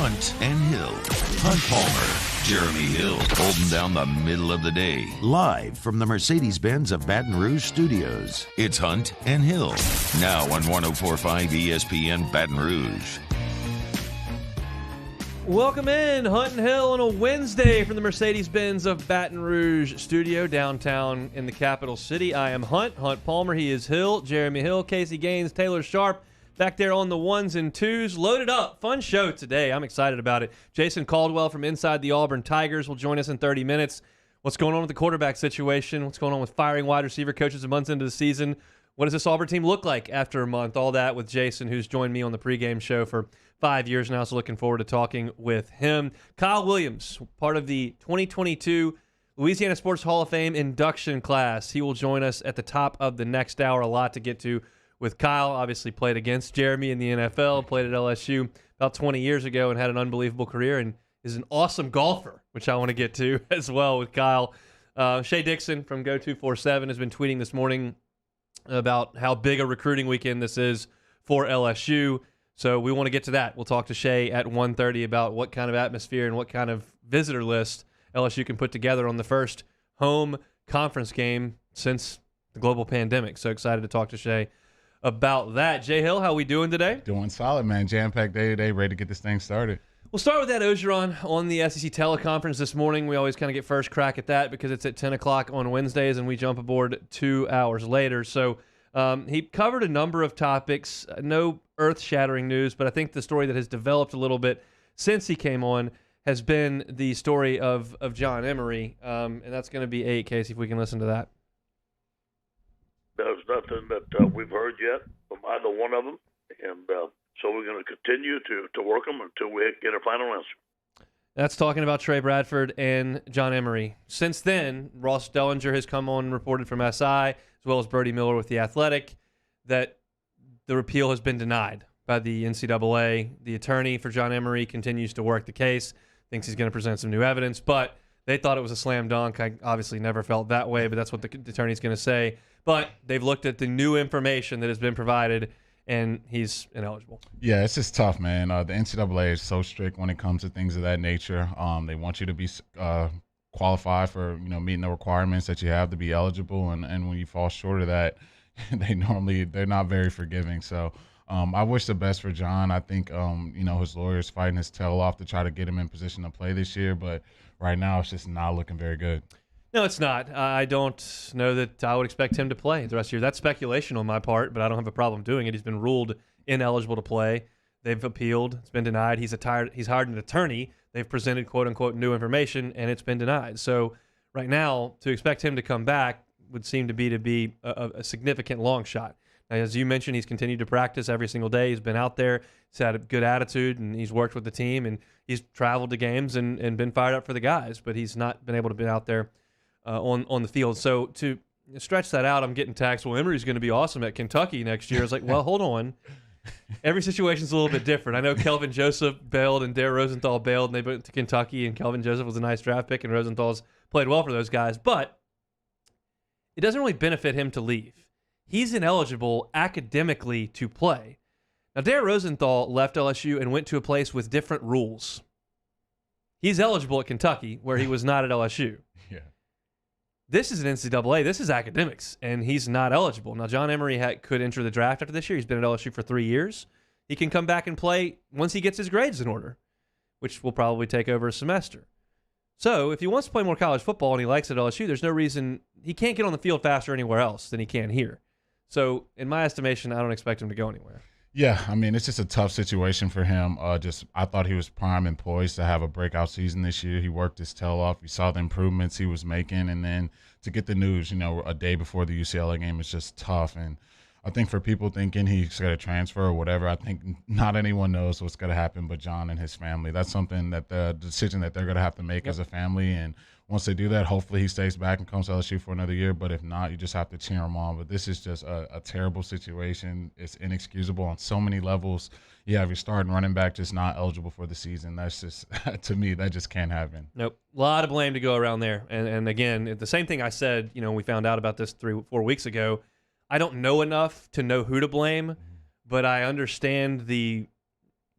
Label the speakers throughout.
Speaker 1: Hunt and Hill. Hunt Palmer, Jeremy Hill, holding down the middle of the day. Live from the Mercedes-Benz of Baton Rouge studios, it's Hunt and Hill. Now on 104.5 ESPN Baton Rouge.
Speaker 2: Welcome in, Hunt and Hill, on a Wednesday from the Mercedes-Benz of Baton Rouge studio downtown in the capital city. I am Hunt Palmer. He is Hill, Jeremy Hill, Casey Gaines, Taylor Sharp, back there on the ones and twos. Loaded up. Fun show today. I'm excited about it. Jason Caldwell from inside the Auburn Tigers will join us in 30 minutes. What's going on with the quarterback situation? What's going on with firing wide receiver coaches a month into the season? What does this Auburn team look like after a month? All that with Jason, who's joined me on the pregame show for 5 years now, so looking forward to talking with him. Kyle Williams, part of the 2022 Louisiana Sports Hall of Fame induction class. He will join us at the top of the next hour. A lot to get to with Kyle. Obviously played against Jeremy in the NFL, played at LSU about 20 years ago and had an unbelievable career, and is an awesome golfer, which I want to get to as well with Kyle. Shea Dixon from Go247 has been tweeting this morning about how big a recruiting weekend this is for LSU. So we want to get to that. We'll talk to Shea at 1:30 about what kind of atmosphere and what kind of visitor list LSU can put together on the first home conference game since the global pandemic. So excited to talk to Shea about that. Jay Hill, how we doing today?
Speaker 3: Doing solid, man. Jam-packed day today, ready to get this thing started.
Speaker 2: We'll start with that Ogeron on the SEC teleconference this morning. We always kind of get first crack at that because it's at 10 o'clock on Wednesdays, and we jump aboard 2 hours later. So he covered a number of topics, no earth-shattering news, but I think the story that has developed a little bit since he came on has been the story of John Emery, and that's going to be 8, Casey, if we can listen to that.
Speaker 4: There's nothing that we've heard yet from either one of them, and so we're going to continue to work them until we get a final answer.
Speaker 2: That's talking about Trey Bradford and John Emery. Since then, Ross Dellinger has come on and reported from SI, as well as Brody Miller with The Athletic, that the repeal has been denied by the NCAA. The attorney for John Emery continues to work the case, thinks he's going to present some new evidence, but they thought it was a slam dunk. I obviously never felt that way, but that's what the attorney's going to say. But they've looked at the new information that has been provided, and he's ineligible.
Speaker 3: Yeah, it's just tough, man. The NCAA is so strict when it comes to things of that nature. They want you to be qualified for, meeting the requirements that you have to be eligible, and when you fall short of that, they're not very forgiving. So I wish the best for John. I think his lawyer's fighting his tail off to try to get him in position to play this year, but right now it's just not looking very good.
Speaker 2: No, it's not. I don't know that I would expect him to play the rest of the year. That's speculation on my part, but I don't have a problem doing it. He's been ruled ineligible to play. They've appealed. It's been denied. He's hired an attorney. They've presented, quote-unquote, new information, and it's been denied. So right now, to expect him to come back would seem to be a significant long shot. Now, as you mentioned, he's continued to practice every single day. He's been out there. He's had a good attitude, and he's worked with the team, and he's traveled to games and been fired up for the guys, but he's not been able to be out there on the field. So to stretch that out, I'm getting taxed. Well, Emery's going to be awesome at Kentucky next year. I was like, well, hold on. Every situation's a little bit different. I know Kelvin Joseph bailed and Dare Rosenthal bailed, and they went to Kentucky, and Kelvin Joseph was a nice draft pick, and Rosenthal's played well for those guys. But it doesn't really benefit him to leave. He's ineligible academically to play. Now, Dare Rosenthal left LSU and went to a place with different rules. He's eligible at Kentucky, where he was not at LSU.
Speaker 3: Yeah.
Speaker 2: This is an NCAA. This is academics, and he's not eligible. Now, John Emery could enter the draft after this year. He's been at LSU for 3 years. He can come back and play once he gets his grades in order, which will probably take over a semester. So if he wants to play more college football and he likes it at LSU, there's no reason he can't get on the field faster anywhere else than he can here. So in my estimation, I don't expect him to go anywhere.
Speaker 3: Yeah, I mean, it's just a tough situation for him. I thought he was prime and poised to have a breakout season this year. He worked his tail off. You saw the improvements he was making, and then to get the news, a day before the UCLA game is just tough. And I think for people thinking he's going to transfer or whatever, I think not anyone knows what's going to happen but John and his family. That's something that the decision that they're going to have to make as a family. And once they do that, hopefully he stays back and comes to LSU for another year. But if not, you just have to cheer him on. But this is just a terrible situation. It's inexcusable on so many levels. You have your starting running back just not eligible for the season. That's just, to me, that just can't happen.
Speaker 2: Nope. A lot of blame to go around there. And again, the same thing I said, we found out about this 3-4 weeks ago. I don't know enough to know who to blame, but I understand the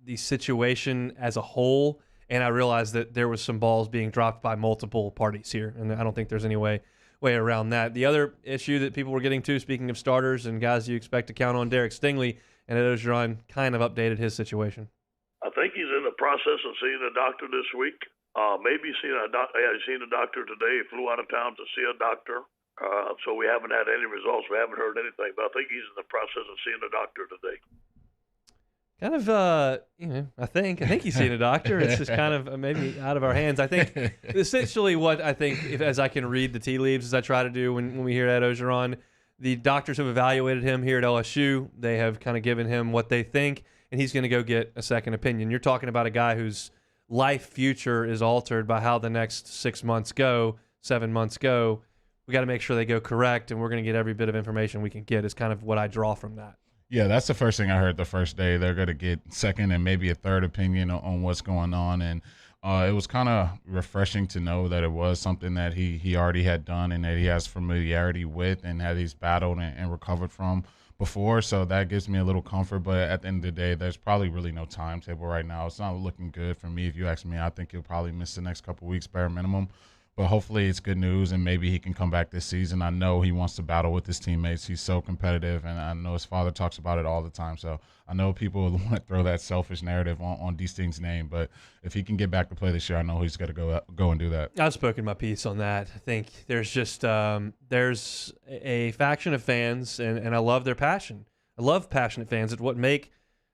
Speaker 2: the situation as a whole, and I realized that there was some balls being dropped by multiple parties here, and I don't think there's any way around that. The other issue that people were getting to, speaking of starters and guys you expect to count on, Derek Stingley and Ed Ogeron kind of updated his situation.
Speaker 4: I think he's in the process of seeing a doctor this week. Maybe he's seen a doctor today. He flew out of town to see a doctor. So we haven't had any results. We haven't heard anything, but I think he's in the process of seeing a doctor today.
Speaker 2: Kind of, I think he's seen a doctor. It's just kind of maybe out of our hands. I think essentially what I think, as I can read the tea leaves, as I try to do when we hear Ed Ogeron, the doctors have evaluated him here at LSU. They have kind of given him what they think, and he's going to go get a second opinion. You're talking about a guy whose life future is altered by how the next 6 months go, 7 months go. We got to make sure they go correct, and we're going to get every bit of information we can get is kind of what I draw from that.
Speaker 3: Yeah, that's the first thing I heard the first day. They're going to get second and maybe a third opinion on what's going on. And it was kind of refreshing to know that it was something that he already had done and that he has familiarity with and that he's battled and recovered from before. So that gives me a little comfort. But at the end of the day, there's probably really no timetable right now. It's not looking good for me. If you ask me, I think he'll probably miss the next couple of weeks bare minimum. But hopefully it's good news, and maybe he can come back this season. I know he wants to battle with his teammates. He's so competitive, and I know his father talks about it all the time. So I know people want to throw that selfish narrative on D-Sting's name, but if he can get back to play this year, I know he's got to go and do that.
Speaker 2: I've spoken my piece on that. I think there's just there's a faction of fans, and I love their passion. I love passionate fans. It's what make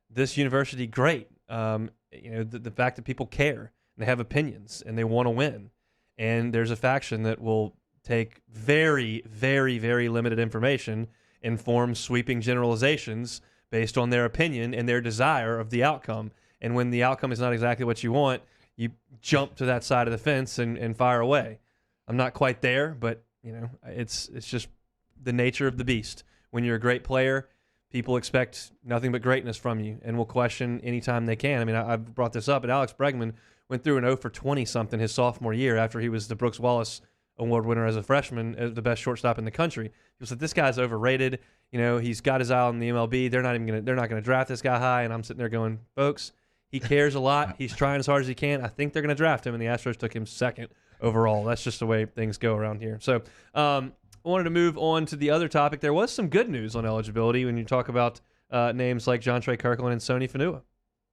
Speaker 2: this university great. The fact that people care, and they have opinions, and they want to win. And there's a faction that will take very, very, very limited information and form sweeping generalizations based on their opinion and their desire of the outcome. And when the outcome is not exactly what you want, you jump to that side of the fence and fire away. I'm not quite there, but it's just the nature of the beast. When you're a great player, people expect nothing but greatness from you and will question anytime they can. I mean, I've brought this up, but Alex Bregman went through an 0 for 20-something his sophomore year after he was the Brooks Wallace Award winner as a freshman, as the best shortstop in the country. He said, "This guy's overrated. He's got his eye on the MLB. They're not going to draft this guy high." And I'm sitting there going, "Folks, he cares a lot. He's trying as hard as he can. I think they're going to draft him." And the Astros took him second overall. That's just the way things go around here. So, I wanted to move on to the other topic. There was some good news on eligibility when you talk about names like John Trey Kirkland and Sony Fanua.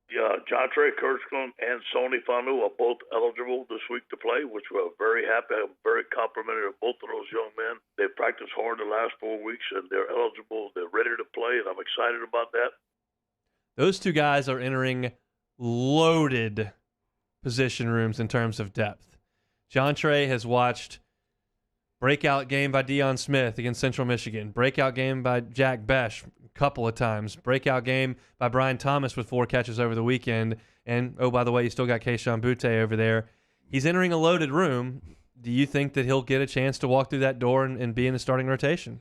Speaker 4: Yeah, John Trey Kirkland and Sony Fanu are both eligible this week to play, which we're very happy. I'm very complimentary of both of those young men. They've practiced hard the last 4 weeks, and they're eligible. They're ready to play, and I'm excited about that.
Speaker 2: Those two guys are entering loaded position rooms in terms of depth. John Trey has watched breakout game by Deion Smith against Central Michigan, breakout game by Jack Besh couple of times, breakout game by Brian Thomas with 4 catches over the weekend, and oh, by the way, you still got Keishon Butte over there. He's entering a loaded room. Do you think that he'll get a chance to walk through that door and be in the starting rotation?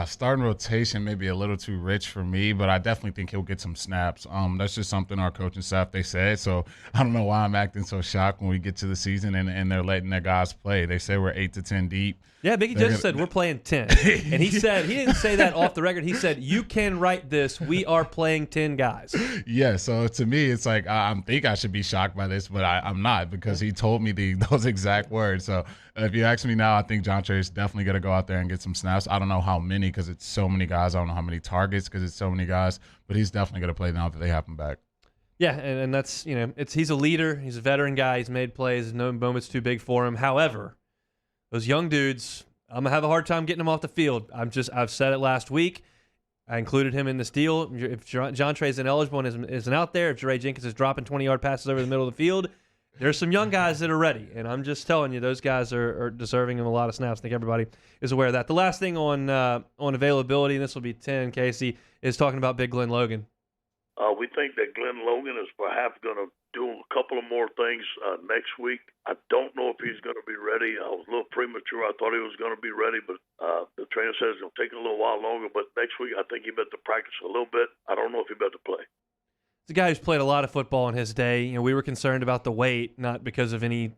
Speaker 3: Starting rotation may be a little too rich for me, but I definitely think he'll get some snaps. That's just something our coaching staff, they said. So I don't know why I'm acting so shocked when we get to the season and they're letting their guys play. They say we're 8 to 10 deep.
Speaker 2: Yeah, Biggie just said we're playing 10. And he didn't say that off the record. He said, you can write this. We are playing 10 guys.
Speaker 3: Yeah, so to me, it's like I think I should be shocked by this, but I'm not because he told me those exact words. So if you ask me now, I think John Trey is definitely going to go out there and get some snaps. I don't know how many because it's so many guys. I don't know how many targets because it's so many guys, but he's definitely going to play now that they have him back. Yeah,
Speaker 2: and that's, he's a leader. He's a veteran guy. He's made plays. No moment's too big for him. However, those young dudes, I'm going to have a hard time getting them off the field. I've said it last week. I included him in this deal. If John Trey's ineligible and isn't out there, if Jeray Jenkins is dropping 20-yard passes over the middle of the field, there's some young guys that are ready. And I'm just telling you, those guys are deserving of a lot of snaps. I think everybody is aware of that. The last thing on availability, and this will be 10, Casey, is talking about Big Glenn Logan.
Speaker 4: We think that Glenn Logan is perhaps going to do a couple of more things next week. I don't know if he's going to be ready. I was a little premature. I thought he was going to be ready, but the trainer says it'll take a little while longer. But next week, I think he better practice a little bit. I don't know if he better play.
Speaker 2: He's a guy who's played a lot of football in his day. We were concerned about the weight, not because of any,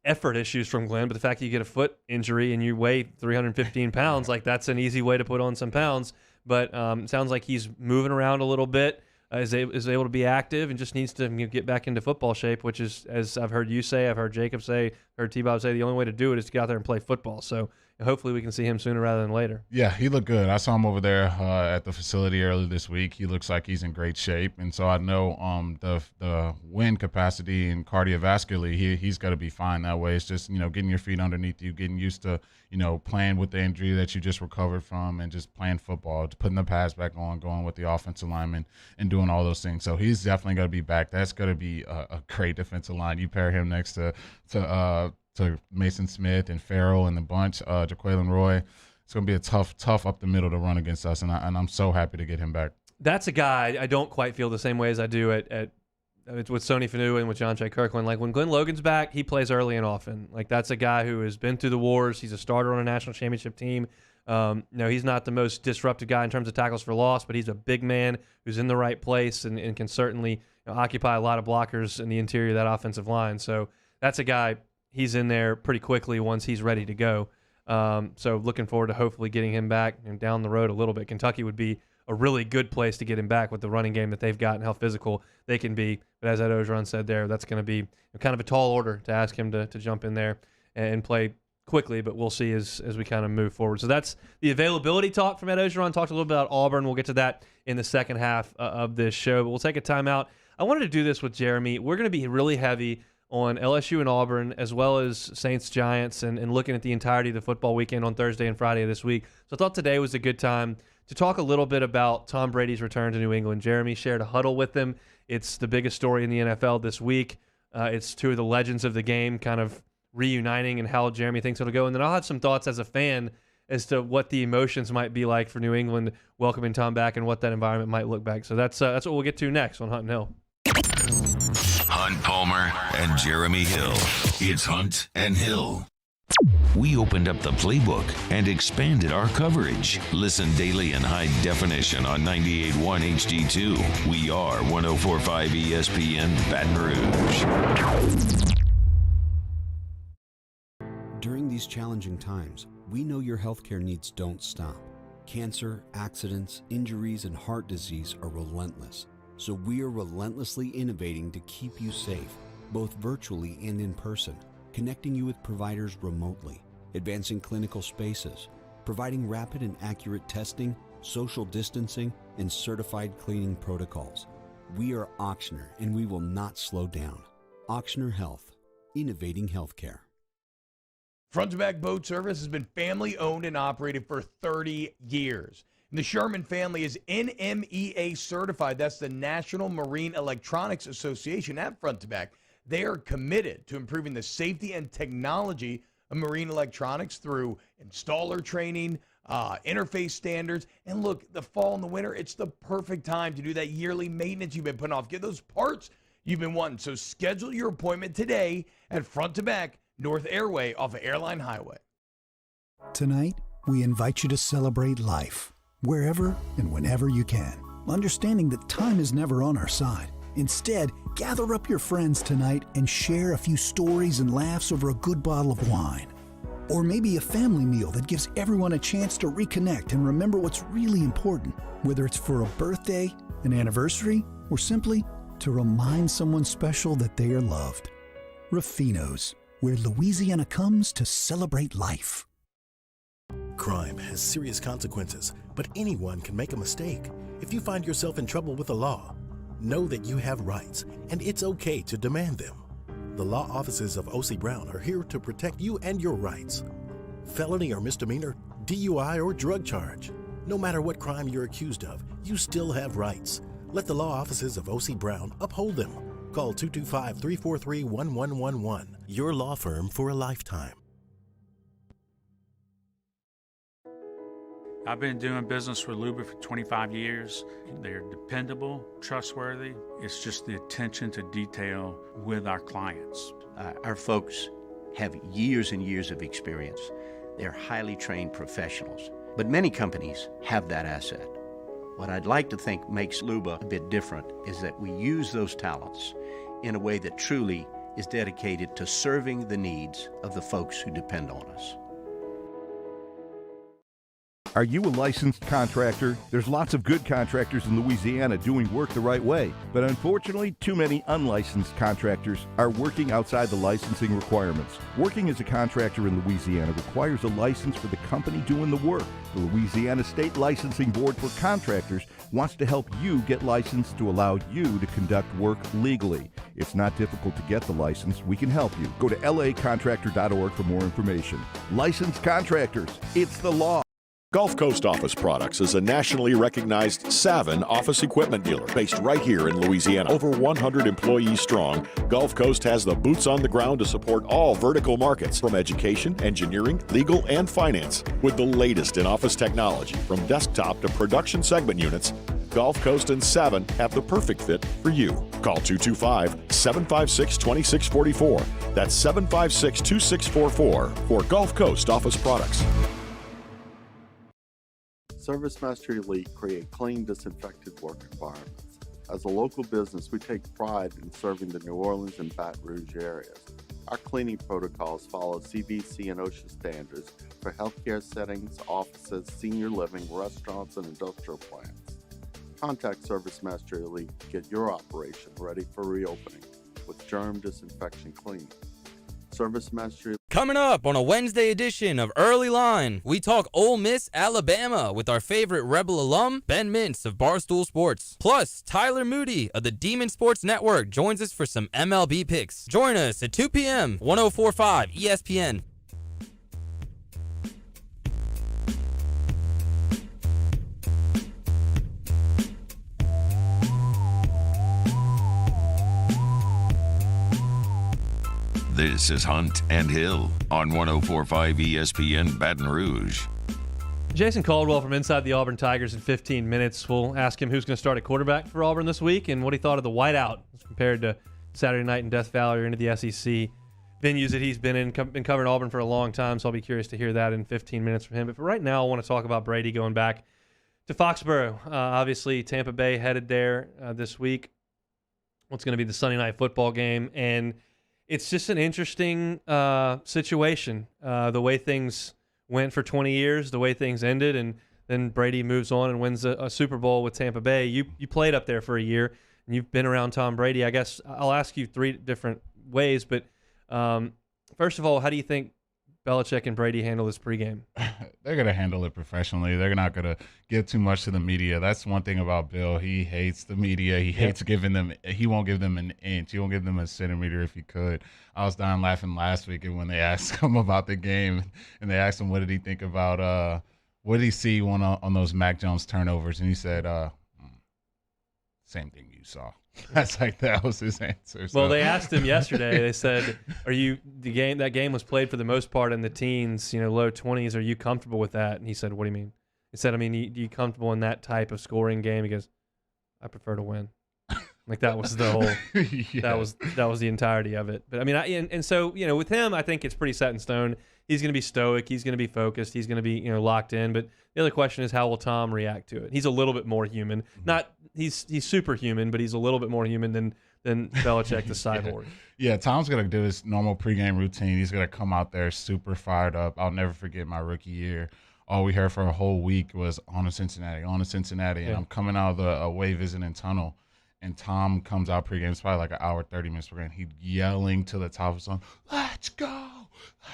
Speaker 2: effort issues from Glenn, but the fact that you get a foot injury and you weigh 315 pounds, like that's an easy way to put on some pounds. But it sounds like he's moving around a little bit. is able to be active and just needs to get back into football shape, which is, as I've heard you say, I've heard Jacob say, heard T-Bob say, the only way to do it is to get out there and play football. So hopefully we can see him sooner rather than later.
Speaker 3: Yeah, he looked good. I saw him over there at the facility earlier this week. He looks like he's in great shape, and so I know the wind capacity and cardiovascularly, he's got to be fine that way. It's just getting your feet underneath you, getting used to playing with the injury that you just recovered from, and just playing football, putting the pads back on, going with the offensive lineman, and doing all those things. So he's definitely going to be back. That's going to be a great defensive line. You pair him next to Mason Smith and Farrell and the bunch, Jaquelin Roy. It's going to be a tough up the middle to run against us, and I'm so happy to get him back.
Speaker 2: That's a guy I don't quite feel the same way as I do with Sonny Fanu and with John Jay Kirkland. Like, when Glenn Logan's back, he plays early and often. Like, that's a guy who has been through the wars. He's a starter on a national championship team. He's not the most disruptive guy in terms of tackles for loss, but he's a big man who's in the right place and can certainly occupy a lot of blockers in the interior of that offensive line. So that's a guy, he's in there pretty quickly once he's ready to go. So looking forward to hopefully getting him back and down the road a little bit. Kentucky would be a really good place to get him back with the running game that they've got and how physical they can be. But as Ed Ogeron said there, that's going to be kind of a tall order to ask him to jump in there and play quickly, but we'll see as we kind of move forward. So that's the availability talk from Ed Ogeron. Talked a little bit about Auburn. We'll get to that in the second half of this show, but we'll take a timeout. I wanted to do this with Jeremy. We're going to be really heavy on LSU and Auburn, as well as Saints Giants, and looking at the entirety of the football weekend on Thursday and Friday of this week. So I thought today was a good time to talk a little bit about Tom Brady's return to New England. Jeremy shared a huddle with him. It's the biggest story in the NFL this week. It's two of the legends of the game kind of reuniting and how Jeremy thinks it'll go. And then I'll have some thoughts as a fan as to what the emotions might be like for New England welcoming Tom back and what that environment might look like. So that's what we'll get to next on Hunt and Hill.
Speaker 1: Hunt Palmer and Jeremy Hill. It's Hunt and Hill. We opened up the playbook and expanded our coverage. Listen daily in high definition on 98.1 HD2. We are 104.5 ESPN Baton Rouge.
Speaker 5: During these challenging times, we know your healthcare needs don't stop. Cancer, accidents, injuries, and heart disease are relentless. So we are relentlessly innovating to keep you safe, both virtually and in person, connecting you with providers remotely, advancing clinical spaces, providing rapid and accurate testing, social distancing, and certified cleaning protocols. We are Auctioner, and we will not slow down. Auctioner Health, innovating healthcare.
Speaker 6: Front to Back Boat Service has been family owned and operated for 30 years. And the Sherman family is NMEA certified. That's the National Marine Electronics Association at Front to Back. They are committed to improving the safety and technology of marine electronics through installer training, interface standards. And look, the fall and the winter, it's the perfect time to do that yearly maintenance you've been putting off. Get those parts you've been wanting. So schedule your appointment today at Front to Back, North Airway off of Airline Highway.
Speaker 7: Tonight, we invite you to celebrate life, wherever and whenever you can, understanding that time is never on our side. Instead, gather up your friends tonight and share a few stories and laughs over a good bottle of wine. Or maybe a family meal that gives everyone a chance to reconnect and remember what's really important, whether it's for a birthday, an anniversary, or simply to remind someone special that they are loved. Ruffino's, where Louisiana comes to celebrate life.
Speaker 8: Crime has serious consequences, but anyone can make a mistake. If you find yourself in trouble with the law, know that you have rights, and it's okay to demand them. The law offices of O.C. Brown are here to protect you and your rights. Felony or misdemeanor, DUI or drug charge. No matter what crime you're accused of, you still have rights. Let the law offices of O.C. Brown uphold them. Call 225-343-1111. Your law firm for a lifetime.
Speaker 9: I've been doing business with Luba for 25 years. They're dependable, trustworthy. It's just the attention to detail with our clients.
Speaker 10: Our folks have years and years of experience. They're highly trained professionals, but many companies have that asset. What I'd like to think makes Luba a bit different is that we use those talents in a way that truly is dedicated to serving the needs of the folks who depend on us.
Speaker 11: Are you a licensed contractor? There's lots of good contractors in Louisiana doing work the right way, but unfortunately, too many unlicensed contractors are working outside the licensing requirements. Working as a contractor in Louisiana requires a license for the company doing the work. The Louisiana State Licensing Board for Contractors wants to help you get licensed to allow you to conduct work legally. It's not difficult to get the license. We can help you. Go to lacontractor.org for more information. Licensed contractors, it's the law.
Speaker 12: Gulf Coast Office Products is a nationally recognized Savin office equipment dealer based right here in Louisiana. Over 100 employees strong, Gulf Coast has the boots on the ground to support all vertical markets, from education, engineering, legal, and finance. With the latest in office technology, from desktop to production segment units, Gulf Coast and Savin have the perfect fit for you. Call 225-756-2644. That's 756-2644 for Gulf Coast Office Products.
Speaker 13: ServiceMaster Elite create clean, disinfected work environments. As a local business, we take pride in serving the New Orleans and Baton Rouge areas. Our cleaning protocols follow CDC and OSHA standards for healthcare settings, offices, senior living, restaurants, and industrial plants. Contact ServiceMaster Elite to get your operation ready for reopening with germ disinfection cleaning. ServiceMaster.
Speaker 14: Coming up on a Wednesday edition of Early Line, we talk Ole Miss, Alabama with our favorite Rebel alum, Ben Mintz of Barstool Sports. Plus, Tyler Moody of the Demon Sports Network joins us for some MLB picks. Join us at 2 p.m., 104.5 ESPN.
Speaker 1: This is Hunt and Hill on 104.5 ESPN Baton Rouge.
Speaker 2: Jason Caldwell from Inside the Auburn Tigers in 15 minutes. We'll ask him who's going to start at quarterback for Auburn this week and what he thought of the whiteout as compared to Saturday night in Death Valley or into the SEC venues that he's been in. Been covering Auburn for a long time, so I'll be curious to hear that in 15 minutes from him. But for right now, I want to talk about Brady going back to Foxborough. Obviously, Tampa Bay headed there this week. What's going to be the Sunday night football game, and it's just an interesting situation, the way things went for 20 years, the way things ended, and then Brady moves on and wins a Super Bowl with Tampa Bay. You played up there for a year, and you've been around Tom Brady. I guess I'll ask you three different ways, but first of all, how do you think Belichick and Brady handle this pregame?
Speaker 3: They're going to handle it professionally. They're not going to give too much to the media. That's one thing about Bill. He hates the media. He hates giving them – he won't give them an inch. He won't give them a centimeter if he could. I was dying laughing last week when they asked him about the game, and they asked him what did he think about what did he see on those Mac Jones turnovers, and he said, same thing you saw. That's like that was his answer. So.
Speaker 2: Well, they asked him yesterday. They said, that game was played for the most part in the teens, low 20s. Are you comfortable with that? And he said, what do you mean? He said, are you comfortable in that type of scoring game? He goes, I prefer to win. Like that was the whole that was the entirety of it. But I mean, and so, with him, I think it's pretty set in stone. He's going to be stoic. He's going to be focused. He's going to be, locked in. But the other question is, how will Tom react to it? He's a little bit more human. He's superhuman, but he's a little bit more human than Belichick, the cyborg.
Speaker 3: Yeah, Tom's going to do his normal pregame routine. He's going to come out there super fired up. I'll never forget my rookie year. All we heard for a whole week was on to Cincinnati. And I'm coming out of the away visiting tunnel. And Tom comes out pregame. It's probably like an hour, 30 minutes pregame. He's yelling to the top of his song, let's go,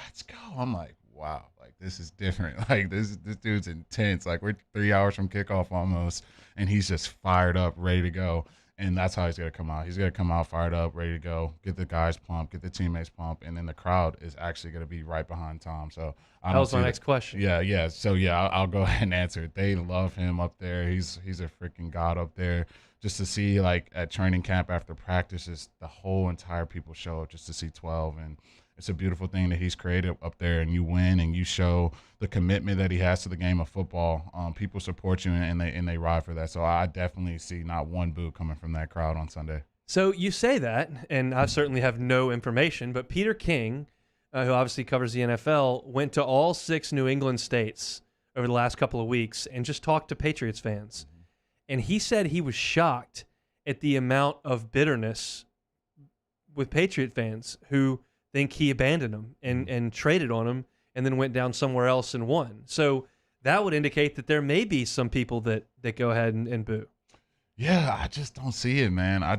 Speaker 3: let's go. I'm like, wow, like this is different. Like this dude's intense. Like we're 3 hours from kickoff almost, and he's just fired up, ready to go. And that's how he's going to come out. He's going to come out fired up, ready to go, get the guys pumped, get the teammates pumped, and then the crowd is actually going to be right behind Tom. So
Speaker 2: that was my next question.
Speaker 3: Yeah. So, I'll go ahead and answer it. They love him up there. He's a freaking god up there. Just to see, like, at training camp after practices, the whole entire people show up just to see 12. And it's a beautiful thing that he's created up there, and you win and you show the commitment that he has to the game of football. People support you, and they ride for that. So I definitely see not one boo coming from that crowd on Sunday.
Speaker 2: So you say that, and I certainly have no information, but Peter King, who obviously covers the NFL, went to all 6 New England states over the last couple of weeks and just talked to Patriots fans. And he said he was shocked at the amount of bitterness with Patriot fans who think he abandoned them and traded on him and then went down somewhere else and won. So that would indicate that there may be some people that go ahead and boo.
Speaker 3: Yeah, I just don't see it, man. I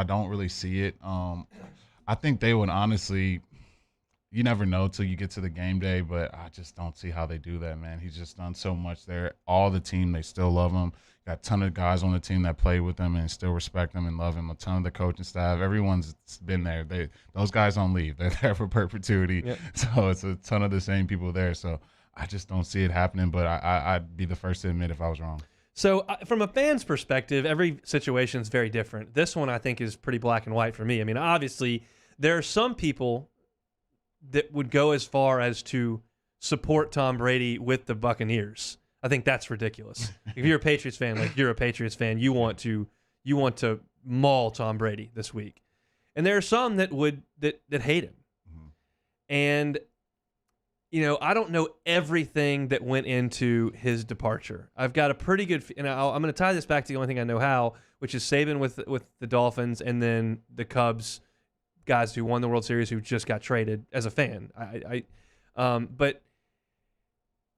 Speaker 3: don't really see it. I think they would honestly, you never know till you get to the game day, but I just don't see how they do that, man. He's just done so much there. All the team, they still love him. Got a ton of guys on the team that play with him and still respect him and love him. A ton of the coaching staff, everyone's been there. Those guys don't leave. They're there for perpetuity. Yep. So it's a ton of the same people there. So I just don't see it happening, but I'd be the first to admit if I was wrong.
Speaker 2: So from a fan's perspective, every situation is very different. This one I think is pretty black and white for me. I mean, obviously, there are some people that would go as far as to support Tom Brady with the Buccaneers. I think that's ridiculous. If you're a Patriots fan, like you're a Patriots fan, you want to maul Tom Brady this week. And there are some that hate him. Mm-hmm. And you know, I don't know everything that went into his departure. I've got a pretty good, and I'm going to tie this back to the only thing I know how, which is Saban with the Dolphins, and then the Cubs guys who won the World Series who just got traded as a fan. But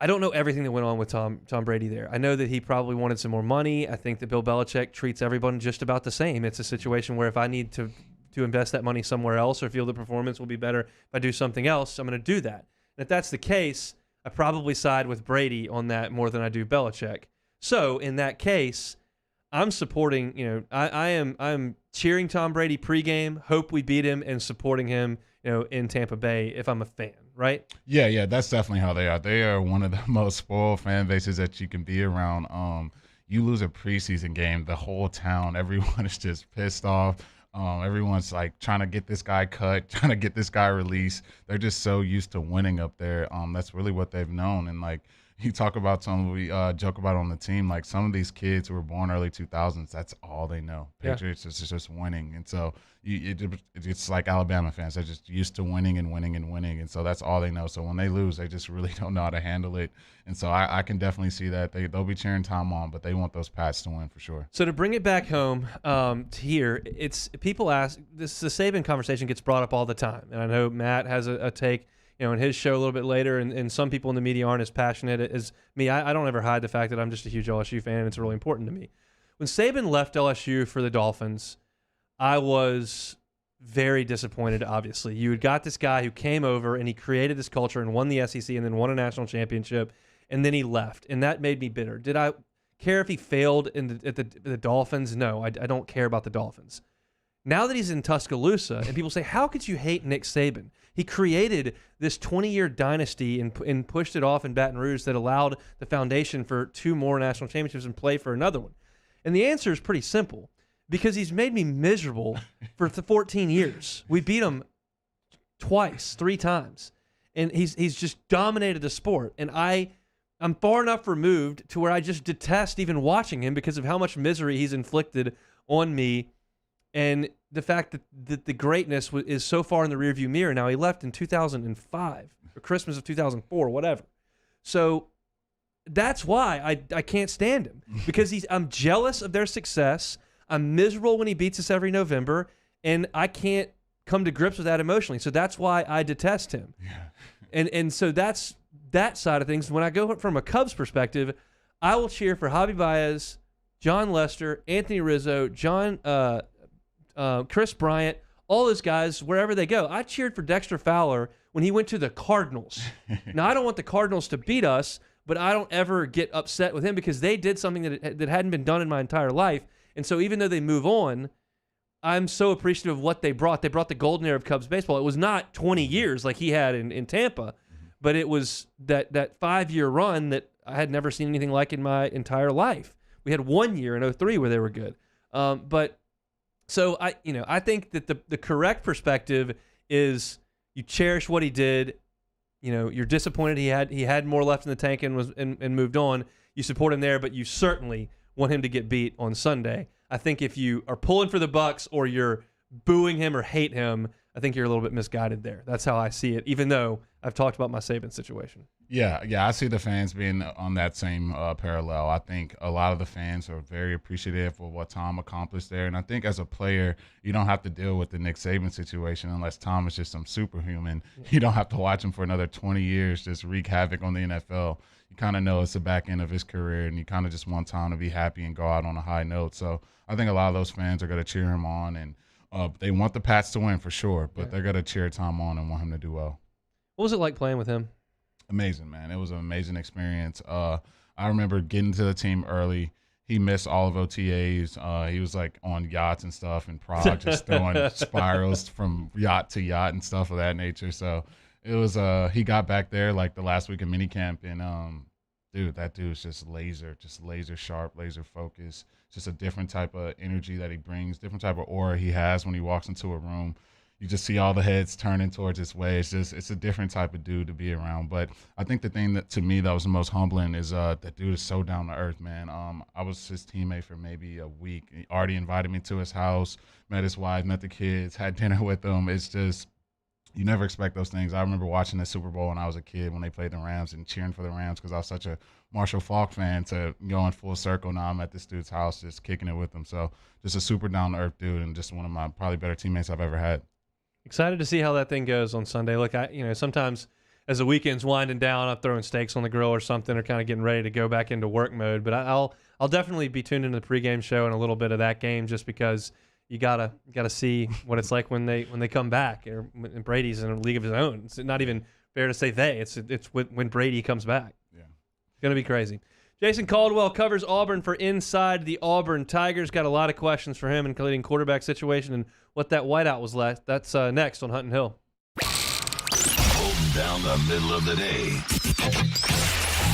Speaker 2: I don't know everything that went on with Tom Brady there. I know that he probably wanted some more money. I think that Bill Belichick treats everyone just about the same. It's a situation where if I need to invest that money somewhere else or feel the performance will be better if I do something else, I'm going to do that. And if that's the case, I probably side with Brady on that more than I do Belichick. So in that case, I'm supporting, you know, I'm cheering Tom Brady pregame, hope we beat him, and supporting him, you know, in Tampa Bay if I'm a fan, right?
Speaker 3: Yeah, that's definitely how they are. They are one of the most spoiled fan bases that you can be around. You lose a preseason game, the whole town, everyone is just pissed off. Everyone's like trying to get this guy cut, trying to get this guy released. They're just so used to winning up there. That's really what they've known. And like you talk about we joke about on the team, like some of these kids who were born early 2000s, that's all they know. Patriots is just winning. And so it's like Alabama fans. They're just used to winning and winning and winning. And so that's all they know. So when they lose, they just really don't know how to handle it. And so I can definitely see that. They'll be cheering Tom on, but they want those Pats to win for sure.
Speaker 2: So to bring it back home to here, it's people ask, the Saban conversation gets brought up all the time. And I know Matt has a take, you know, in his show a little bit later, and some people in the media aren't as passionate as me. I don't ever hide the fact that I'm just a huge LSU fan, and it's really important to me. When Saban left LSU for the Dolphins, I was very disappointed, obviously. You had got this guy who came over, and he created this culture and won the SEC and then won a national championship, and then he left, and that made me bitter. Did I care if he failed at the Dolphins? No, I don't care about the Dolphins. Now that he's in Tuscaloosa, and people say, how could you hate Nick Saban? He created this 20-year dynasty and pushed it off in Baton Rouge that allowed the foundation for 2 more national championships and play for another one. And the answer is pretty simple, because he's made me miserable for 14 years. We beat him 3 times, and he's just dominated the sport. And I'm far enough removed to where I just detest even watching him because of how much misery he's inflicted on me. And the fact that the greatness is so far in the rearview mirror now. He left in 2005 or Christmas of 2004, whatever. So that's why I can't stand him, because I'm jealous of their success. I'm miserable when he beats us every November, and I can't come to grips with that emotionally. So that's why I detest him. Yeah. And so that's that side of things. When I go from a Cubs perspective, I will cheer for Javi Baez, John Lester, Anthony Rizzo, Chris Bryant, all those guys, wherever they go. I cheered for Dexter Fowler when he went to the Cardinals. Now, I don't want the Cardinals to beat us, but I don't ever get upset with him because they did something that hadn't been done in my entire life. And so even though they move on, I'm so appreciative of what they brought. They brought the golden era of Cubs baseball. It was not 20 years like he had in Tampa, but it was that 5-year run that I had never seen anything like in my entire life. We had 1 year in 2003 where they were good. So I think that the correct perspective is you cherish what he did. You know, you're disappointed he had more left in the tank and moved on. You support him there, but you certainly want him to get beat on Sunday. I think if you are pulling for the Bucs or you're booing him or hate him, I think you're a little bit misguided there. That's how I see it, even though I've talked about my Saban situation.
Speaker 3: Yeah, I see the fans being on that same parallel. I think a lot of the fans are very appreciative of what Tom accomplished there. And I think as a player, you don't have to deal with the Nick Saban situation unless Tom is just some superhuman. You don't have to watch him for another 20 years just wreak havoc on the NFL. You kind of know it's the back end of his career, and you kind of just want Tom to be happy and go out on a high note. So I think a lot of those fans are going to cheer him on, and they want the Pats to win for sure, but they're going to cheer Tom on and want him to do well.
Speaker 2: What was it like playing with him?
Speaker 3: Amazing, man. It was an amazing experience. I remember getting to the team early. He missed all of OTAs. He was like on yachts and stuff in Prague, just throwing spirals from yacht to yacht and stuff of that nature. So it was, he got back there like the last week of minicamp, and dude, that dude's just laser sharp, laser focused. Just a different type of energy that he brings, different type of aura he has when he walks into a room. You just see all the heads turning towards his way. It's a different type of dude to be around. But I think the thing that to me that was the most humbling is that dude is so down to earth, man. I was his teammate for maybe a week. He already invited me to his house, met his wife, met the kids, had dinner with them. It's just, you never expect those things. I remember watching the Super Bowl when I was a kid when they played the Rams and cheering for the Rams because I was such a Marshall Faulk fan, to go in full circle. Now I'm at this dude's house just kicking it with him. So just a super down to earth dude and just one of my probably better teammates I've ever had.
Speaker 2: Excited to see how that thing goes on Sunday. Look, sometimes as the weekend's winding down, I'm throwing steaks on the grill or something, or kind of getting ready to go back into work mode. But I'll definitely be tuned into the pregame show and a little bit of that game, just because you gotta see what it's like when they come back. Or when Brady's in a league of his own. It's not even fair to say they. It's when Brady comes back. Yeah, it's gonna be crazy. Jason Caldwell covers Auburn for Inside the Auburn Tigers. Got a lot of questions for him, including quarterback situation and what that whiteout was like. That's next on Hunt and Hill.
Speaker 1: Holding down the middle of the day.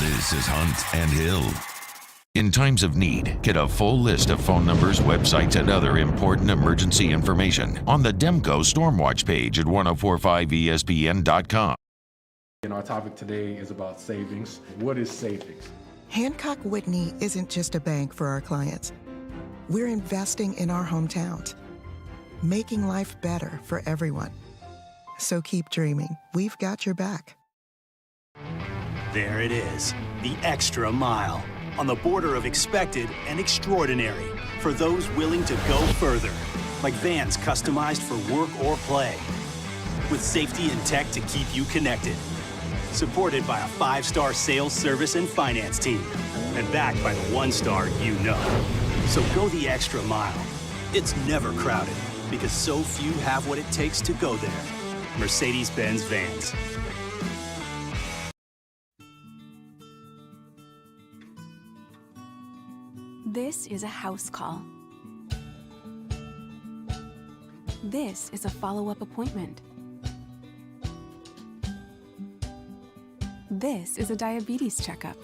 Speaker 1: This is Hunt and Hill. In times of need, get a full list of phone numbers, websites, and other important emergency information on the Demco Stormwatch page at 1045ESPN.com.
Speaker 15: And our topic today is about savings. What is savings?
Speaker 16: Hancock Whitney isn't just a bank for our clients. We're investing in our hometowns, making life better for everyone. So keep dreaming. We've got your back.
Speaker 17: There it is, the extra mile, on the border of expected and extraordinary, for those willing to go further, like vans customized for work or play, with safety and tech to keep you connected. Supported by a 5-star sales, service, and finance team. And backed by the 1-star you know. So go the extra mile. It's never crowded, because so few have what it takes to go there. Mercedes-Benz Vans.
Speaker 18: This is a house call. This is a follow-up appointment. This is a diabetes checkup.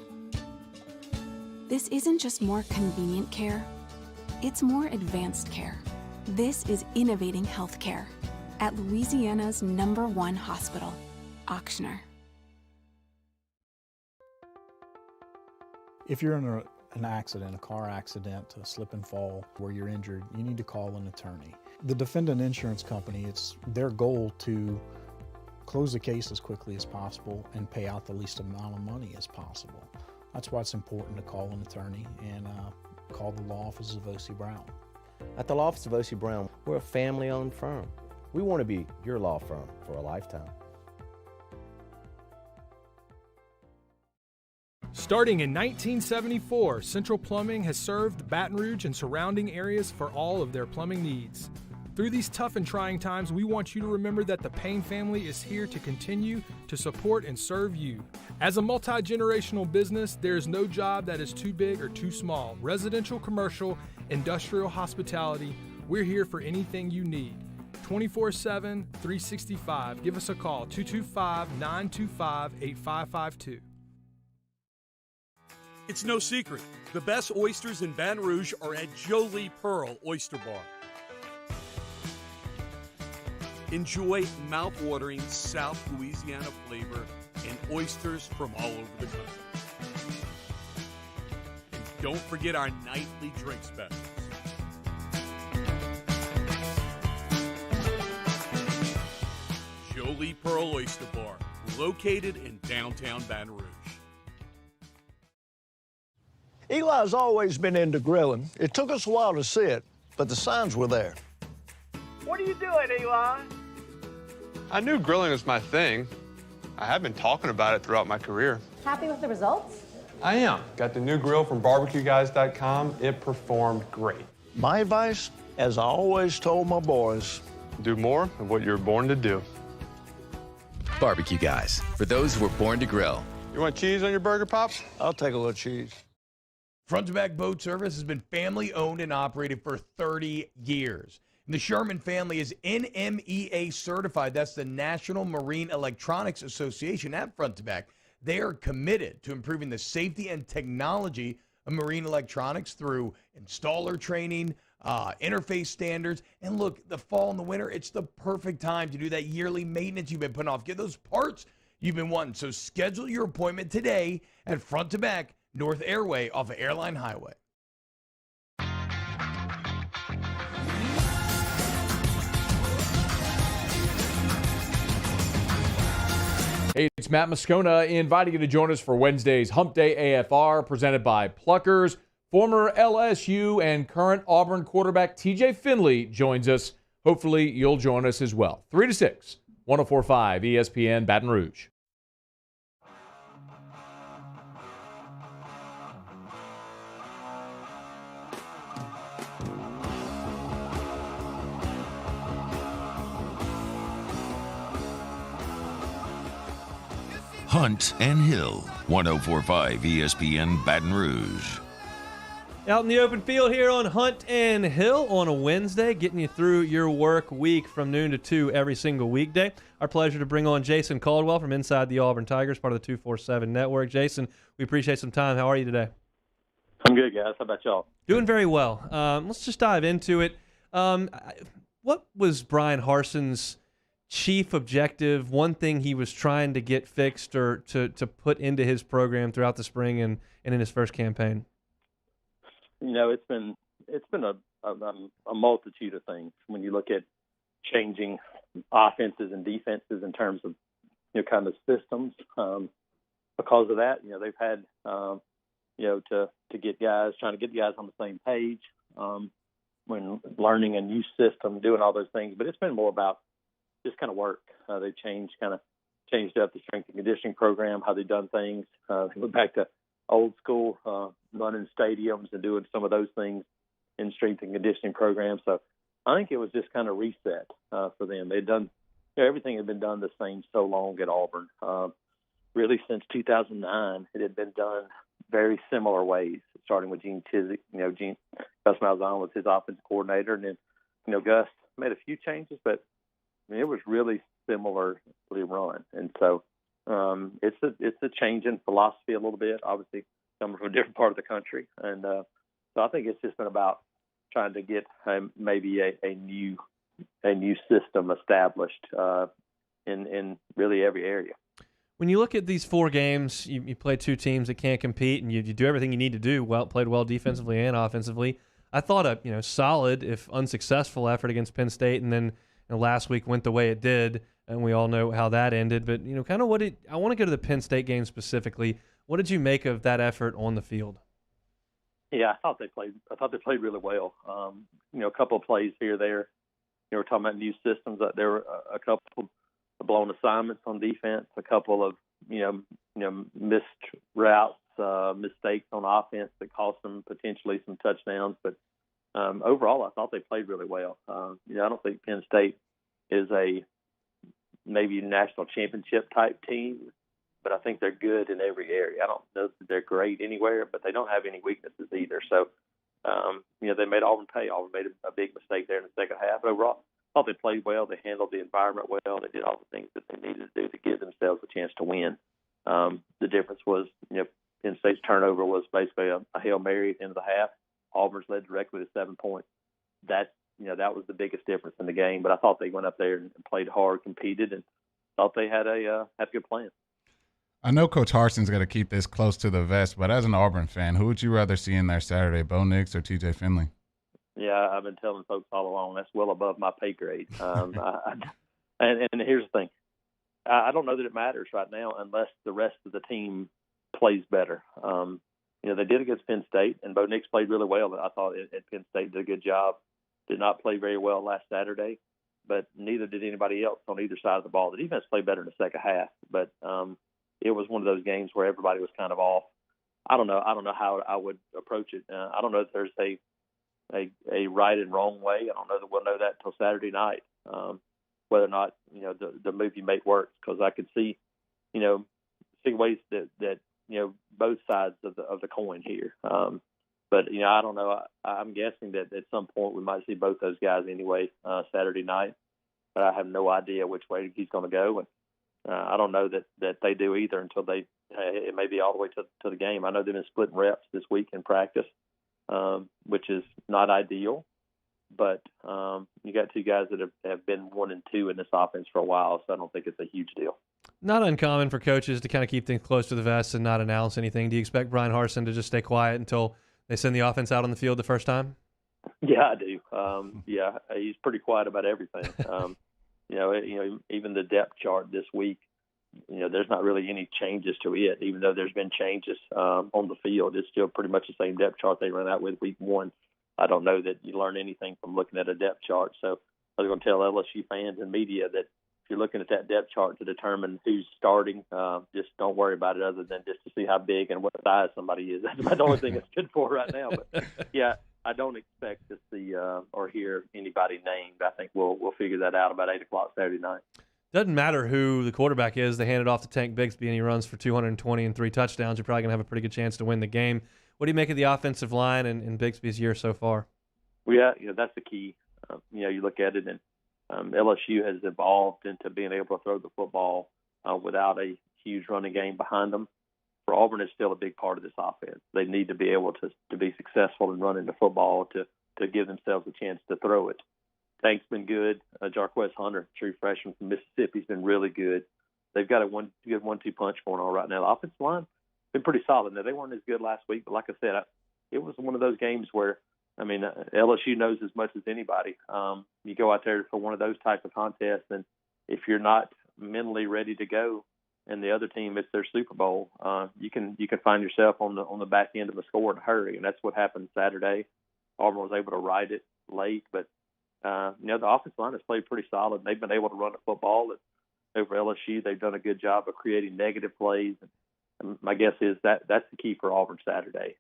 Speaker 18: This isn't just more convenient care, it's more advanced care. This is innovating healthcare at Louisiana's #1 hospital, Ochsner.
Speaker 19: If you're in an accident, a car accident, a slip and fall where you're injured, you need to call an attorney. The defendant insurance company, it's their goal to close the case as quickly as possible and pay out the least amount of money as possible. That's why it's important to call an attorney and call the law office of O.C. Brown.
Speaker 20: At the law office of O.C. Brown, we're a family-owned firm. We want to be your law firm for a lifetime.
Speaker 21: Starting in 1974, Central Plumbing has served Baton Rouge and surrounding areas for all of their plumbing needs. Through these tough and trying times, we want you to remember that the Payne family is here to continue to support and serve you. As a multi-generational business, there is no job that is too big or too small. Residential, commercial, industrial, hospitality, we're here for anything you need. 24/7, 365. Give us a call, 225-925-8552.
Speaker 22: It's no secret, the best oysters in Baton Rouge are at Jolie Pearl Oyster Bar. Enjoy mouth-watering South Louisiana flavor and oysters from all over the country. And don't forget our nightly drink specials. Jolie Pearl Oyster Bar, located in downtown Baton Rouge.
Speaker 4: Eli's always been into grilling. It took us a while to see it, but the signs were there.
Speaker 5: What are you doing, Eli?
Speaker 23: I knew grilling was my thing. I have been talking about it throughout my career.
Speaker 24: Happy with the results?
Speaker 23: I am. Got the new grill from barbecueguys.com. It performed great.
Speaker 4: My advice, as I always told my boys,
Speaker 23: do more of what you're born to do.
Speaker 25: Barbecue Guys, for those who were born to grill.
Speaker 23: You want cheese on your burger, Pops?
Speaker 4: I'll take a little cheese.
Speaker 6: Front to Back Boat Service has been family owned and operated for 30 years. And the Sherman family is NMEA certified. That's the National Marine Electronics Association at Front to Back. They are committed to improving the safety and technology of marine electronics through installer training, interface standards. And look, the fall and the winter, it's the perfect time to do that yearly maintenance you've been putting off. Get those parts you've been wanting. So schedule your appointment today at Front to Back North Airway off of Airline Highway.
Speaker 26: Hey, it's Matt Moscona inviting you to join us for Wednesday's Hump Day AFR presented by Pluckers. Former LSU and current Auburn quarterback TJ Finley joins us. Hopefully, you'll join us as well. 3 to 6, 104.5 ESPN Baton Rouge.
Speaker 1: Hunt and Hill, 104.5 ESPN Baton Rouge.
Speaker 2: Out in the open field here on Hunt and Hill on a Wednesday, getting you through your work week from noon to 2 every single weekday. Our pleasure to bring on Jason Caldwell from inside the Auburn Tigers, part of the 247 Network. Jason, we appreciate some time. How are you today?
Speaker 27: I'm good, guys. How about y'all?
Speaker 2: Doing very well. Let's just dive into it. What was Brian Harson's chief objective, one thing he was trying to get fixed or to put into his program throughout the spring and in his first campaign?
Speaker 27: You know, it's been a multitude of things when you look at changing offenses and defenses in terms of, you know, kind of systems. Because of that, you know, they've had, you know, to get guys, trying to get the guys on the same page when learning a new system, doing all those things. But it's been more about just kind of work. They changed up the strength and conditioning program, how they've done things. They went back to old school, running stadiums and doing some of those things in strength and conditioning programs. So I think it was just kind of reset for them. They'd done, you know, everything had been done the same so long at Auburn. Really since 2009, it had been done very similar ways, starting with Gene Chizik. You know, Gus Malzahn was his offensive coordinator, and then, you know, Gus made a few changes, but I mean, it was really similarly run. And so it's a change in philosophy a little bit, obviously coming from a different part of the country. And so I think it's just been about trying to get maybe a new system established in really every area.
Speaker 2: When you look at these 4 games, you play 2 teams that can't compete, and you do everything you need to do. Played well defensively and offensively. I thought a solid, if unsuccessful, effort against Penn State, and then last week went the way it did, and we all know how that ended. But kind of I want to go to the Penn State game specifically. What did you make of that effort on the field?
Speaker 27: Yeah, I thought they played really well. A couple of plays here or there. We're talking about new systems. There were a couple of blown assignments on defense, a couple of missed routes, mistakes on offense that cost them potentially some touchdowns. But overall, I thought they played really well. I don't think Penn State is a maybe national championship type team, but I think they're good in every area. I don't know that they're great anywhere, but they don't have any weaknesses either. So, they made Auburn pay. Auburn made a big mistake there in the second half. Overall, I thought they played well. They handled the environment well. They did all the things that they needed to do to give themselves a chance to win. The difference was, Penn State's turnover was basically a Hail Mary at the end of the half. Auburn's led directly to 7 points. That was the biggest difference in the game. But I thought they went up there and played hard, competed, and thought they had a good plan.
Speaker 3: I know Coach Harson's going to keep this close to the vest, but as an Auburn fan, who would you rather see in there Saturday, Bo Nix or TJ Finley?
Speaker 27: Yeah, I've been telling folks all along that's well above my pay grade. And here's the thing: I don't know that it matters right now unless the rest of the team plays better. They did against Penn State, and Bo Nix played really well. I thought at Penn State did a good job. Did not play very well last Saturday, but neither did anybody else on either side of the ball. The defense played better in the second half, but it was one of those games where everybody was kind of off. I don't know how I would approach it. I don't know if there's a right and wrong way. I don't know that we'll know that until Saturday night, whether or not the move you make works. Because I could see ways that both sides of the coin here. But I don't know. I'm guessing that at some point we might see both those guys anyway Saturday night. But I have no idea which way he's going to go, and I don't know that they do either until it may be all the way to the game. I know they've been splitting reps this week in practice, which is not ideal. But you got two guys that have been 1 and 2 in this offense for a while, so I don't think it's a huge deal.
Speaker 2: Not uncommon for coaches to kind of keep things close to the vest and not announce anything. Do you expect Brian Harsin to just stay quiet until they send the offense out on the field the first time?
Speaker 27: Yeah, I do. Yeah, he's pretty quiet about everything. Even the depth chart this week, there's not really any changes to it, even though there's been changes on the field. It's still pretty much the same depth chart they ran out with week 1. I don't know that you learn anything from looking at a depth chart. So I was going to tell LSU fans and media that if you're looking at that depth chart to determine who's starting, just don't worry about it other than just to see how big and what size somebody is. That's about the only thing it's good for right now. But, yeah, I don't expect to see or hear anybody named. I think we'll figure that out about 8 o'clock Saturday night.
Speaker 2: Doesn't matter who the quarterback is. They hand it off to Tank Bigsby and he runs for 220 and 3 touchdowns. You're probably going to have a pretty good chance to win the game. What do you make of the offensive line and Bigsby's year so far?
Speaker 27: Well, yeah, that's the key. You look at it, and LSU has evolved into being able to throw the football without a huge running game behind them. For Auburn, it's still a big part of this offense. They need to be able to be successful in running the football to give themselves a chance to throw it. Tank's been good. Jarquez Hunter, true freshman from Mississippi, has been really good. They've got a good 1-2 punch going on right now. The offensive line been pretty solid. Now, they weren't as good last week, but like I said, it was one of those games where, LSU knows as much as anybody. You go out there for one of those type of contests, and if you're not mentally ready to go, and the other team, it's their Super Bowl, you can find yourself on the back end of a score in a hurry, and that's what happened Saturday. Auburn was able to ride it late, but the offensive line has played pretty solid. They've been able to run the football. Over LSU, they've done a good job of creating negative plays. And my guess is that's the key for Auburn Saturday.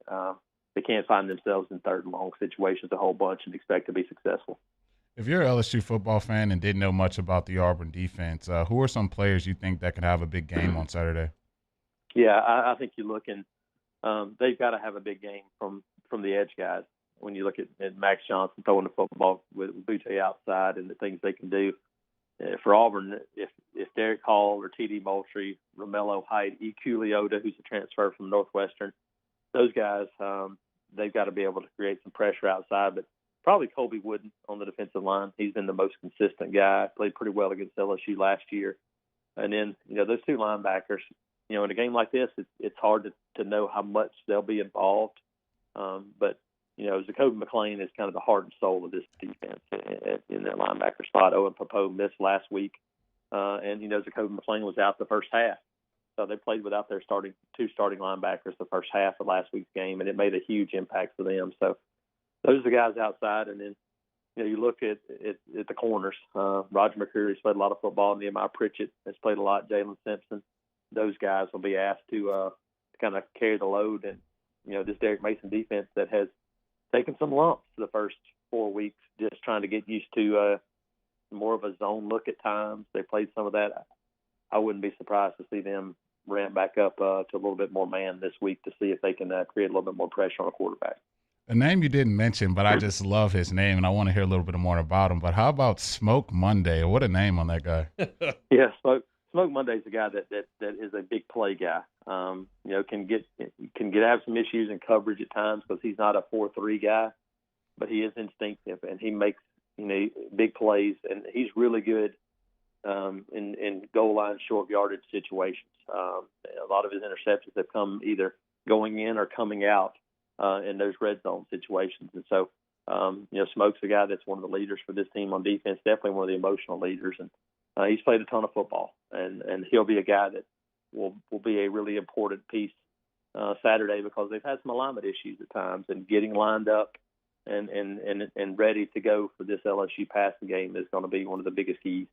Speaker 27: They can't find themselves in third and long situations a whole bunch and expect to be successful.
Speaker 3: If you're an LSU football fan and didn't know much about the Auburn defense, who are some players you think that could have a big game on Saturday?
Speaker 27: Yeah, I think you're looking they've got to have a big game from the edge guys. When you look at Max Johnson throwing the football with Butte outside and the things they can do. For Auburn, if Derek Hall or T.D. Moultrie, Romello Height, E.Q. Leota, who's a transfer from Northwestern, those guys, they've got to be able to create some pressure outside. But probably Colby Wooden on the defensive line. He's been the most consistent guy, played pretty well against LSU last year. And then, those two linebackers, in a game like this, it's hard to know how much they'll be involved. But Zakoby McClain is kind of the heart and soul of this defense in that linebacker spot. Owen Popo missed last week, and Zakoby McClain was out the first half. So they played without their two starting linebackers the first half of last week's game, and it made a huge impact for them. So those are the guys outside, and then you look at the corners. Roger McCreary's played a lot of football. Nehemiah Pritchett has played a lot. Jalen Simpson. Those guys will be asked to kind of carry the load, and this Derek Mason defense that has taken some lumps the first 4 weeks, just trying to get used to more of a zone look at times. They played some of that. I wouldn't be surprised to see them ramp back up to a little bit more man this week to see if they can create a little bit more pressure on a quarterback.
Speaker 3: A name you didn't mention, but I just love his name, and I want to hear a little bit more about him. But how about Smoke Monday? What a name on that guy.
Speaker 27: Yeah, Smoke Monday's a guy that is a big play guy. Can have some issues in coverage at times because he's not a 4-3 guy, but he is instinctive and he makes big plays, and he's really good in goal line short yardage situations. A lot of his interceptions have come either going in or coming out in those red zone situations, and so Smoke's a guy that's one of the leaders for this team on defense. Definitely one of the emotional leaders, and he's played a ton of football, and he'll be a guy that will be a really important piece Saturday, because they've had some alignment issues at times, and getting lined up and ready to go for this LSU passing game is going to be one of the biggest keys.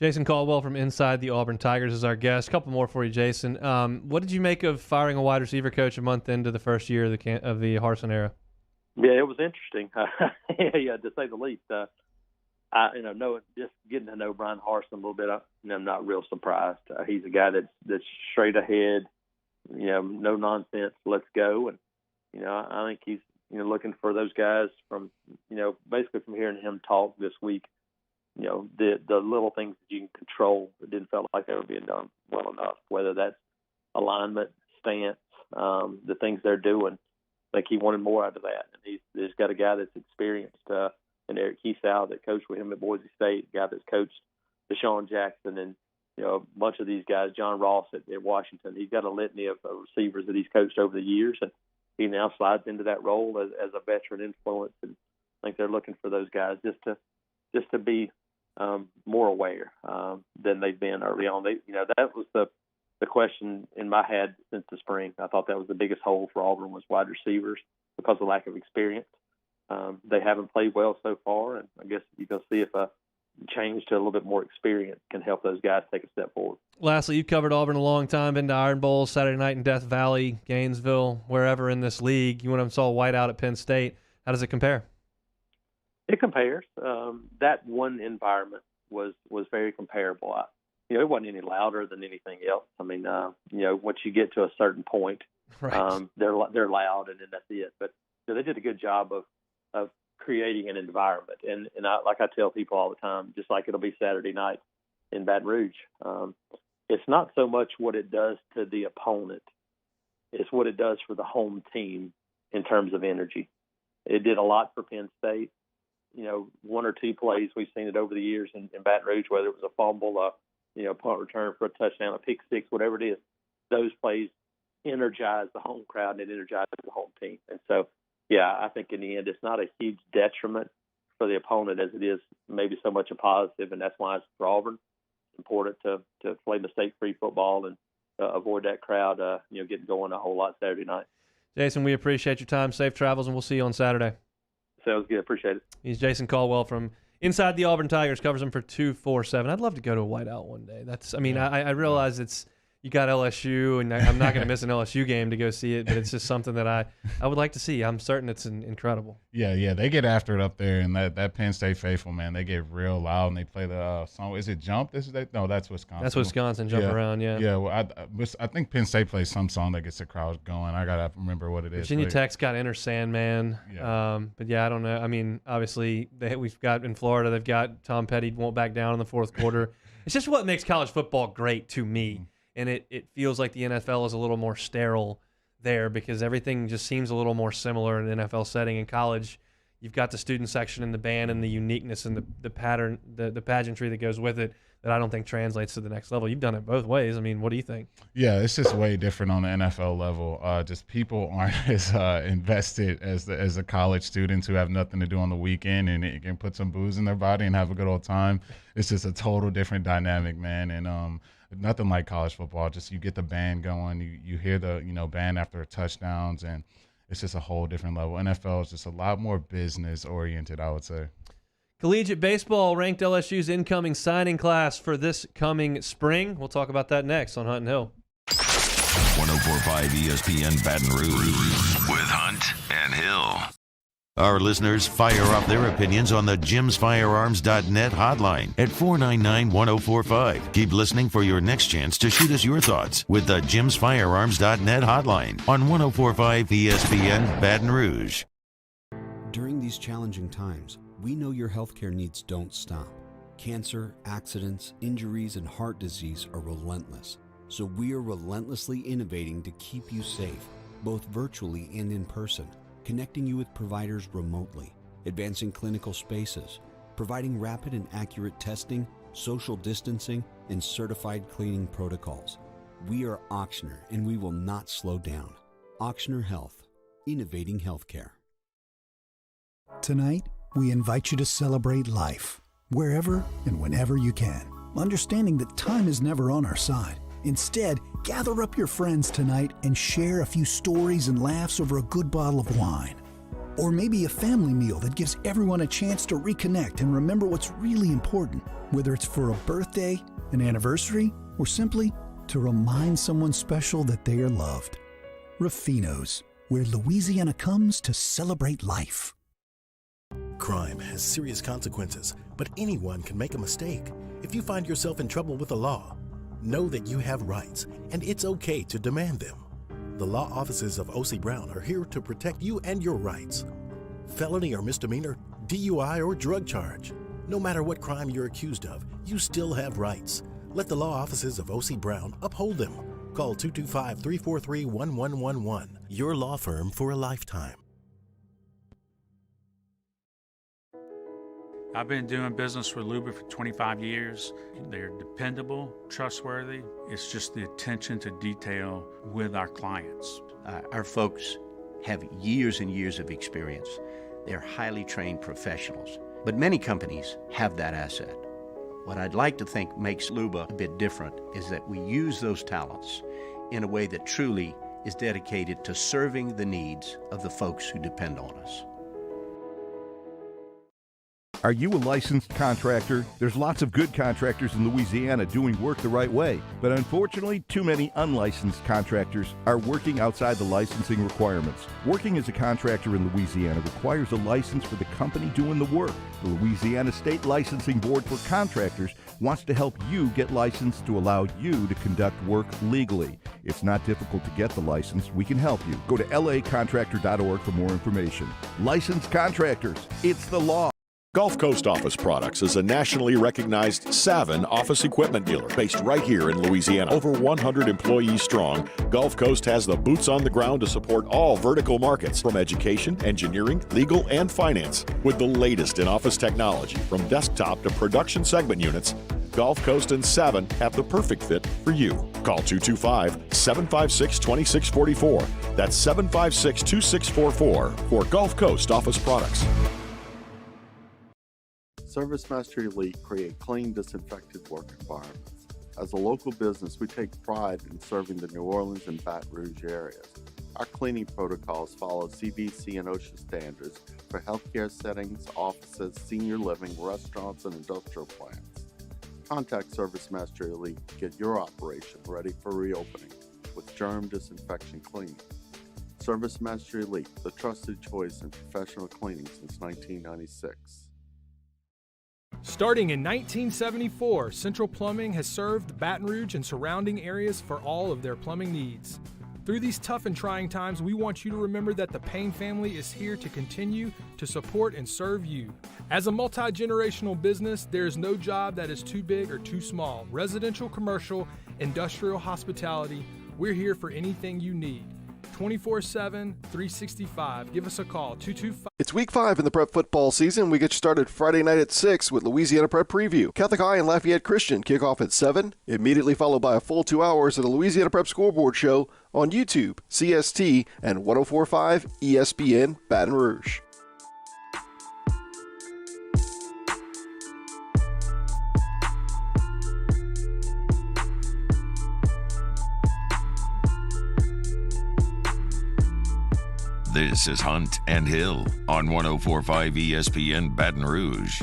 Speaker 2: Jason Caldwell from Inside the Auburn Tigers is our guest. A couple more for you, Jason. What did you make of firing a wide receiver coach a month into the first year of the Harsin era?
Speaker 27: Yeah, it was interesting. Yeah, to say the least. Just getting to know Brian Harsin a little bit, I'm not real surprised. He's a guy that's straight ahead, no nonsense. Let's go. And I think he's looking for those guys from basically from hearing him talk this week. The little things that you can control, it didn't feel like they were being done well enough, whether that's alignment, stance, the things they're doing. I think he wanted more out of that. And he's got a guy that's experienced in Eric Kiesau that coached with him at Boise State, a guy that's coached Deshaun Jackson and a bunch of these guys, John Ross at Washington. He's got a litany of receivers that he's coached over the years, and he now slides into that role as a veteran influence. And I think they're looking for those guys just to be more aware than they've been early on. That was the question in my head since the spring. I thought that was the biggest hole for Auburn was wide receivers because of lack of experience. They haven't played well so far, and I guess you can see if a change to a little bit more experience can help those guys take a step forward.
Speaker 2: Lastly, you've covered Auburn a long time, been to Iron Bowl, Saturday night in Death Valley, Gainesville, wherever in this league. You went and saw white out at Penn State. How does it compare?
Speaker 27: It compares. That one environment was very comparable. It wasn't any louder than anything else. I mean, once you get to a certain point,
Speaker 2: right.
Speaker 27: They're loud, and then that's it. But they did a good job of creating an environment. And like I tell people all the time, just like it'll be Saturday night in Baton Rouge, it's not so much what it does to the opponent, it's what it does for the home team in terms of energy. It did a lot for Penn State. One or two plays, we've seen it over the years in Baton Rouge, whether it was a fumble, punt return for a touchdown, a pick six, whatever it is, those plays energize the home crowd and it energizes the home team. And so, yeah, I think in the end, it's not a huge detriment for the opponent as it is maybe so much a positive, and that's why it's for Auburn important to play mistake-free football and avoid that crowd, getting going a whole lot Saturday night.
Speaker 2: Jason, we appreciate your time. Safe travels, and we'll see you on Saturday.
Speaker 27: Sounds good. Appreciate it.
Speaker 2: He's Jason Caldwell from Inside the Auburn Tigers, covers them for 247. I'd love to go to a whiteout one day. I realize you got LSU, and I'm not going to miss an LSU game to go see it, but it's just something that I would like to see. I'm certain it's incredible.
Speaker 3: Yeah, they get after it up there, and that Penn State faithful, man, they get real loud, and they play the song. Is it Jump? No, that's Wisconsin.
Speaker 2: That's Wisconsin, Jump Around, yeah.
Speaker 3: Yeah, well, I think Penn State plays some song that gets the crowd going. I got to remember what it is.
Speaker 2: Virginia Tech's got Enter Sandman. Yeah. But, yeah, I don't know. I mean, obviously, we've got in Florida, they've got Tom Petty won't back down in the fourth quarter. It's just what makes college football great to me. And it feels like the NFL is a little more sterile there because everything just seems a little more similar in an NFL setting. In college, you've got the student section and the band and the uniqueness and the pattern, the pageantry that goes with it that I don't think translates to the next level. You've done it both ways. I mean, what do you think?
Speaker 3: Yeah, it's just way different on the NFL level. Just people aren't as invested as the college students who have nothing to do on the weekend and it can put some booze in their body and have a good old time. It's just a total different dynamic, man. And nothing like college football. Just you get the band going, you hear the band after touchdowns, and it's just a whole different level. NFL is just a lot more business oriented, I would say.
Speaker 2: Collegiate baseball ranked LSU's incoming signing class for this coming spring. We'll talk about that next on Hunt and Hill.
Speaker 1: 104.5 ESPN Baton Rouge with Hunt and Hill. Our listeners fire off their opinions on the jimsfirearms.net hotline at 499-1045. Keep listening for your next chance to shoot us your thoughts with the jimsfirearms.net hotline on 104.5 ESPN Baton Rouge.
Speaker 7: During these challenging times, we know your healthcare needs don't stop. Cancer, accidents, injuries, and heart disease are relentless. So we are relentlessly innovating to keep you safe, both virtually and in person. Connecting you with providers remotely, advancing clinical spaces, providing rapid and accurate testing, social distancing, and certified cleaning protocols. We are Auctioner, and we will not slow down. Auctioner Health, innovating healthcare.
Speaker 8: Tonight, we invite you to celebrate life wherever and whenever you can, understanding that time is never on our side. Instead, gather up your friends tonight and share a few stories and laughs over a good bottle of wine. Or maybe a family meal that gives everyone a chance to reconnect and remember what's really important, whether it's for a birthday, an anniversary, or simply to remind someone special that they are loved. Rafino's, where Louisiana comes to celebrate life.
Speaker 9: Crime has serious consequences, but anyone can make a mistake. If you find yourself in trouble with the law, know that you have rights, and it's okay to demand them. The law offices of O.C. Brown are here to protect you and your rights. Felony or misdemeanor, DUI or drug charge. No matter what crime you're accused of, you still have rights. Let the law offices of O.C. Brown uphold them. Call 225-343-1111. Your law firm for a lifetime.
Speaker 10: I've been doing business with Luba for 25 years. They're dependable, trustworthy. It's just the attention to detail with our clients.
Speaker 11: Our folks have years and years of experience. They're highly trained professionals, but many companies have that asset. What I'd like to think makes Luba a bit different is that we use those talents in a way that truly is dedicated to serving the needs of the folks who depend on us.
Speaker 12: Are you a licensed contractor? There's lots of good contractors in Louisiana doing work the right way, but unfortunately, too many unlicensed contractors are working outside the licensing requirements. Working as a contractor in Louisiana requires a license for the company doing the work. The Louisiana State Licensing Board for Contractors wants to help you get licensed to allow you to conduct work legally. It's not difficult to get the license. We can help you. Go to lacontractor.org for more information. Licensed contractors, it's the law.
Speaker 13: Gulf Coast Office Products is a nationally recognized Savin office equipment dealer based right here in Louisiana. Over 100 employees strong, Gulf Coast has the boots on the ground to support all vertical markets, from education, engineering, legal, and finance. With the latest in office technology, from desktop to production segment units, Gulf Coast and Savin have the perfect fit for you. Call 225-756-2644. That's 756-2644 for Gulf Coast Office Products.
Speaker 24: ServiceMaster Elite create clean, disinfected work environments. As a local business, we take pride in serving the New Orleans and Baton Rouge areas. Our cleaning protocols follow CDC and OSHA standards for healthcare settings, offices, senior living, restaurants, and industrial plants. Contact ServiceMaster Elite to get your operation ready for reopening with germ disinfection cleaning. ServiceMaster Elite, the trusted choice in professional cleaning since 1996.
Speaker 21: Starting in 1974, Central Plumbing has served Baton Rouge and surrounding areas for all of their plumbing needs. Through these tough and trying times, we want you to remember that the Payne family is here to continue to support and serve you. As a multi-generational business, there is no job that is too big or too small. Residential, commercial, industrial, hospitality, we're here for anything you need. 24/7, 365. Give us a call, 225.
Speaker 28: It's week 5 in the prep football season. We get you started Friday night at 6 with Louisiana Prep Preview. Catholic High and Lafayette Christian kick off at 7, immediately followed by a full 2 hours of the Louisiana Prep Scoreboard Show on YouTube, CST, and 104.5 ESPN Baton Rouge.
Speaker 1: This is Hunt and Hill on 104.5 ESPN Baton Rouge.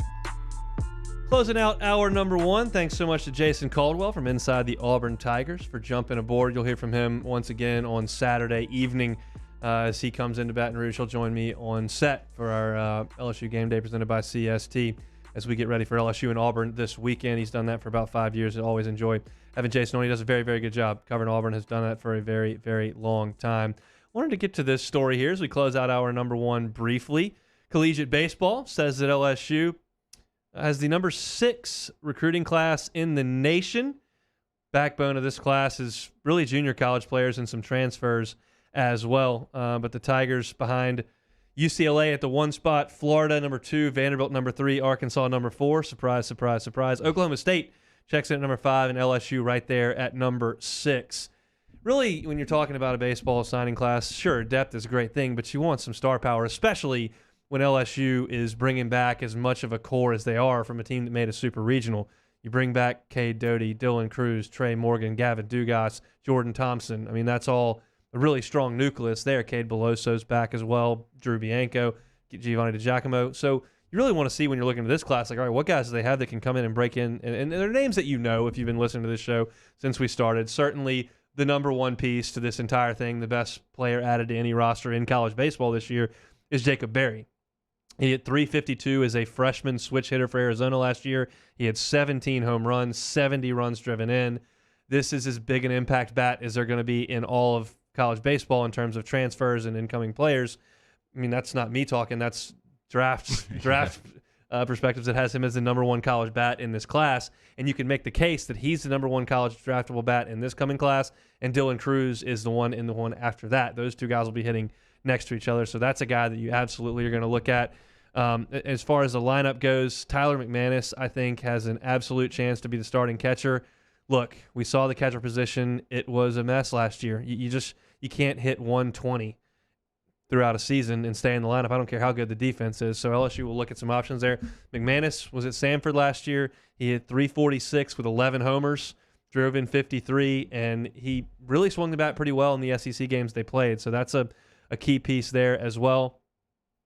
Speaker 2: Closing out hour number 1, thanks so much to Jason Caldwell from Inside the Auburn Tigers for jumping aboard. You'll hear from him once again on Saturday evening as he comes into Baton Rouge. He'll join me on set for our LSU Game Day presented by CST as we get ready for LSU and Auburn this weekend. He's done that for about 5 years. I always enjoy having Jason on. He does a very, very good job covering Auburn, has done that for a very, very long time. Wanted to get to this story here as we close out hour number 1 briefly. Collegiate Baseball says that LSU has the number 6 recruiting class in the nation. Backbone of this class is really junior college players and some transfers as well. But the Tigers behind UCLA at the 1 spot, Florida number 2, Vanderbilt number 3, Arkansas number 4. Surprise, surprise, surprise. Oklahoma State checks in at number 5, and LSU right there at number 6. Really, when you're talking about a baseball signing class, sure, depth is a great thing, but you want some star power, especially when LSU is bringing back as much of a core as they are from a team that made a super regional. You bring back Cade Doty, Dylan Cruz, Trey Morgan, Gavin Dugas, Jordan Thompson. I mean, that's all a really strong nucleus there. Cade Beloso's back as well, Drew Bianco, Giovanni DiGiacomo. So you really want to see when you're looking at this class, like, all right, what guys do they have that can come in and break in? And they're names that you know if you've been listening to this show since we started. Certainly the number one piece to this entire thing, the best player added to any roster in college baseball this year, is Jacob Berry. He hit .352 as a freshman switch hitter for Arizona last year. He had 17 home runs, 70 runs driven in. This is as big an impact bat as they're going to be in all of college baseball in terms of transfers and incoming players. I mean, that's not me talking. That's draft perspectives that has him as the number one college bat in this class. And you can make the case that he's the number one college draftable bat in this coming class, and Dylan Cruz is the one in the one after that. Those two guys will be hitting next to each other. So that's a guy that you absolutely are going to look at. As far as the lineup goes, Tyler McManus, I think, has an absolute chance to be the starting catcher. Look, we saw the catcher position. It was a mess last year. You can't hit 120 throughout a season and stay in the lineup. I don't care how good the defense is. So LSU will look at some options there. McManus was at Samford last year. He hit .346 with 11 homers, drove in 53, and he really swung the bat pretty well in the SEC games they played. So that's a key piece there as well.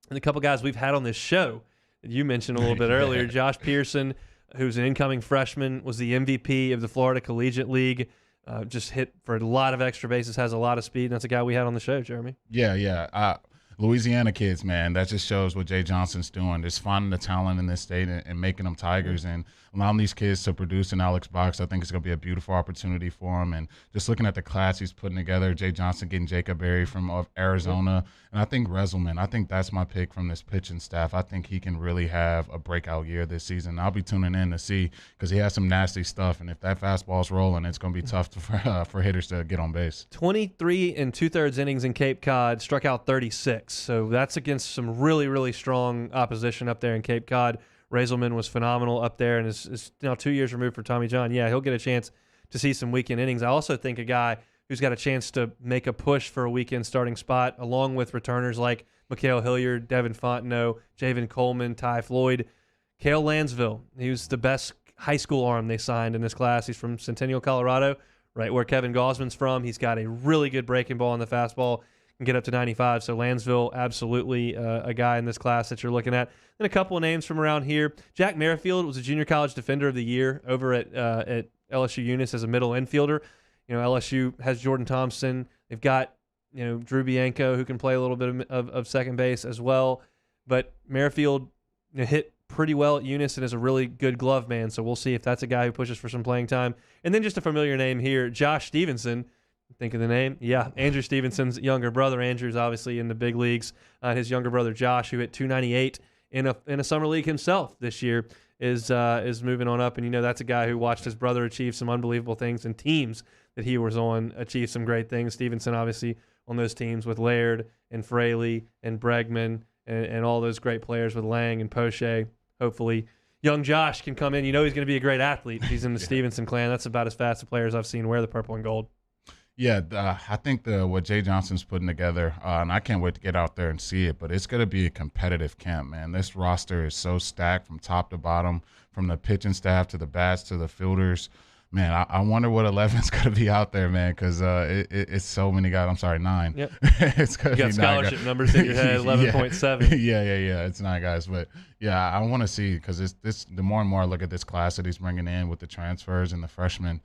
Speaker 2: And a couple guys we've had on this show that you mentioned a little bit earlier, Josh Pearson, who's an incoming freshman, was the MVP of the Florida Collegiate League. Just hit for a lot of extra bases, has a lot of speed, and that's a guy we had on the show, Jeremy.
Speaker 3: Yeah. Louisiana kids, man, that just shows what Jay Johnson's doing. Just finding the talent in this state and making them Tigers and allowing these kids to produce in Alex Box. I think it's going to be a beautiful opportunity for him. And just looking at the class he's putting together, Jay Johnson getting Jacob Berry from Arizona. And I think Reselman, I think that's my pick from this pitching staff. I think he can really have a breakout year this season. I'll be tuning in to see because he has some nasty stuff. And if that fastball's rolling, it's going to be tough for hitters to get on base. 23 2/3 innings in Cape Cod, struck out 36. So that's against some really, really strong opposition up there in Cape Cod. Reselman was phenomenal up there and is now 2 years removed for Tommy John. Yeah, he'll get a chance to see some weekend innings. I also think a guy who's got a chance to make a push for a weekend starting spot, along with returners like Mikhail Hilliard, Devin Fontenot, Javen Coleman, Ty Floyd, Cale Lansville. He was the best high school arm they signed in this class. He's from Centennial, Colorado, right where Kevin Gosman's from. He's got a really good breaking ball on the fastball. Can get up to 95. So Lansville, absolutely a guy in this class that you're looking at. And a couple of names from around here. Jack Merrifield was a junior college defender of the year over at LSU Eunice as a middle infielder. You know, LSU has Jordan Thompson. They've got, Drew Bianco, who can play a little bit of second base as well. But Merrifield hit pretty well at Eunice and is a really good glove man. So we'll see if that's a guy who pushes for some playing time. And then just a familiar name here, Josh Stevenson. Think of the name? Yeah, Andrew Stevenson's younger brother. Andrew's obviously in the big leagues. His younger brother Josh, who hit .298 in a summer league himself this year, is moving on up. And that's a guy who watched his brother achieve some unbelievable things, and teams that he was on achieve some great things. Stevenson obviously on those teams with Laird and Fraley and Bregman and all those great players with Lang and Poche. Hopefully young Josh can come in. He's going to be a great athlete if he's in the Stevenson clan. That's about as fast a player as I've seen wear the purple and gold. Yeah, I think what Jay Johnson's putting together, and I can't wait to get out there and see it, but it's going to be a competitive camp, man. This roster is so stacked from top to bottom, from the pitching staff to the bats to the fielders. Man, I wonder what 11's going to be out there, man, because it's so many guys. I'm sorry, 9.
Speaker 2: Yep.
Speaker 3: It's going to be 9
Speaker 2: scholarship
Speaker 3: guys.
Speaker 2: Numbers in your head, 11.7.
Speaker 3: Yeah. It's 9 guys. But, yeah, I want to see because the more and more I look at this class that he's bringing in with the transfers and the freshmen,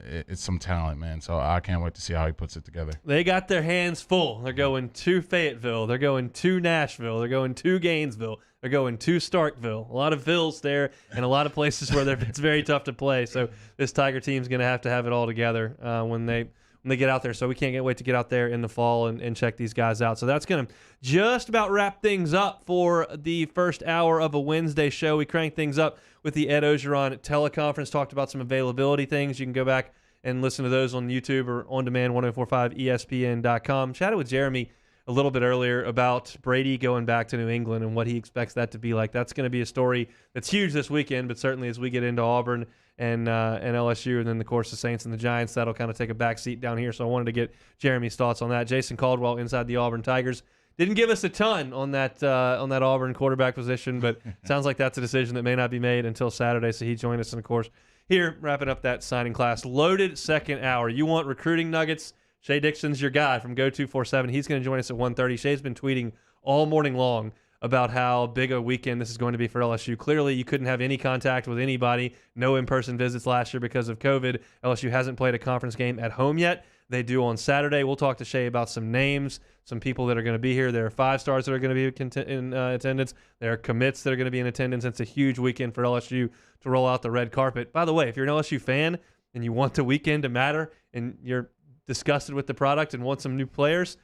Speaker 3: it's some talent, man. So I can't wait to see how he puts it together.
Speaker 2: They got their hands full. They're going to Fayetteville. They're going to Nashville. They're going to Gainesville. They're going to Starkville. A lot of villes there and a lot of places where it's very tough to play. So this Tiger team's going to have it all together when they get out there. So we can't wait to get out there in the fall and check these guys out. So that's going to just about wrap things up for the first hour of a Wednesday show. We cranked things up with the Ed Ogeron teleconference, talked about some availability things. You can go back and listen to those on YouTube or on demand, 1045ESPN.com. Chatted with Jeremy a little bit earlier about Brady going back to New England and what he expects that to be like. That's going to be a story that's huge this weekend, but certainly as we get into Auburn and LSU and then, of course, the Saints and the Giants, that'll kind of take a back seat down here. So I wanted to get Jeremy's thoughts on that. Jason Caldwell inside the Auburn Tigers Didn't give us a ton on that Auburn quarterback position, but sounds like that's a decision that may not be made until Saturday. So he joined us, and of course, here wrapping up that signing class. Loaded second hour. You want recruiting nuggets? Shea Dixon's your guy from Go247. He's going to join us at 1:30. Shay's been tweeting all morning long about how big a weekend this is going to be for LSU. Clearly, you couldn't have any contact with anybody, no in-person visits last year because of COVID. LSU hasn't played a conference game at home yet. They do on Saturday. We'll talk to Shea about some names, some people that are going to be here. There are 5 stars that are going to be in attendance. There are commits that are going to be in attendance. It's a huge weekend for LSU to roll out the red carpet. By the way, if you're an LSU fan and you want the weekend to matter and you're disgusted with the product and want some new players,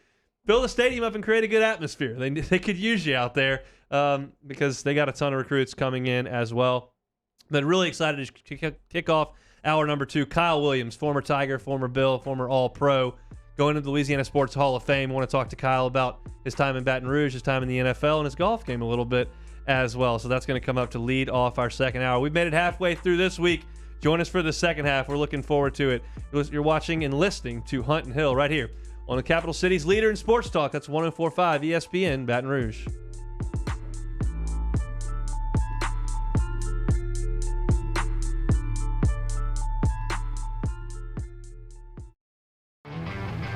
Speaker 2: fill the stadium up and create a good atmosphere. They could use you out there because they got a ton of recruits coming in as well. But really excited to kick off hour number 2. Kyle Williams, former Tiger, former Bill, former All-Pro, going into the Louisiana Sports Hall of Fame. I want to talk to Kyle about his time in Baton Rouge, his time in the NFL, and his golf game a little bit as well. So that's going to come up to lead off our second hour. We've made it halfway through this week. Join us for the second half. We're looking forward to it. You're watching and listening to Hunt and Hill right here on the Capital City's leader in sports talk. That's 104.5 ESPN Baton Rouge.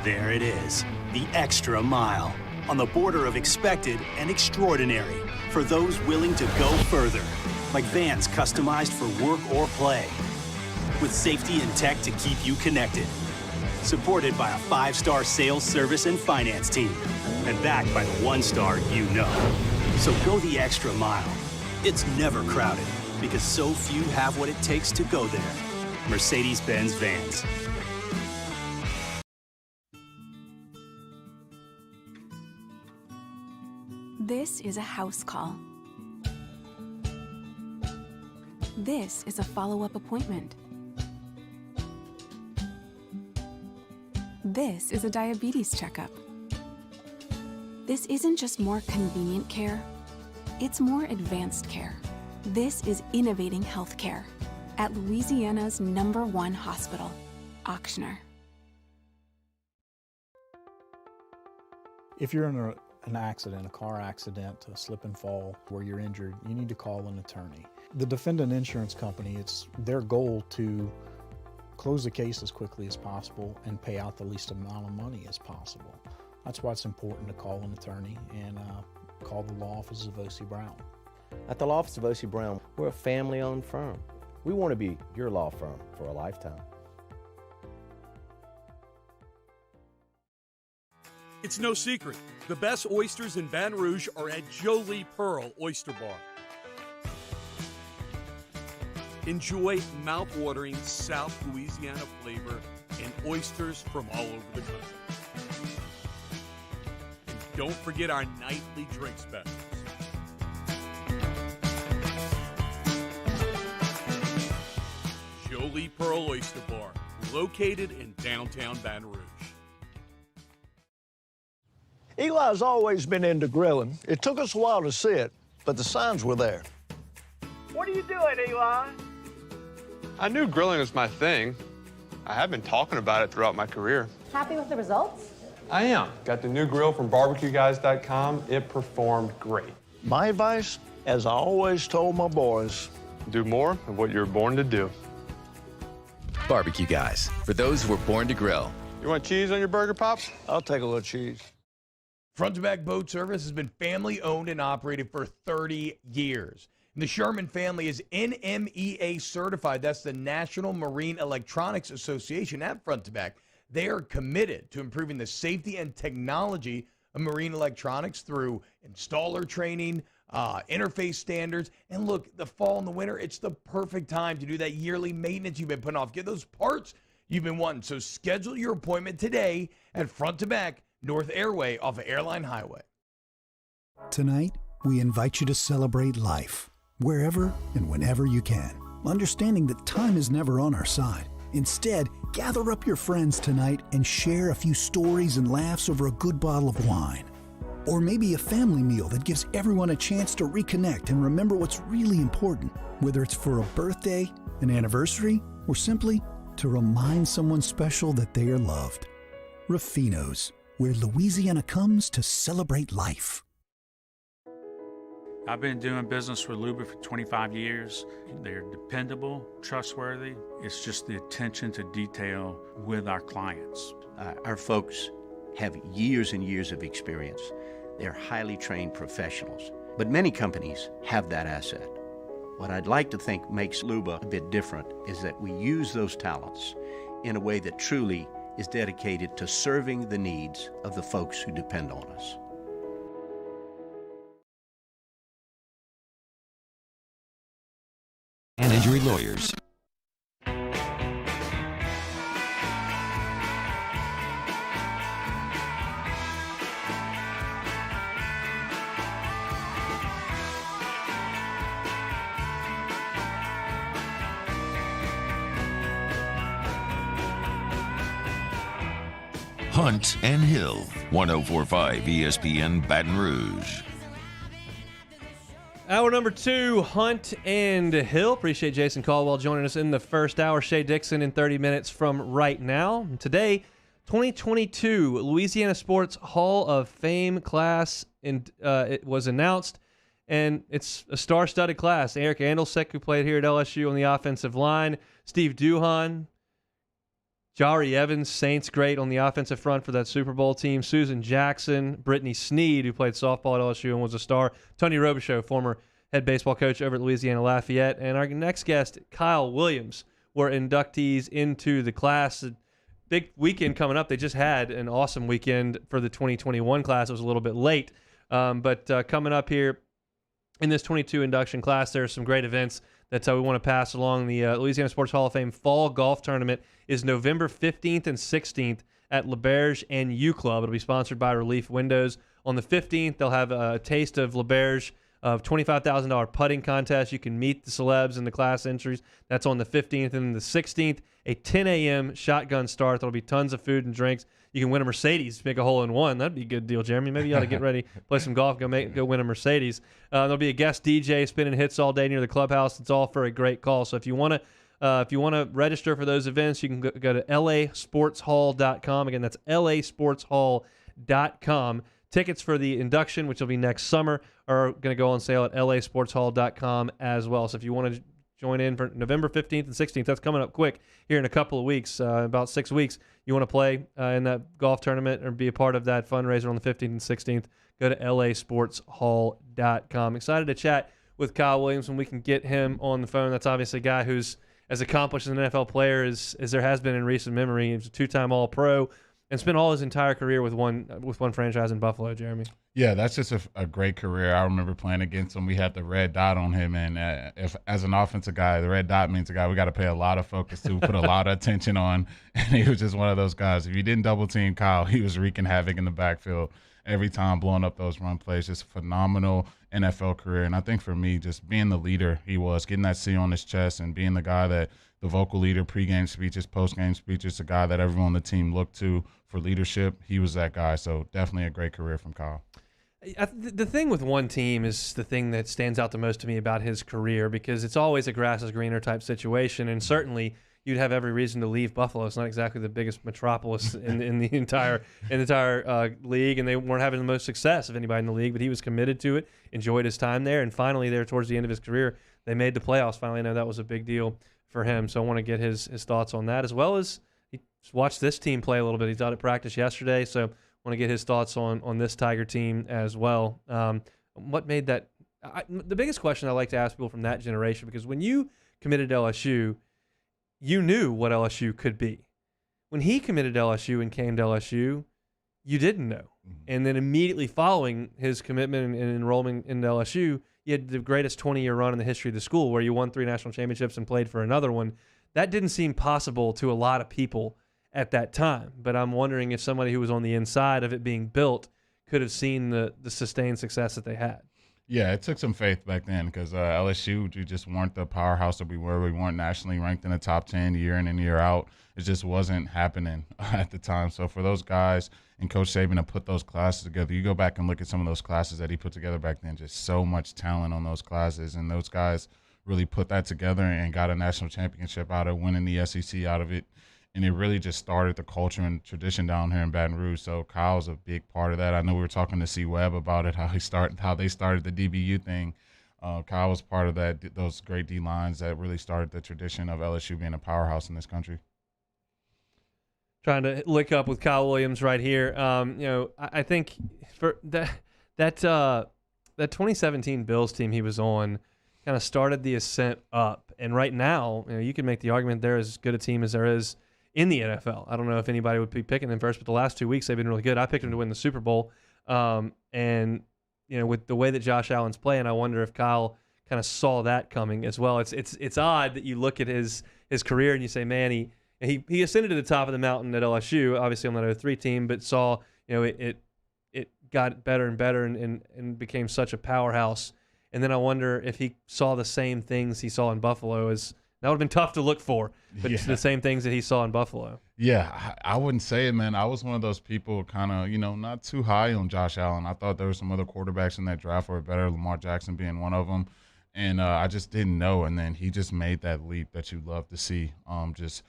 Speaker 14: There it is, the extra mile, on the border of expected and extraordinary for those willing to go further, like vans customized for work or play, with safety and tech to keep you connected, supported by a 5-star sales, service, and finance team, and backed by the 1-star you know. So go the extra mile. It's never crowded, because so few have what it takes to go there. Mercedes-Benz Vans.
Speaker 15: This is a house call. This is a follow-up appointment. This is a diabetes checkup. This isn't just more convenient care, it's more advanced care. This is innovating healthcare at Louisiana's #1 hospital, Ochsner.
Speaker 16: If you're in an accident, a car accident, a slip and fall where you're injured, you need to call an attorney. The defendant insurance company, it's their goal to close the case as quickly as possible and pay out the least amount of money as possible. That's why it's important to call an attorney and call the law office of O.C. Brown.
Speaker 17: At the law office of O.C. Brown, we're a family-owned firm. We want to be your law firm for a lifetime.
Speaker 18: It's no secret. The best oysters in Baton Rouge are at Jolie Pearl Oyster Bar. Enjoy mouth-watering South Louisiana flavor and oysters from all over the country. And don't forget our nightly drink specials. Jolie Pearl Oyster Bar, located in downtown Baton Rouge.
Speaker 4: Eli's always been into grilling. It took us a while to see it, but the signs were there.
Speaker 5: What are you doing, Eli?
Speaker 23: I knew grilling was my thing. I have been talking about it throughout my career.
Speaker 19: Happy with the results?
Speaker 23: I am. Got the new grill from barbecueguys.com. It performed great.
Speaker 4: My advice, as I always told my boys,
Speaker 23: do more of what you're born to do.
Speaker 25: Barbecue Guys, for those who were born to grill.
Speaker 23: You want cheese on your burger, Pops?
Speaker 4: I'll take a little cheese.
Speaker 6: Front to Back Boat Service has been family owned and operated for 30 years. And the Sherman family is NMEA certified. That's the National Marine Electronics Association at Front to Back. They are committed to improving the safety and technology of marine electronics through installer training, interface standards. And look, the fall and the winter, it's the perfect time to do that yearly maintenance you've been putting off. Get those parts you've been wanting. So schedule your appointment today at Front to Back North Airway off of Airline Highway.
Speaker 8: Tonight, we invite you to celebrate life, wherever and whenever you can, understanding that time is never on our side. Instead, gather up your friends tonight and share a few stories and laughs over a good bottle of wine. Or maybe a family meal that gives everyone a chance to reconnect and remember what's really important, whether it's for a birthday, an anniversary, or simply to remind someone special that they are loved. Ruffino's, where Louisiana comes to celebrate life.
Speaker 7: I've been doing business with Luba for 25 years. They're dependable, trustworthy. It's just the attention to detail with our clients.
Speaker 11: Our folks have years and years of experience. They're highly trained professionals. But many companies have that asset. What I'd like to think makes Luba a bit different is that we use those talents in a way that truly is dedicated to serving the needs of the folks who depend on us.
Speaker 1: And injury lawyers. Hunt and Hill, 104.5 ESPN Baton Rouge.
Speaker 2: Hour number 2, Hunt and Hill. Appreciate Jason Caldwell joining us in the first hour. Shea Dixon in 30 minutes from right now. Today, 2022 Louisiana Sports Hall of Fame class, it was announced, and it's a star-studded class. Eric Andelsek, who played here at LSU on the offensive line, Steve Duhon, Jari Evans, Saints great on the offensive front for that Super Bowl team. Susan Jackson, Brittany Sneed, who played softball at LSU and was a star. Tony Robichaux, former head baseball coach over at Louisiana Lafayette. And our next guest, Kyle Williams, were inductees into the class. Big weekend coming up. They just had an awesome weekend for the 2021 class. It was a little bit late. But coming up here in this 22 induction class, there are some great events that we want to pass along. The Louisiana Sports Hall of Fame Fall Golf Tournament is November 15th and 16th at LaBerge and U Club. It'll be sponsored by Relief Windows. On the 15th, they'll have a taste of LaBerge of $25,000 putting contest. You can meet the celebs in the class entries. That's on the 15th. And the 16th, a 10 a.m. shotgun start. There'll be tons of food and drinks. You can win a Mercedes, make a hole-in-one. That'd be a good deal, Jeremy. Maybe you ought to get ready, play some golf, go win a Mercedes. There'll be a guest DJ spinning hits all day near the clubhouse. It's all for a great call. So if you want to register for those events, you can go to lasportshall.com. Again, that's lasportshall.com. Tickets for the induction, which will be next summer, are going to go on sale at lasportshall.com as well. So if you want to join in for November 15th and 16th, that's coming up quick here in a couple of weeks, about 6 weeks. You want to play in that golf tournament or be a part of that fundraiser on the 15th and 16th, go to lasportshall.com. Excited to chat with Kyle Williams when we can get him on the phone. That's obviously a guy who's as accomplished as an NFL player as there has been in recent memory. He was a 2-time All-Pro and spent all his entire career with one franchise in Buffalo, Jeremy.
Speaker 3: Yeah, that's just a great career. I remember playing against him. We had the red dot on him, and if as an offensive guy, the red dot means a guy we got to pay a lot of focus to, put a lot of attention on, and he was just one of those guys. If you didn't double team Kyle, he was wreaking havoc in the backfield every time, blowing up those run plays. Just a phenomenal NFL career, and I think for me, just being the leader he was, getting that C on his chest, and being the guy that the vocal leader, pregame speeches, postgame speeches, the guy that everyone on the team looked to for leadership, he was that guy. So definitely a great career from Kyle.
Speaker 2: The thing with one team is the thing that stands out the most to me about his career, because it's always a grass is greener type situation, and certainly you'd have every reason to leave Buffalo. It's not exactly the biggest metropolis in the entire league, and they weren't having the most success of anybody in the league, but he was committed to it, enjoyed his time there, and finally there towards the end of his career, they made the playoffs. Finally, I know that was a big deal for him, so I want to get his thoughts on that, as well as he watched this team play a little bit. He's out at practice yesterday, so want to get his thoughts on this Tiger team as well. What made that the biggest question I like to ask people from that generation, because when you committed to LSU, you knew what LSU could be. When he committed to LSU and came to LSU, you didn't know. And then immediately following his commitment and enrollment into LSU, you had the greatest 20-year run in the history of the school, where you won 3 national championships and played for another one. That didn't seem possible to a lot of people at that time, but I'm wondering if somebody who was on the inside of it being built could have seen the sustained success that they had.
Speaker 3: Yeah, it took some faith back then, because LSU, we just weren't the powerhouse that we were. We weren't nationally ranked in the top 10 year in and year out. It just wasn't happening at the time. So for those guys and Coach Saban to put those classes together, you go back and look at some of those classes that he put together back then, just so much talent on those classes, and those guys really put that together and got a national championship out of winning the SEC out of it. and it really just started the culture and tradition down here in Baton Rouge. So Kyle's a big part of that. I know we were talking to C. Webb about it, how they started the DBU thing. Kyle was part of that, those great D lines that really started the tradition of LSU being a powerhouse in this country.
Speaker 2: Trying to lick up with Kyle Williams right here. I think for that 2017 Bills team he was on kind of started the ascent up. And right now, you can make the argument they're as good a team as there is in the NFL. I don't know if anybody would be picking them first, but the last 2 weeks they've been really good. I picked them to win the Super Bowl. And with the way that Josh Allen's playing, I wonder if Kyle kind of saw that coming as well. It's odd that you look at his career and you say, man, he ascended to the top of the mountain at LSU, obviously on that 03 team, but saw it got better and better and became such a powerhouse. And then I wonder if he saw the same things he saw in Buffalo. That would have been tough to look for, but it's the same things that he saw in Buffalo.
Speaker 3: Yeah, I wouldn't say it, man. I was one of those people kind of, not too high on Josh Allen. I thought there were some other quarterbacks in that draft who were better, Lamar Jackson being one of them. And I just didn't know. And then he just made that leap that you love to see, just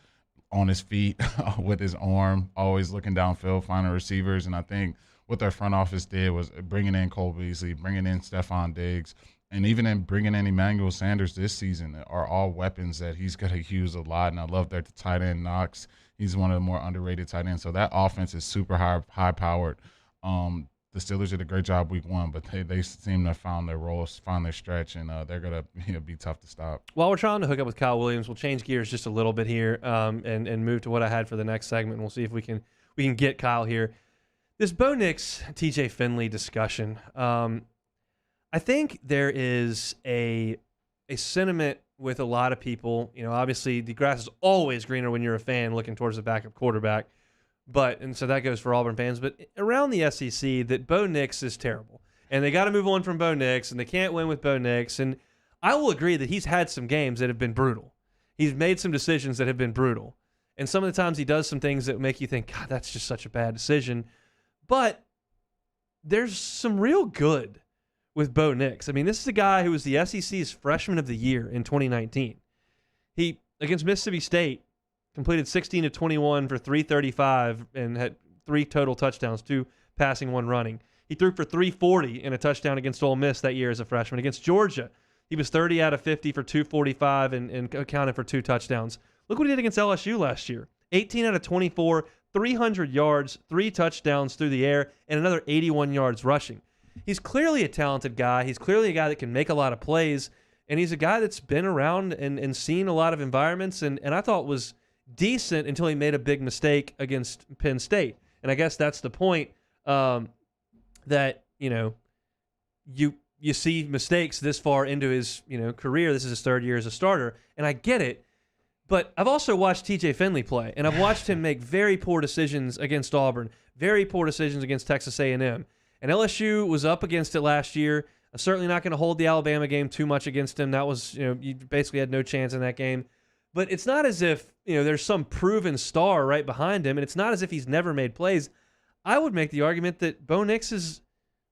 Speaker 3: on his feet with his arm, always looking downfield, finding receivers. And I think what their front office did was bringing in Cole Beasley, bringing in Stephon Diggs, and even in bringing in Emmanuel Sanders this season are all weapons that he's going to use a lot. And I love that the tight end Knox, he's one of the more underrated tight ends. So that offense is super high-powered. The Steelers did a great job week 1, but they seem to have found their roles, found their stretch, and they're going to be tough to stop.
Speaker 2: While we're trying to hook up with Kyle Williams, we'll change gears just a little bit here and move to what I had for the next segment. And we'll see if we can get Kyle here. This Bo Nix, TJ Finley discussion. I think there is a sentiment with a lot of people. Obviously the grass is always greener when you're a fan looking towards the backup quarterback. And so that goes for Auburn fans. But around the SEC, that Bo Nix is terrible. And they got to move on from Bo Nix, and they can't win with Bo Nix. And I will agree that he's had some games that have been brutal. He's made some decisions that have been brutal. And some of the times he does some things that make you think, God, that's just such a bad decision. But there's some real good with Bo Nix. I mean, this is a guy who was the SEC's Freshman of the Year in 2019. He, against Mississippi State, completed 16 of 21 for 335 and had 3 total touchdowns, 2 passing, 1 running. He threw for 340 and a touchdown against Ole Miss that year as a freshman. Against Georgia, he was 30 out of 50 for 245 and accounted for 2 touchdowns. Look what he did against LSU last year. 18 out of 24, 300 yards, 3 touchdowns through the air, and another 81 yards rushing. He's clearly a talented guy. He's clearly a guy that can make a lot of plays, and he's a guy that's been around and seen a lot of environments, and I thought was decent until he made a big mistake against Penn State. And I guess that's the point, that, you see mistakes this far into his, career. This is his 3rd year as a starter, and I get it. But I've also watched TJ Finley play, and I've watched him make very poor decisions against Auburn, very poor decisions against Texas A&M. And LSU was up against it last year. I'm certainly not going to hold the Alabama game too much against him. That was, you basically had no chance in that game. But it's not as if, there's some proven star right behind him, and it's not as if he's never made plays. I would make the argument that Bo Nix is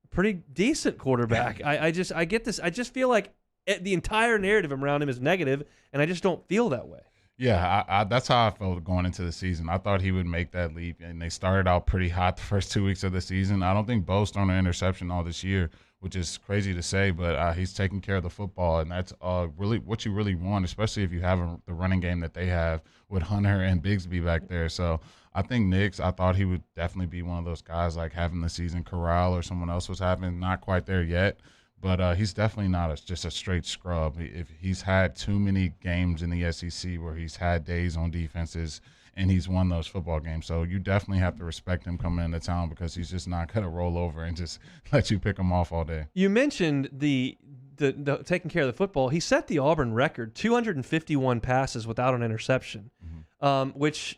Speaker 2: a pretty decent quarterback. I get this. I just feel like the entire narrative around him is negative, and I just don't feel that way.
Speaker 3: Yeah, that's how I felt going into the season. I thought he would make that leap, and they started out pretty hot the first 2 weeks of the season. I don't think Bo's thrown an interception all this year, which is crazy to say, but he's taking care of the football, and that's really what you really want, especially if you have the running game that they have with Hunter and Bigsby back there. So I think Nix, I thought he would definitely be one of those guys like having the season Corral or someone else was having. Not quite there yet. But he's definitely not just a straight scrub. If he's had too many games in the SEC where he's had days on defenses and he's won those football games. So you definitely have to respect him coming into town because he's just not going to roll over and just let you pick him off all day.
Speaker 2: You mentioned the taking care of the football. He set the Auburn record, 251 passes without an interception, which,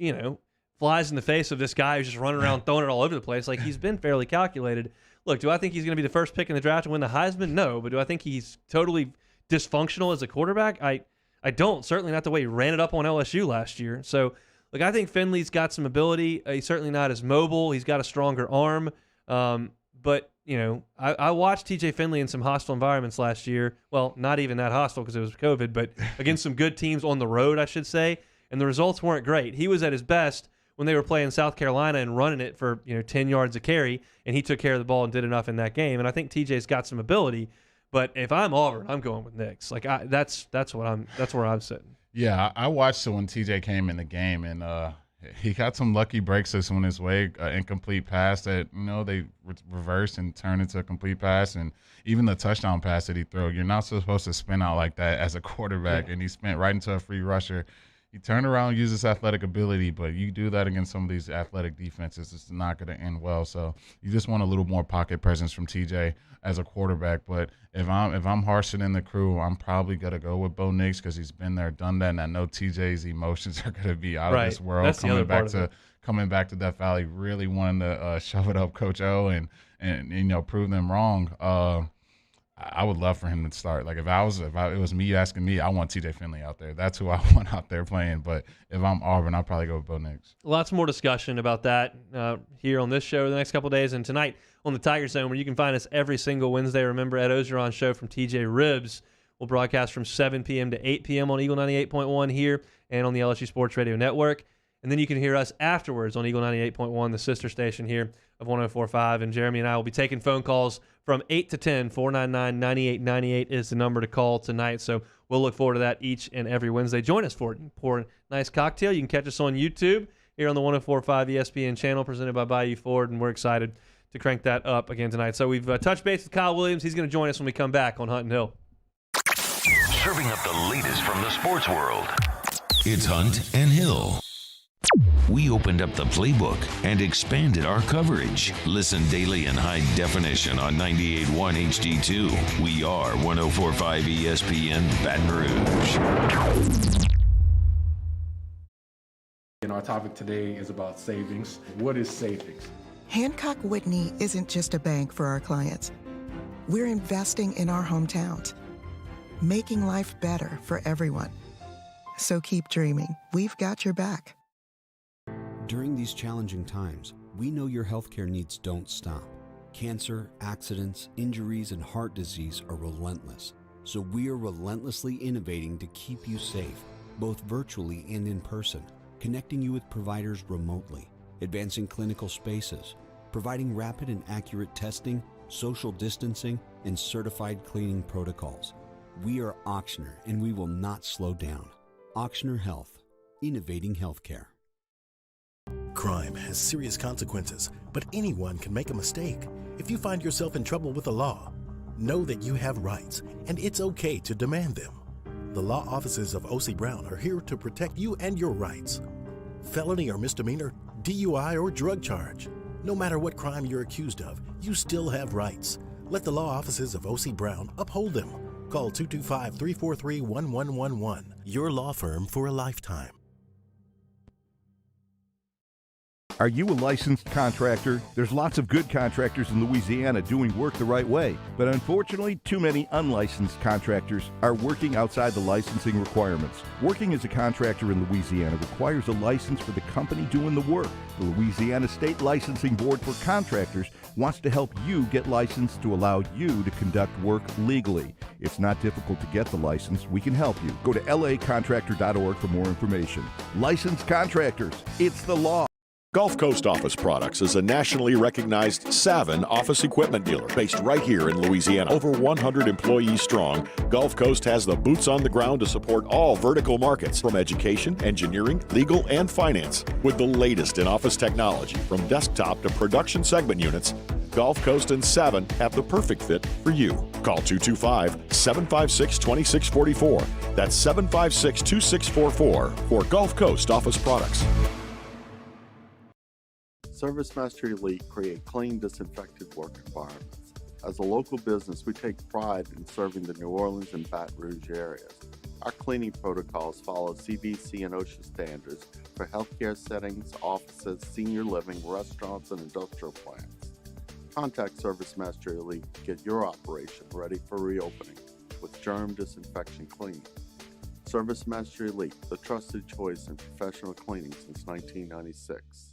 Speaker 2: flies in the face of this guy who's just running around throwing it all over the place. Like, he's been fairly calculated. Look, do I think he's going to be the first pick in the draft to win the Heisman? No. But do I think he's totally dysfunctional as a quarterback? I don't. Certainly not the way he ran it up on LSU last year. So, look, I think Finley's got some ability. He's certainly not as mobile. He's got a stronger arm. But, I watched TJ Finley in some hostile environments last year. Well, not even that hostile because it was COVID, but against some good teams on the road, I should say. and the results weren't great. He was at his best when they were playing South Carolina and running it for 10 yards a carry, and he took care of the ball and did enough in that game. And I think TJ's got some ability, but if I'm Auburn, I'm going with Nix. Like that's where I'm sitting.
Speaker 3: Yeah, I watched it when TJ came in the game, and he got some lucky breaks on his way, incomplete pass that they reversed and turned into a complete pass, and even the touchdown pass that he threw. You're not supposed to spin out like that as a quarterback, and he spent right into a free rusher. He turned around and used his athletic ability, but you do that against some of these athletic defenses, it's not going to end well. So you just want a little more pocket presence from TJ as a quarterback. But if I'm Harsin and the crew, I'm probably going to go with Bo Nix because he's been there, done that, and I know TJ's emotions are going to be out of this world.
Speaker 2: That's
Speaker 3: coming back to Death Valley, really wanting to shove it up Coach O and prove them wrong. I would love for him to start. Like if it was me asking me, I want TJ Finley out there. That's who I want out there playing. But if I'm Auburn, I'll probably go with Bo Nix.
Speaker 2: Lots more discussion about that here on this show the next couple of days, and tonight on the Tiger Zone, where you can find us every single Wednesday. Remember, Ed Ogeron's show from TJ Ribs will broadcast from 7 p.m. to 8 p.m. on Eagle 98.1 here and on the LSU Sports Radio Network. And then you can hear us afterwards on Eagle 98.1, the sister station here of 104.5. And Jeremy and I will be taking phone calls from 8 to 10. 499-9898 is the number to call tonight. So we'll look forward to that each and every Wednesday. Join us for it. Pour a nice cocktail. You can catch us on YouTube here on the 104.5 ESPN channel presented by Bayou Ford. And we're excited to crank that up again tonight. So we've touched base with Kyle Williams. He's going to join us when we come back on Hunt and Hill.
Speaker 1: Serving up the latest from the sports world. It's Hunt and Hill. We opened up the playbook and expanded our coverage. Listen daily in high definition on 98.1 HD2. We are 104.5 ESPN Baton Rouge.
Speaker 9: And our topic today is about savings. What is savings?
Speaker 10: Hancock Whitney isn't just a bank for our clients. We're investing in our hometowns, making life better for everyone. So keep dreaming. We've got your back.
Speaker 12: During these challenging times, we know your healthcare needs don't stop. Cancer, accidents, injuries, and heart disease are relentless. So we are relentlessly innovating to keep you safe, both virtually and in person, connecting you with providers remotely, advancing clinical spaces, providing rapid and accurate testing, social distancing, and certified cleaning protocols. We are Auctioner, and we will not slow down. Auctioner Health, innovating healthcare.
Speaker 19: Crime has serious consequences, but anyone can make a mistake. If you find yourself in trouble with the law, know that you have rights, and it's okay to demand them. The law offices of O.C. Brown are here to protect you and your rights. Felony or misdemeanor, DUI or drug charge. No matter what crime you're accused of, you still have rights. Let the law offices of O.C. Brown uphold them. Call 225-343-1111. Your law firm for a lifetime.
Speaker 20: Are you a licensed contractor? There's lots of good contractors in Louisiana doing work the right way, but unfortunately, too many unlicensed contractors are working outside the licensing requirements. Working as a contractor in Louisiana requires a license for the company doing the work. The Louisiana State Licensing Board for Contractors wants to help you get licensed to allow you to conduct work legally. It's not difficult to get the license. We can help you. Go to lacontractor.org for more information. Licensed contractors, it's the law.
Speaker 13: Gulf Coast Office Products is a nationally recognized Savin office equipment dealer based right here in Louisiana. Over 100 employees strong, Gulf Coast has the boots on the ground to support all vertical markets, from education, engineering, legal, and finance. With the latest in office technology, from desktop to production segment units, Gulf Coast and Savin have the perfect fit for you. Call 225-756-2644. That's 756-2644 for Gulf Coast Office Products.
Speaker 24: ServiceMaster Elite create clean, disinfected work environments. As a local business, we take pride in serving the New Orleans and Baton Rouge areas. Our cleaning protocols follow CDC and OSHA standards for healthcare settings, offices, senior living, restaurants, and industrial plants. Contact ServiceMaster Elite to get your operation ready for reopening with germ disinfection cleaning. ServiceMaster Elite, the trusted choice in professional cleaning since 1996.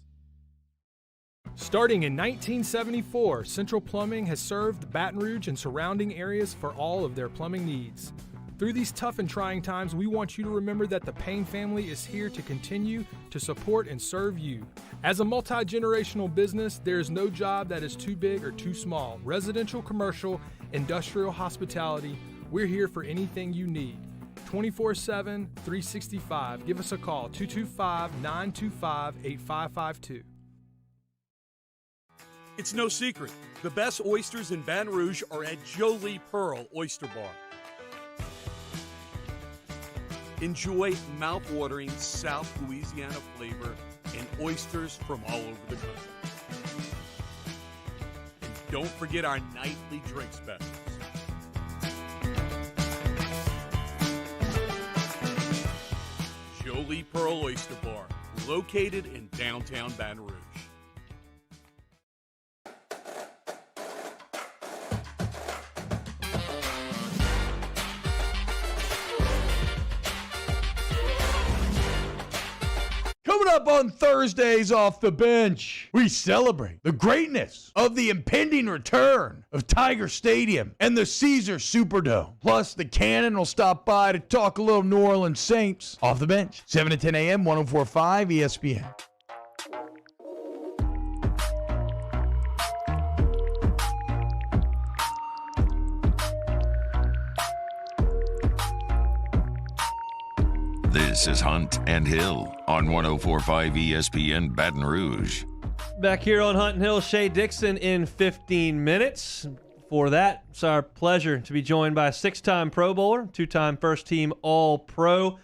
Speaker 21: Starting in 1974, Central Plumbing has served Baton Rouge and surrounding areas for all of their plumbing needs. Through these tough and trying times, we want you to remember that the Payne family is here to continue to support and serve you. As a multi-generational business, there is no job that is too big or too small. Residential, commercial, industrial, hospitality, we're here for anything you need. 24/7, 365. Give us a call, 225-925-8552.
Speaker 18: It's no secret. The best oysters in Baton Rouge are at Jolie Pearl Oyster Bar. Enjoy mouth-watering South Louisiana flavor and oysters from all over the country. And don't forget our nightly drink specials. Jolie Pearl Oyster Bar, located in downtown Baton Rouge.
Speaker 6: Coming up on Thursdays Off the Bench, we celebrate the greatness of the impending return of Tiger Stadium and the Caesar Superdome. Plus, the Cannon will stop by to talk a little New Orleans Saints. Off the Bench, 7 to 10 a.m., 104.5 ESPN.
Speaker 1: This is Hunt and Hill on 104.5 ESPN Baton Rouge.
Speaker 2: Back here on Hunt and Hill, Shea Dixon in 15 minutes. For that, it's our pleasure to be joined by a 6-time Pro Bowler, 2-time first-team All-Pro,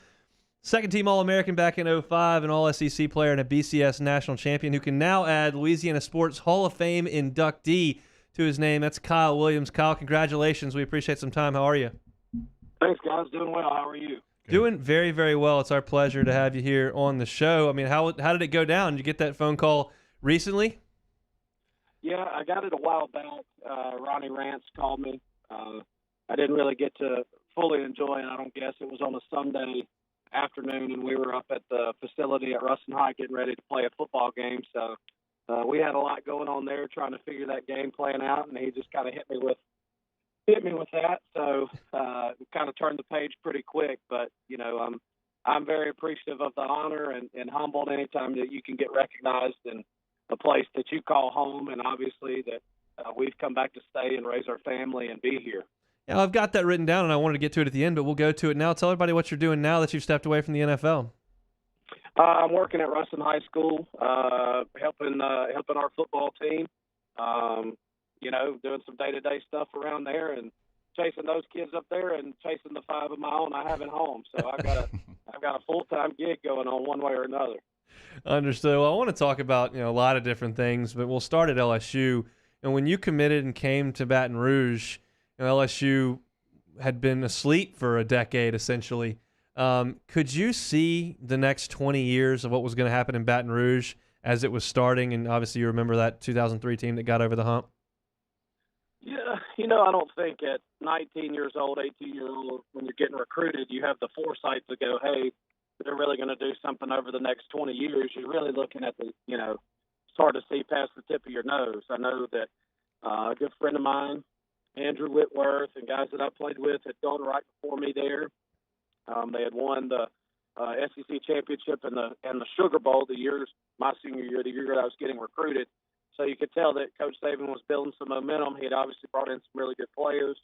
Speaker 2: second-team All-American back in 05, an All-SEC player and a BCS national champion who can now add Louisiana Sports Hall of Fame inductee to his name. That's Kyle Williams. Kyle, congratulations. We appreciate some time. How are you?
Speaker 14: Thanks, guys. Doing well. How are you?
Speaker 2: Doing very, very well. It's our pleasure to have you here on the show. I mean, how did it go down? Did you get that phone call recently?
Speaker 14: Yeah, I got it a while back. Ronnie Rance called me. I didn't really get to fully enjoy it. I don't guess it was on a Sunday afternoon, and we were up at the facility at Ruston High getting ready to play a football game. So we had a lot going on there trying to figure that game plan out, and he just kind of hit me with that. So kind of turned the page pretty quick. But, you know, I'm very appreciative of the honor and humbled anytime that you can get recognized in a place that you call home, and obviously that we've come back to stay and raise our family and be here.
Speaker 2: Yeah, I've got that written down, and I wanted to get to it at the end, but we'll go to it now. Tell everybody what you're doing now that you've stepped away from the NFL.
Speaker 14: I'm working at Ruston High School, helping our football team. You know, doing some day-to-day stuff around there and chasing those kids up there and chasing the 5 of my own I have at home. So I've got a full-time gig going on one way or another.
Speaker 2: Understood. Well, I want to talk about, you know, a lot of different things, but we'll start at LSU. And when you committed and came to Baton Rouge, you know, LSU had been asleep for a decade, essentially. Could you see the next 20 years of what was going to happen in Baton Rouge as it was starting? And obviously you remember that 2003 team that got over the hump.
Speaker 14: Yeah, you know, I don't think at 19 years old, 18 years old, when you're getting recruited, you have the foresight to go, hey, they're really going to do something over the next 20 years. You're really looking at the, you know, it's hard to see past the tip of your nose. I know that a good friend of mine, Andrew Whitworth, and guys that I played with had gone right before me there. They had won the SEC championship and the Sugar Bowl my senior year, the year that I was getting recruited. So you could tell that Coach Saban was building some momentum. He had obviously brought in some really good players.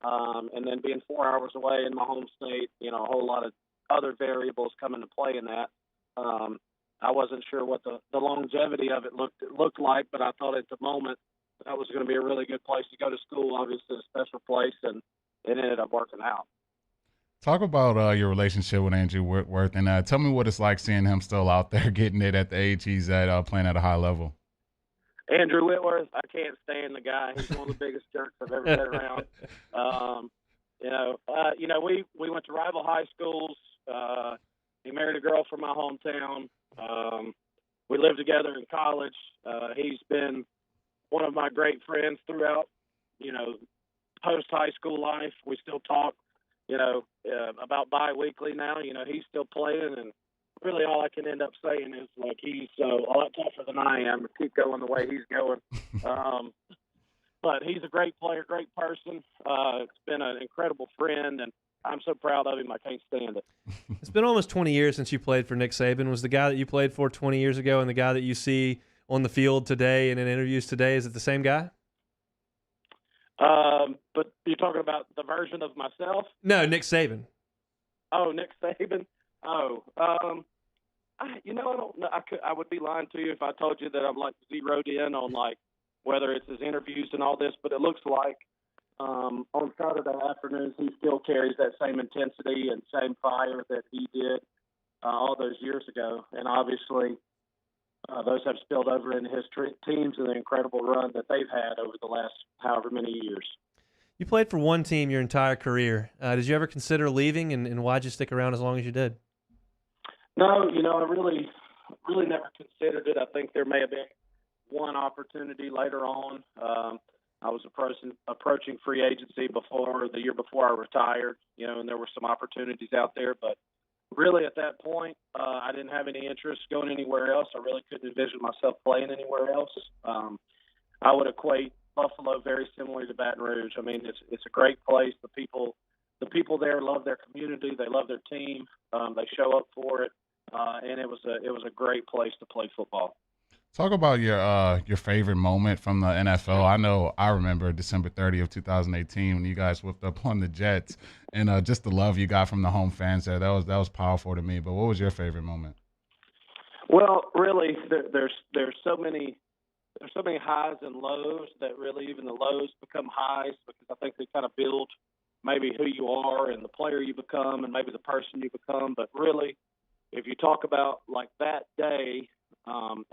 Speaker 14: And then being 4 hours away in my home state, you know, a whole lot of other variables come into play in that. I wasn't sure what the longevity of it looked like, but I thought at the moment that was going to be a really good place to go to school, obviously a special place, and it ended up working out.
Speaker 3: Talk about your relationship with Andrew Whitworth, and tell me what it's like seeing him still out there getting it at the age he's at, playing at a high level.
Speaker 14: Andrew Whitworth, I can't stand the guy. He's one of the biggest jerks I've ever been around. We went to rival high schools. He married a girl from my hometown. We lived together in college. He's been one of my great friends throughout, you know, post-high school life. We still talk, you know, about bi-weekly now. You know, he's still playing, and really all I can end up saying is, like, he's a lot tougher than I am to keep going the way he's going. But he's a great player, great person. It's been an incredible friend, and I'm so proud of him. I can't stand it.
Speaker 2: It's been almost 20 years since you played for Nick Saban. Was the guy that you played for 20 years ago and the guy that you see on the field today and in interviews today, is it the same guy?
Speaker 14: But you're talking about the version of myself?
Speaker 2: No, Nick Saban.
Speaker 14: Oh, Nick Saban. Oh, I don't know. I would be lying to you if I told you that I'm like zeroed in on like whether it's his interviews and all this. But it looks like on Saturday afternoons he still carries that same intensity and same fire that he did all those years ago. And obviously, those have spilled over into his teams and the incredible run that they've had over the last however many years.
Speaker 2: You played for one team your entire career. Did you ever consider leaving, and why'd you stick around as long as you did?
Speaker 14: No, I really never considered it. I think there may have been one opportunity later on. I was approaching free agency the year before I retired, and there were some opportunities out there. But really at that point, I didn't have any interest going anywhere else. I really couldn't envision myself playing anywhere else. I would equate Buffalo very similar to Baton Rouge. I mean, it's a great place. The people there love their community. They love their team. They show up for it. And it was a great place to play football.
Speaker 3: Talk about your favorite moment from the NFL. I know I remember December 30th of 2018 when you guys whipped up on the Jets, and just the love you got from the home fans there. That was powerful to me. But what was your favorite moment?
Speaker 14: Well, really, there's so many highs and lows that really even the lows become highs because I think they kind of build maybe who you are and the player you become and maybe the person you become. But really, if you talk about like that day,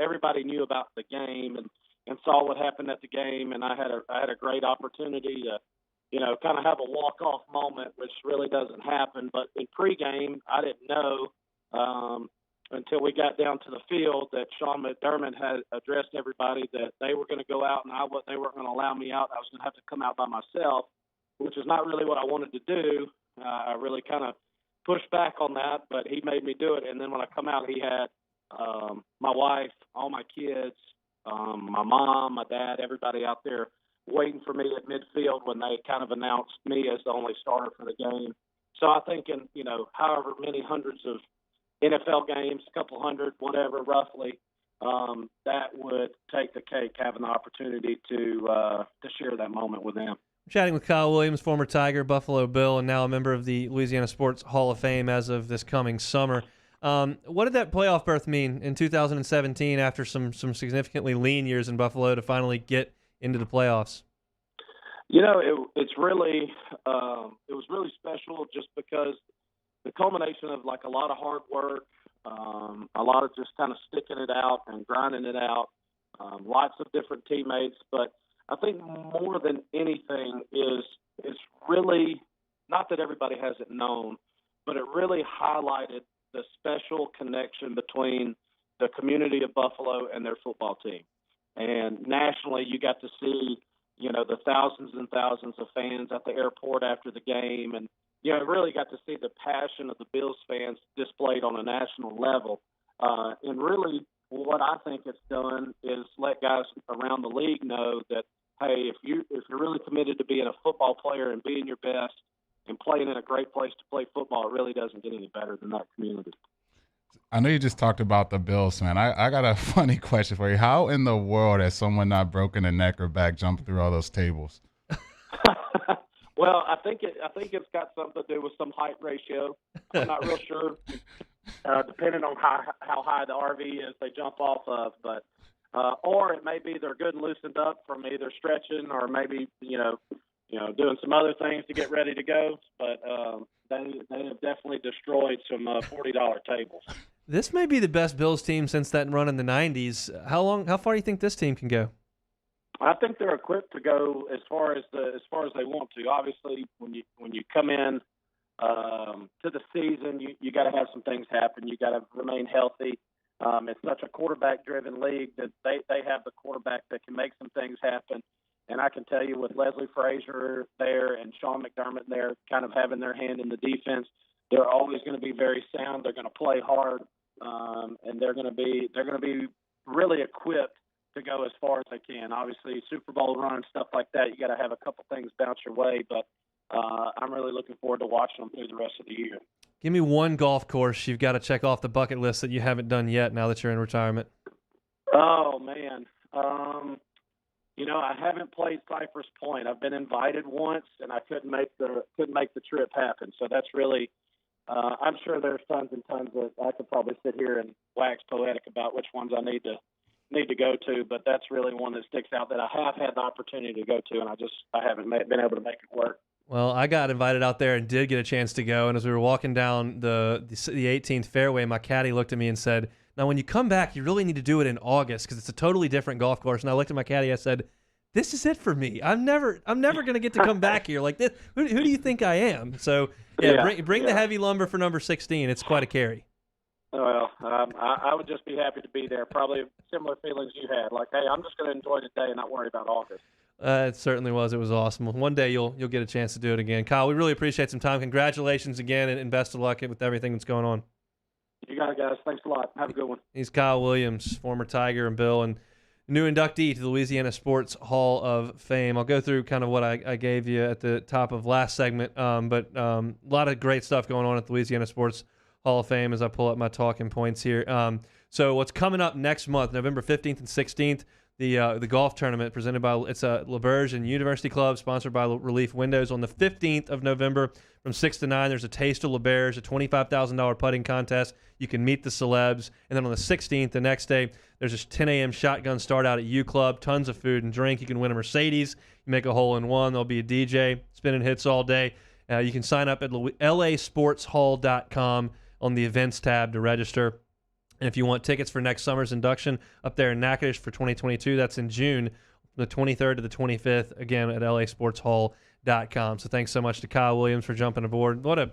Speaker 14: everybody knew about the game and saw what happened at the game, and I had a great opportunity to, kind of have a walk-off moment, which really doesn't happen. But in pregame, I didn't know until we got down to the field that Sean McDermott had addressed everybody that they were going to go out and they weren't going to allow me out. I was going to have to come out by myself, which is not really what I wanted to do. I really kind of pushed back on that, but he made me do it. And then when I come out, he had my wife, all my kids, my mom, my dad, everybody out there waiting for me at midfield when they kind of announced me as the only starter for the game. So I think in, however many hundreds of NFL games, a couple hundred, whatever, roughly, that would take the cake, having the opportunity to share that moment with them.
Speaker 2: I'm chatting with Kyle Williams, former Tiger, Buffalo Bill, and now a member of the Louisiana Sports Hall of Fame as of this coming summer. What did that playoff berth mean in 2017 after some significantly lean years in Buffalo to finally get into the playoffs?
Speaker 14: It's really it was really special just because the culmination of like a lot of hard work, a lot of just kind of sticking it out and grinding it out, lots of different teammates. But I think more than anything is really not that everybody has it known, but it really highlighted the special connection between the community of Buffalo and their football team. And nationally, you got to see, the thousands and thousands of fans at the airport after the game. And, really got to see the passion of the Bills fans displayed on a national level. And really what I think it's done is let guys around the league know that, hey, if you're really committed to being a football player and being your best and playing in a great place to play football, it really doesn't get any better than that community.
Speaker 3: I know you just talked about the Bills, man. I got a funny question for you. How in the world has someone not broken a neck or back jumping through all those tables?
Speaker 14: Well, I think it's got something to do with some height ratio. I'm not real sure, depending on how high the RV is they jump off of. But or it may be they're good and loosened up from either stretching or maybe doing some other things to get ready to go. But they have definitely destroyed some $40 tables.
Speaker 2: This may be the best Bills team since that run in the 90s. How far do you think this team can go?
Speaker 14: I think they're equipped to go as far as they want to. Obviously, when you come in to the season, you got to have some things happen. You got to remain healthy. It's such a quarterback-driven league that they have the quarterback that can make some things happen. And I can tell you with Leslie Frazier there and Sean McDermott there kind of having their hand in the defense, they're always going to be very sound. They're going to play hard, and they're going to be really equipped to go as far as they can. Obviously, Super Bowl run, stuff like that, you got to have a couple things bounce your way. But I'm really looking forward to watching them through the rest of the year.
Speaker 2: Give me one golf course you've got to check off the bucket list that you haven't done yet now that you're in retirement.
Speaker 14: Oh, man. I haven't played Cypress Point. I've been invited once, and I couldn't make the trip happen. So that's really I'm sure there's tons and tons that I could probably sit here and wax poetic about which ones I need to go to, but that's really one that sticks out that I have had the opportunity to go to, and I haven't been able to make it work.
Speaker 2: Well, I got invited out there and did get a chance to go, and as we were walking down the 18th fairway, my caddy looked at me and said, "Now, when you come back, you really need to do it in August because it's a totally different golf course." And I looked at my caddy, I said, "This is it for me. I'm never going to get to come back here like this. Who do you think I am?" So, bring the heavy lumber for number 16. It's quite a carry.
Speaker 14: Well, I would just be happy to be there. Probably similar feelings you had. Like, hey, I'm just going to enjoy the day and not worry about August.
Speaker 2: It certainly was. It was awesome. One day you'll get a chance to do it again. Kyle, we really appreciate some time. Congratulations again, and best of luck with everything that's going on.
Speaker 14: You got it, guys. Thanks a lot. Have a good one.
Speaker 2: He's Kyle Williams, former Tiger and Bill, and new inductee to the Louisiana Sports Hall of Fame. I'll go through kind of what I gave you at the top of last segment, but a lot of great stuff going on at the Louisiana Sports Hall of Fame as I pull up my talking points here. So what's coming up next month, November 15th and 16th, the golf tournament presented by LaBerge and University Club, sponsored by Relief Windows. On the 15th of November from 6 to 9, there's a Taste of LaBerge, a $25,000 putting contest. You can meet the celebs. And then on the 16th, the next day, there's a 10 a.m. shotgun start out at U Club, tons of food and drink. You can win a Mercedes. You make a hole-in-one. There'll be a DJ spinning hits all day. You can sign up at lasportshall.com on the events tab to register. And if you want tickets for next summer's induction up there in Natchitoches for 2022, that's in June, the 23rd to the 25th, again at lasportshall.com. So thanks so much to Kyle Williams for jumping aboard. What a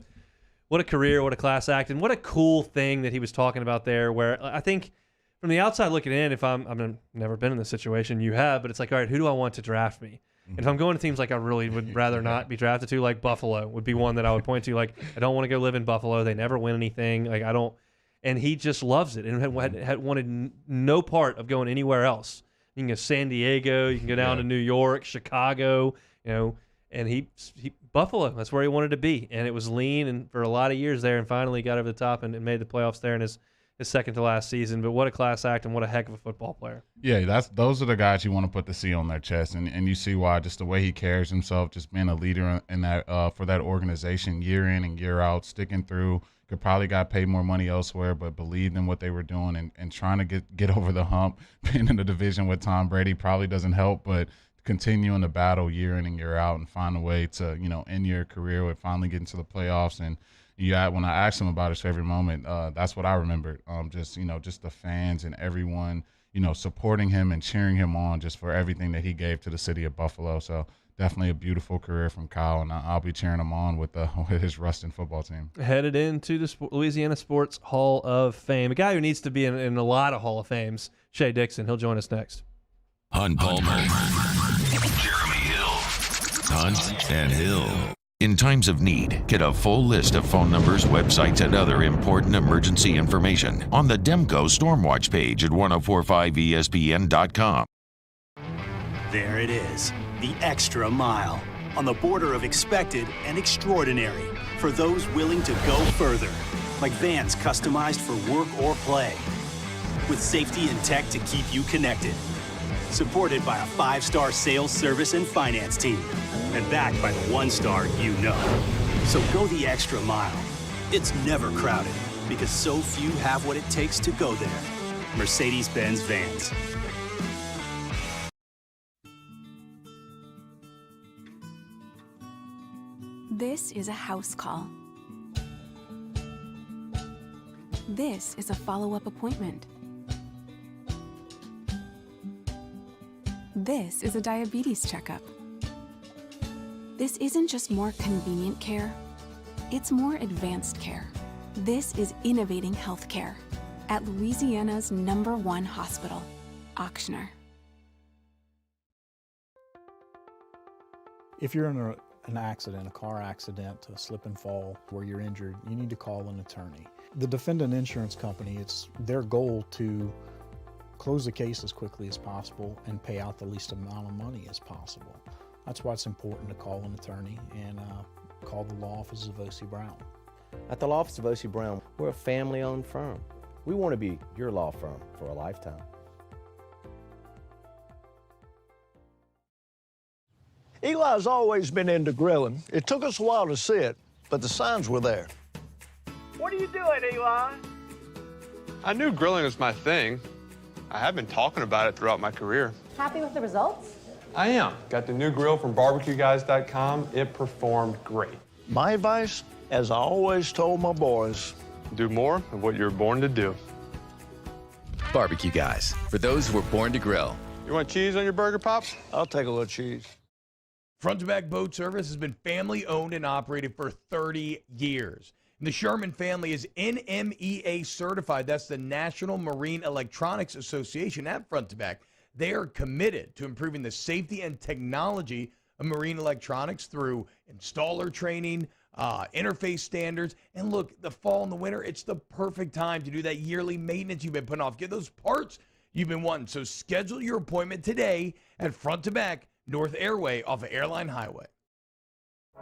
Speaker 2: career, what a class act, and what a cool thing that he was talking about there, where I think from the outside looking in, if I've never been in this situation, you have, but it's like, all right, who do I want to draft me? And if I'm going to teams like I really would rather not be drafted to, like Buffalo would be one that I would point to. Like, I don't want to go live in Buffalo. They never win anything. Like, I don't. And he just loves it and had wanted no part of going anywhere else. You can go San Diego, you can go down to New York, Chicago, and he Buffalo, that's where he wanted to be. And it was lean and for a lot of years there, and finally got over the top and made the playoffs there in his second to last season. But what a class act and what a heck of a football player.
Speaker 3: Yeah, those are the guys you want to put the C on their chest, and you see why, just the way he carries himself, just being a leader in that for that organization year in and year out, sticking through. Could probably got paid more money elsewhere, but believed in what they were doing and trying to get over the hump. Being in the division with Tom Brady probably doesn't help, but continuing the battle year in and year out and find a way to, end your career with finally getting to the playoffs. And when I asked him about his favorite moment, that's what I remembered. Just the fans and everyone, supporting him and cheering him on just for everything that he gave to the city of Buffalo. So definitely a beautiful career from Kyle, and I'll be cheering him on with his Ruston football team.
Speaker 2: Headed into the Louisiana Sports Hall of Fame. A guy who needs to be in a lot of Hall of Fames, Shea Dixon. He'll join us next.
Speaker 1: Hunt Palmer, Jeremy Hill, Hunt and Hill. In times of need, get a full list of phone numbers, websites, and other important emergency information on the Demco Stormwatch page at 1045ESPN.com.
Speaker 5: There it is, the extra mile, on the border of expected and extraordinary, for those willing to go further, like vans customized for work or play, with safety and tech to keep you connected, supported by a 5-star sales, service, and finance team, and backed by the 1-star you know. So go the extra mile. It's never crowded, because so few have what it takes to go there. Mercedes-Benz Vans.
Speaker 15: This is a house call. This is a follow-up appointment. This is a diabetes checkup. This isn't just more convenient care, it's more advanced care. This is innovating healthcare at Louisiana's #1 hospital, Ochsner.
Speaker 16: If you're in an accident, a car accident, a slip and fall where you're injured, you need to call an attorney. The defendant insurance company, it's their goal to close the case as quickly as possible and pay out the least amount of money as possible. That's why it's important to call an attorney, and call the law offices of O.C. Brown.
Speaker 4: At the law office of O.C. Brown, we're a family-owned firm. We want to be your law firm for a lifetime.
Speaker 17: Eli's always been into grilling. It took us a while to see it, but the signs were there.
Speaker 22: What are you doing, Eli?
Speaker 23: I knew grilling was my thing. I have been talking about it throughout my career.
Speaker 25: Happy with the results?
Speaker 23: I am. Got the new grill from barbecueguys.com. It performed great.
Speaker 17: My advice, as I always told my boys,
Speaker 23: do more of what you were born to do.
Speaker 26: Barbecue Guys, for those who were born to grill.
Speaker 23: You want cheese on your burger, Pops?
Speaker 17: I'll take a little cheese.
Speaker 6: Front to Back Boat Service has been family owned and operated for 30 years. And the Sherman family is NMEA certified. That's the National Marine Electronics Association at Front to Back. They are committed to improving the safety and technology of marine electronics through installer training, interface standards. And look, the fall and the winter, it's the perfect time to do that yearly maintenance you've been putting off. Get those parts you've been wanting. So schedule your appointment today at Front to Back, North Airway off of Airline Highway.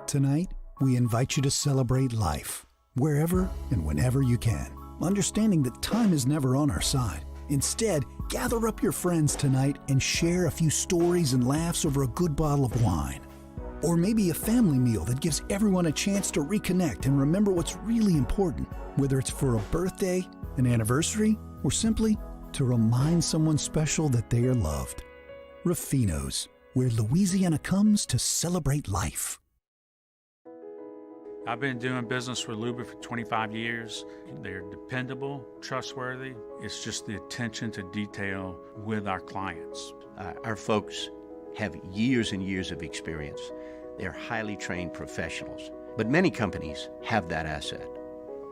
Speaker 8: Tonight, we invite you to celebrate life, wherever and whenever you can, understanding that time is never on our side. Instead, gather up your friends tonight and share a few stories and laughs over a good bottle of wine. Or maybe a family meal that gives everyone a chance to reconnect and remember what's really important, whether it's for a birthday, an anniversary, or simply to remind someone special that they are loved. Rafino's, where Louisiana comes to celebrate life.
Speaker 7: I've been doing business with Luba for 25 years. They're dependable, trustworthy. It's just the attention to detail with our clients.
Speaker 11: Our folks have years and years of experience. They're highly trained professionals. But many companies have that asset.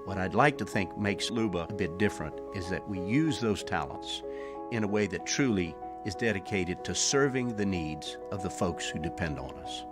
Speaker 11: What I'd like to think makes Luba a bit different is that we use those talents in a way that truly is dedicated to serving the needs of the folks who depend on us.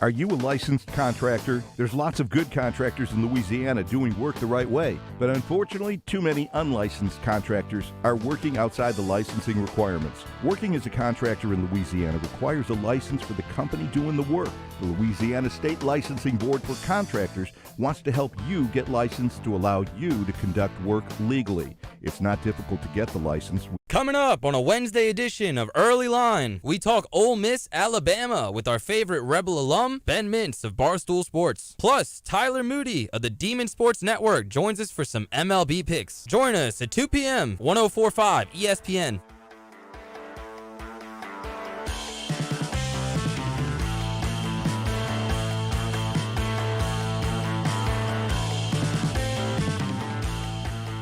Speaker 20: Are you a licensed contractor? There's lots of good contractors in Louisiana doing work the right way, but unfortunately, too many unlicensed contractors are working outside the licensing requirements. Working as a contractor in Louisiana requires a license for the company doing the work. The Louisiana State Licensing Board for Contractors wants to help you get licensed to allow you to conduct work legally. It's not difficult to get the license.
Speaker 27: Coming up on a Wednesday edition of Early Line, we talk Ole Miss, Alabama with our favorite Rebel alum, Ben Mintz of Barstool Sports. Plus, Tyler Moody of the Demon Sports Network joins us for some MLB picks. Join us at 2 p.m., 104.5 ESPN.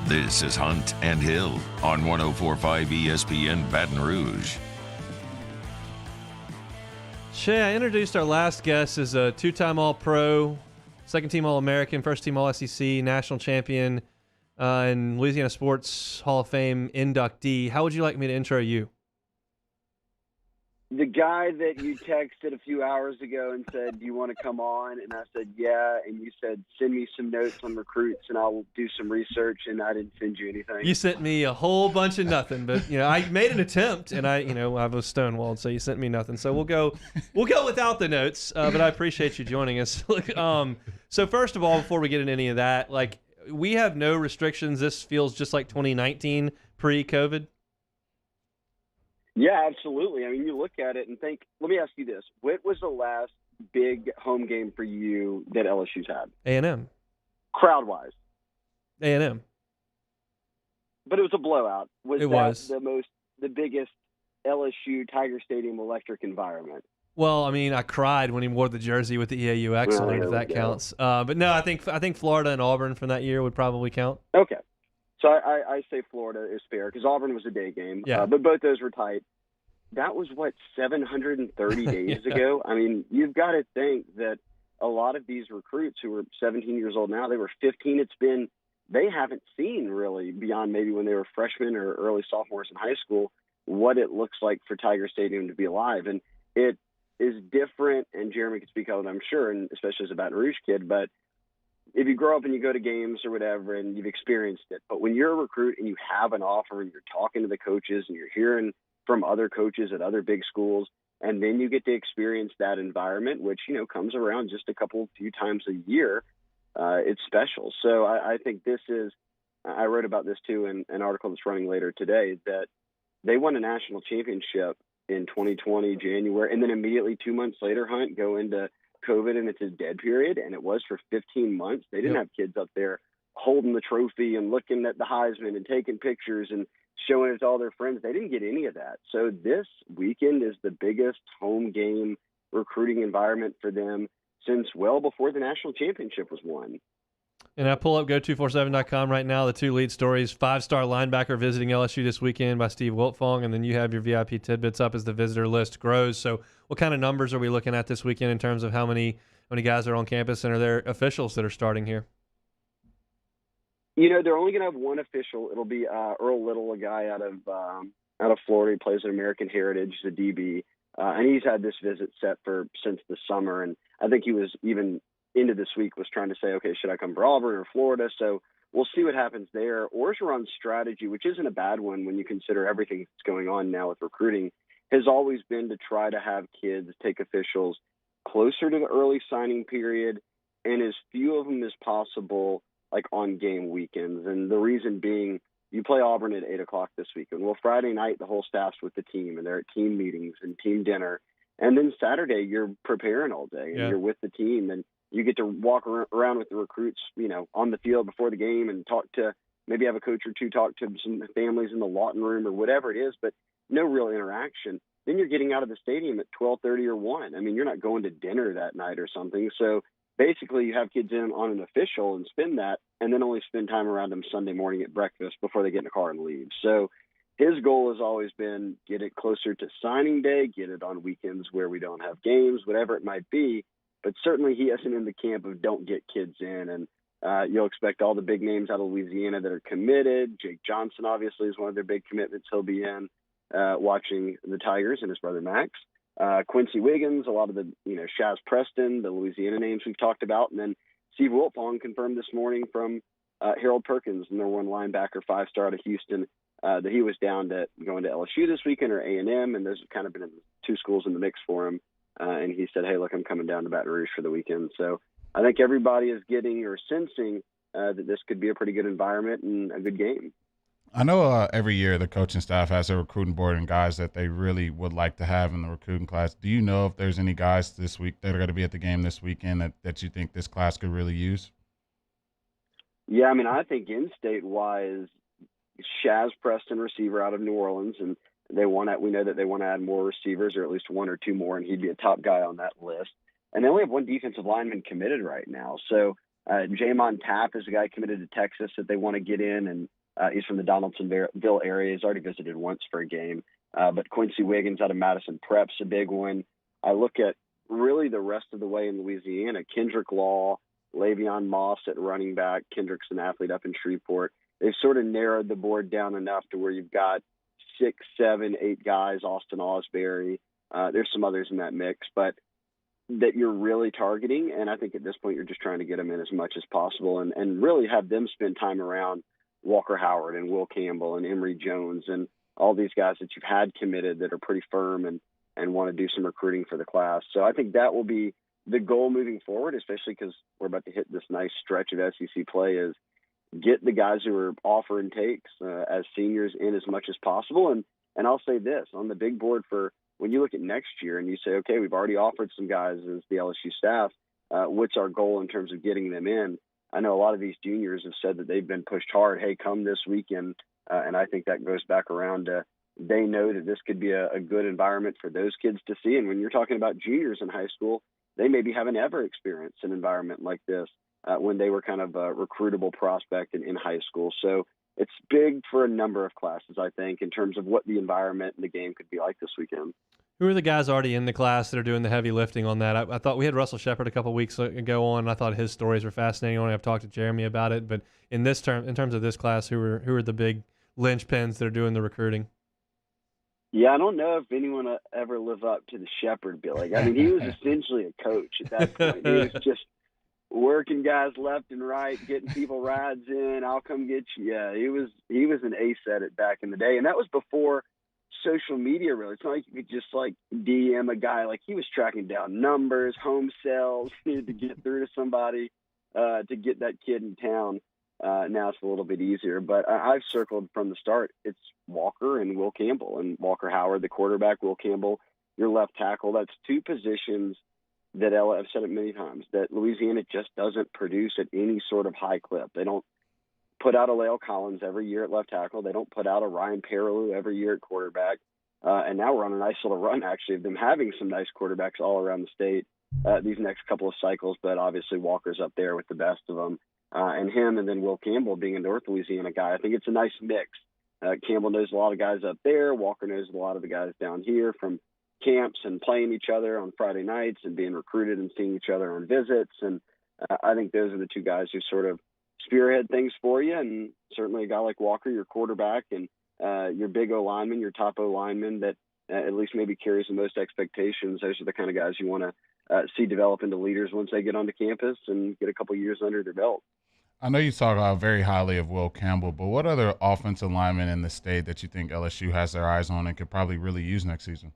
Speaker 1: This is Hunt and Hill on 104.5 ESPN Baton Rouge.
Speaker 2: Shay, I introduced our last guest as a two-time All-Pro, second-team All-American, first-team All-SEC, national champion, and Louisiana Sports Hall of Fame inductee. How would you like me to intro you?
Speaker 28: The guy that you texted a few hours ago and said, do you want to come on? And I said, yeah. And you said, send me some notes on recruits and I'll do some research. And I didn't send you anything.
Speaker 2: You sent me a whole bunch of nothing, but I made an attempt and I was stonewalled. So you sent me nothing. So we'll go without the notes, but I appreciate you joining us. Look, so first of all, before we get into any of that, we have no restrictions. This feels just like 2019 pre-COVID.
Speaker 28: Yeah, absolutely. I mean, you look at it and think, let me ask you this. What was the last big home game for you that LSU's had?
Speaker 2: A&M.
Speaker 28: Crowd-wise.
Speaker 2: A&M.
Speaker 28: But it was a blowout.
Speaker 2: It was
Speaker 28: the biggest LSU Tiger Stadium electric environment?
Speaker 2: Well, I mean, I cried when he wore the jersey with the EAU excellent, if that counts. But no, I think Florida and Auburn from that year would probably count.
Speaker 28: Okay. So I say Florida is fair because Auburn was a day game.
Speaker 2: Yeah.
Speaker 28: But both those were tight. That was, 730 days ago? I mean, you've got to think that a lot of these recruits who are 17 years old now, they were 15. They haven't seen really beyond maybe when they were freshmen or early sophomores in high school what it looks like for Tiger Stadium to be alive. And it is different, and Jeremy can speak of it, I'm sure, and especially as a Baton Rouge kid, but if you grow up and you go to games or whatever and you've experienced it, but when you're a recruit and you have an offer and you're talking to the coaches and you're hearing from other coaches at other big schools and then you get to experience that environment, which, comes around just a few times a year. It's special. So I think this is, I wrote about this too in an article that's running later today, that they won a national championship in 2020, January, and then immediately 2 months later, Hunt, go into COVID and it's a dead period, and it was for 15 months. They didn't have kids up there holding the trophy and looking at the Heisman and taking pictures and showing it to all their friends. They didn't get any of that. So this weekend is the biggest home game recruiting environment for them since well before the national championship was won.
Speaker 2: And I pull up go247.com right now, the two lead stories. 5-star linebacker visiting LSU this weekend by Steve Wiltfong, and then you have your VIP tidbits up as the visitor list grows. So what kind of numbers are we looking at this weekend in terms of how many guys are on campus, and are there officials that are starting here?
Speaker 28: They're only going to have one official. It'll be Earl Little, a guy out of Florida. He plays at American Heritage, the DB, and he's had this visit set since the summer. And I think he was even into this week was trying to say, okay, should I come for Auburn or Florida? So we'll see what happens there. Orgeron's strategy, which isn't a bad one when you consider everything that's going on now with recruiting, has always been to try to have kids take officials closer to the early signing period and as few of them as possible, like on game weekends. And the reason being, you play Auburn at 8 o'clock this weekend. Well, Friday night, the whole staff's with the team, and they're at team meetings and team dinner. And then Saturday, you're preparing all day, and you're with the team, and you get to walk around with the recruits, on the field before the game and maybe have a coach or two talk to some families in the Lawton room or whatever it is, but no real interaction. Then you're getting out of the stadium at 12:30 or 1. I mean, you're not going to dinner that night or something. So basically you have kids in on an official and spend that, and then only spend time around them Sunday morning at breakfast before they get in the car and leave. So his goal has always been get it closer to signing day, get it on weekends where we don't have games, whatever it might be. But certainly he isn't in the camp of don't get kids in. And you'll expect all the big names out of Louisiana that are committed. Jake Johnson, obviously, is one of their big commitments. He'll be in watching the Tigers, and his brother Max. Quincy Wiggins, a lot of the, Shaz Preston, the Louisiana names we've talked about. And then Steve Wiltfong confirmed this morning from Harold Perkins, number one linebacker, 5-star out of Houston, that he was down to going to LSU this weekend or A&M, and those have kind of been two schools in the mix for him. And he said, hey, look, I'm coming down to Baton Rouge for the weekend. So I think everybody is getting or sensing that this could be a pretty good environment and a good game.
Speaker 3: I know every year the coaching staff has a recruiting board and guys that they really would like to have in the recruiting class. Do you know if there's any guys this week that are going to be at the game this weekend that you think this class could really use?
Speaker 28: Yeah, I mean, I think in-state wise, Shaz Preston, receiver out of New Orleans, and we know that they want to add more receivers, or at least one or two more, and he'd be a top guy on that list. And they only have one defensive lineman committed right now. So Jamon Tapp is a guy committed to Texas that they want to get in, and he's from the Donaldsonville area. He's already visited once for a game. But Quincy Wiggins out of Madison Prep's a big one. I look at really the rest of the way in Louisiana. Kendrick Law, Le'Veon Moss at running back. Kendrick's an athlete up in Shreveport. They've sort of narrowed the board down enough to where you've got 6, 7, 8 guys, Austin Osbury. There's some others in that mix, but that you're really targeting. And I think at this point, you're just trying to get them in as much as possible and really have them spend time around Walker Howard and Will Campbell and Emory Jones and all these guys that you've had committed that are pretty firm and want to do some recruiting for the class. So I think that will be the goal moving forward, especially because we're about to hit this nice stretch of SEC play, is get the guys who are offer and takes as seniors in as much as possible. And I'll say this, on the big board for when you look at next year and you say, okay, we've already offered some guys as the LSU staff, what's our goal in terms of getting them in? I know a lot of these juniors have said that they've been pushed hard. Hey, come this weekend. And I think that goes back around to they know that this could be a good environment for those kids to see. And when you're talking about juniors in high school, they maybe haven't ever experienced an environment like this when they were kind of a recruitable prospect in high school. So it's big for a number of classes, I think, in terms of what the environment and the game could be like this weekend.
Speaker 2: Who are the guys already in the class that are doing the heavy lifting on that? I thought we had Russell Shepard a couple weeks ago on. And I thought his stories were fascinating. I've talked to Jeremy about it, but in terms of this class, who are the big linchpins that are doing the recruiting?
Speaker 28: Yeah, I don't know if anyone will ever live up to the Shepard billing. I mean, he was essentially a coach at that point. He was just working guys left and right, getting people rides in. I'll come get you. Yeah, he was an ace at it back in the day, and that was before social media really. It's not like you could just like DM a guy. Like he was tracking down numbers, home sales, needed to get through to somebody to get that kid in town. Now it's a little bit easier, but I've circled from the start. It's Walker and Will Campbell, and Walker Howard, the quarterback, Will Campbell, your left tackle. That's two positions that I've said it many times, that Louisiana just doesn't produce at any sort of high clip. They don't put out a Lale Collins every year at left tackle. They don't put out a Ryan Perilou every year at quarterback. And now we're on a nice little run, actually, of them having some nice quarterbacks all around the state these next couple of cycles. But obviously Walker's up there with the best of them. And him and then Will Campbell being a North Louisiana guy, I think it's a nice mix. Campbell knows a lot of guys up there. Walker knows a lot of the guys down here from camps and playing each other on Friday nights and being recruited and seeing each other on visits. And I think those are the two guys who sort of spearhead things for you. And certainly a guy like Walker, your quarterback, and your big O-lineman, your top O-lineman that at least maybe carries the most expectations. Those are the kind of guys you want to see develop into leaders once they get onto campus and get a couple years under their belt.
Speaker 3: I know you talk very highly of Will Campbell, but what other offensive linemen in the state that you think LSU has their eyes on and could probably really use next season?